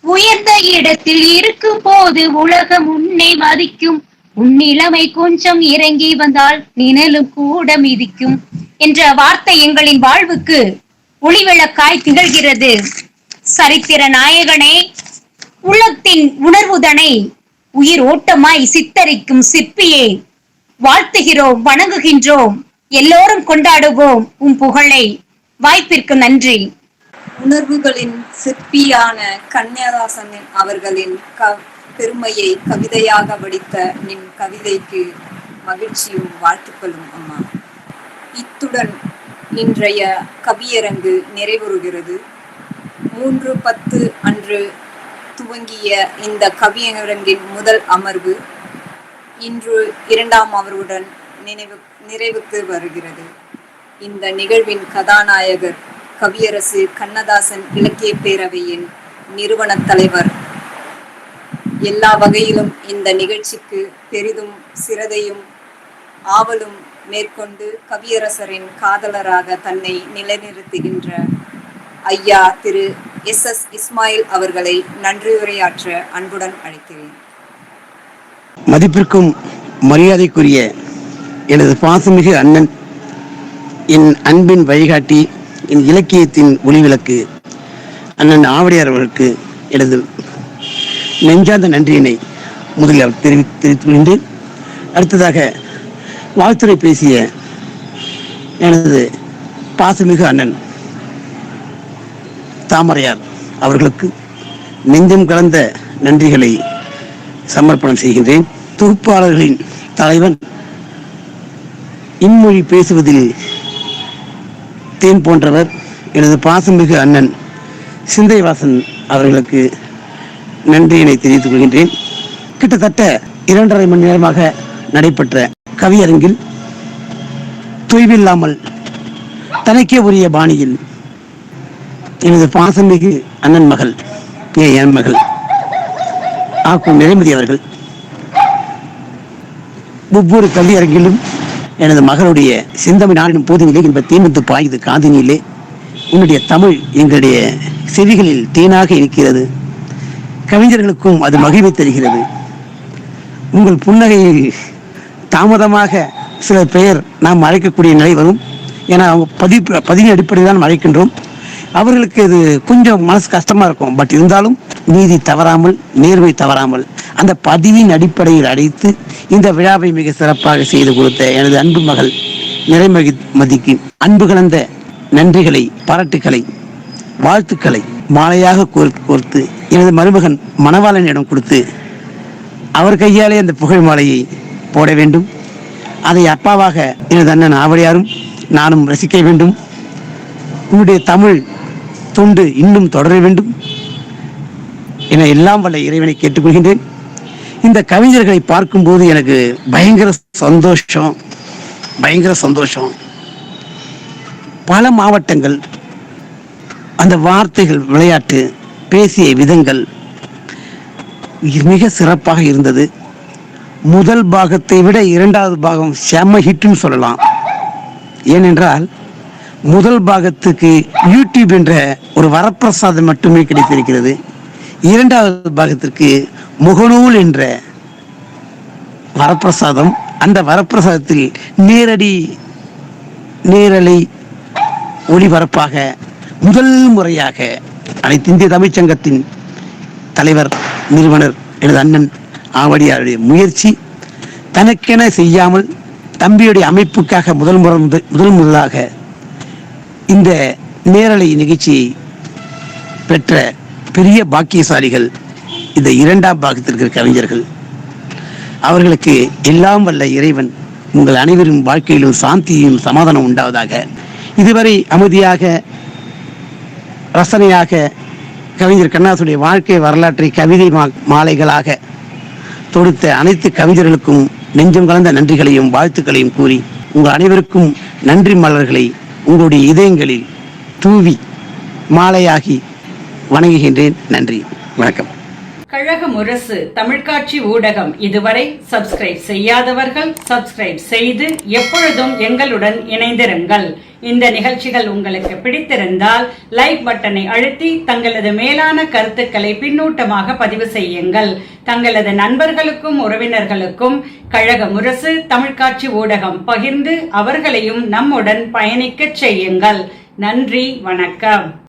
உயர்ந்த இடத்தில் இருக்கும் போது உலகம் உன்னை மதிக்கும், உன்னிலைமை கொஞ்சம் இறங்கி வந்தால் நிழலும் கூட மிதிக்கும் என்ற வார்த்தை எங்களின் வாழ்வுக்கு ஒளிவிளக்காய் திகழ்கிறது. சரித்திர நாயகனே, உள்ளத்தின் உணர்வுதனை உயிர் ஓட்டமாய் சித்தரிக்கும் சிற்பியே, வாழ்த்துகிறோம், வணங்குகின்றோம். எல்லோரும் கொண்டாடுவோம் உன் புகழை. வாய்ப்பிற்கு நன்றி. உணர்வுகளின் சிற்பியான கண்ணதாசன் அவர்களின் பெருமையை கவிதையாக வடித்த நின் கவிதைக்கு மகிழ்ச்சியும் வாழ்த்துக்களும் அம்மா. இத்துடன் இன்றைய கவியரங்கு நிறைவுறுகிறது. 3/10 அன்று துவங்கிய இந்த கவியரங்கின் முதல் அமர்வு இன்று 2ஆம் அமர்வுடன் நிறைவுக்கு வருகிறது. இந்த நிகழ்வின் கதாநாயகர் கவியரசு கண்ணதாசன் இலக்கிய பேரவையின் நிறுவன தலைவர் எல்லா வகையிலும் இந்த நிகழ்ச்சிக்கு பெரிதும் சிரதையும் ஆவலும் மேற்கொண்டு கவியரசரின் காதலராக தன்னை நிலைநிறுத்துகின்ற ஐயா திரு எஸ் இஸ்மாயில் அவர்களை நன்றியுரையாற்ற அன்புடன் அழைக்கிறேன். மதிப்பிற்கும் மரியாதைக்குரிய எனது பாசமிகு அண்ணன், என் அன்பின் வழிகாட்டி, என் இலக்கியத்தின் ஒளிவிளக்கு அண்ணன் ஆவடியார் அவர்களுக்கு எனது நெஞ்சார்ந்த நன்றியினை முதலில் தெரிவித்துள்ளேன். அடுத்ததாக வாழ்த்துரை பேசிய எனது பாசமிகு அண்ணன் தாமரையார் அவர்களுக்கு நெஞ்சம் கலந்த நன்றிகளை சமர்ப்பணம் செய்கின்றேன். தொகுப்பாளர்களின் தலைவன், இன்மொழி பேசுவதில் தேன் போன்றவர் எனது பாசமிகு அண்ணன் சிந்தைவாசன் அவர்களுக்கு நன்றியினை தெரிவித்துக் கொள்கின்றேன். கிட்டத்தட்ட 2.5 மணி நேரமாக நடைபெற்ற கவியரங்கில் தொய்வில்லாமல் தனக்கே உரிய பாணியில் எனது பாசமிகு அண்ணன் மகள், என் மகள் ஆக்கும் நிறைமதி அவர்கள் ஒவ்வொரு கவியரங்கிலும் எனது மகளுடைய செந்தமிழ் நாடினும் போதினிலே என்ப தேமுத்து பாயுது காதினிலே, உன்னுடைய தமிழ் எங்களுடைய செவிகளில் தேனாக இருக்கிறது, கவிஞர்களுக்கும் அது மகிழ்வை தருகிறது, உங்கள் புன்னகையில் தாமதமாக சில பெயர் நாம் அழைக்கக்கூடிய நிலை வரும். ஏன்னா அவங்க பதிவின் அடிப்படையில் தான் அழைக்கின்றோம். அவர்களுக்கு இது கொஞ்சம் மனசு கஷ்டமா இருக்கும். பட் இருந்தாலும் நீதி தவறாமல், நேர்மை தவறாமல் அந்த பதிவின் அடிப்படையில் அழைத்து இந்த விழாவை மிக சிறப்பாக செய்து கொடுத்த எனது அன்பு மகள் நிறைமதிக்கு அன்பு கலந்த நன்றிகளை, பாராட்டுக்களை, வாழ்த்துக்களை மாலையாக கோர்த்து எனது மருமகன் மணவாளனிடம் கொடுத்து அவர் கையாலே அந்த புகழ் மாலையை போட வேண்டும். அதை அப்பாவாக எனது அண்ணன் ஆவடியாரும் நானும் ரசிக்க வேண்டும். உன்னுடைய தமிழ் தொண்டு இன்னும் தொடர வேண்டும் என எல்லாம் வல்ல இறைவனை கேட்டுக்கொள்கின்றேன். இந்த கவிஞர்களை பார்க்கும்போது எனக்கு பயங்கர சந்தோஷம். பல மாவட்டங்கள், அந்த வார்த்தைகள், விளையாட்டு, பேசிய விதங்கள் மிக சிறப்பாக இருந்தது. முதல் பாகத்தை விட 2வது பாகம் செம்ம ஹிட்னு சொல்லலாம். ஏனென்றால் முதல் பாகத்துக்கு யூடியூப் என்ற ஒரு வரப்பிரசாதம் மட்டுமே கிடைத்திருக்கிறது. 2வது பாகத்திற்கு முகநூல் என்ற வரப்பிரசாதம். அந்த வரப்பிரசாதத்தில் நேரலை ஒளிபரப்பாக முதல் முறையாக அனைத்து இந்திய தமிழ்ச்சங்கத்தின் தலைவர், நிறுவனர் எனது அண்ணன் ஆவடியாருடைய முயற்சி, தனக்கென செய்யாமல் தம்பியுடைய அமைப்புக்காக முதலாக இந்த நேரலை நிகழ்ச்சியை பெற்ற பெரிய பாக்கியசாலிகள் இந்த 2ஆம் பாகத்திற்கு கவிஞர்கள். அவர்களுக்கு எல்லாம் வல்ல இறைவன் உங்கள் அனைவரும் வாழ்க்கையிலும் சாந்தியும் சமாதானம் உண்டாவதாக. இதுவரை அமைதியாக, ரசனையாக கவிஞர் கண்ணதாசனுடைய வாழ்க்கை வரலாற்றை கவிதை மாலைகளாக தொடுத்த அனைத்து கவிஞர்களுக்கும் நெஞ்சம் கலந்த நன்றிகளையும் வாழ்த்துக்களையும் கூறி உங்கள் அனைவருக்கும் நன்றி மலர்களை உங்களுடைய இதயங்களில் தூவி மாலையாகி வணங்குகின்றேன். நன்றி, வணக்கம். கழக முரசு தமிழ்காட்சி ஊடகம் இதுவரை சப்ஸ்கிரைப் செய்யாதவர்கள் சப்ஸ்கிரைப் செய்து எப்பொழுதும் எங்களுடன் இணைந்திருங்கள். இந்த நிகழ்ச்சிகள் உங்களுக்கு பிடித்திருந்தால் லைக் பட்டனை அழுத்தி தங்களது மேலான கருத்துக்களை பின்னூட்டமாக பதிவு செய்யுங்கள். தங்களது நண்பர்களுக்கும் உறவினர்களுக்கும் கழக முரசு தமிழ்காட்சி ஊடகம் பகிர்ந்து அவர்களையும் நம்முடன் பயணிக்கச் செய்யுங்கள். நன்றி, வணக்கம்.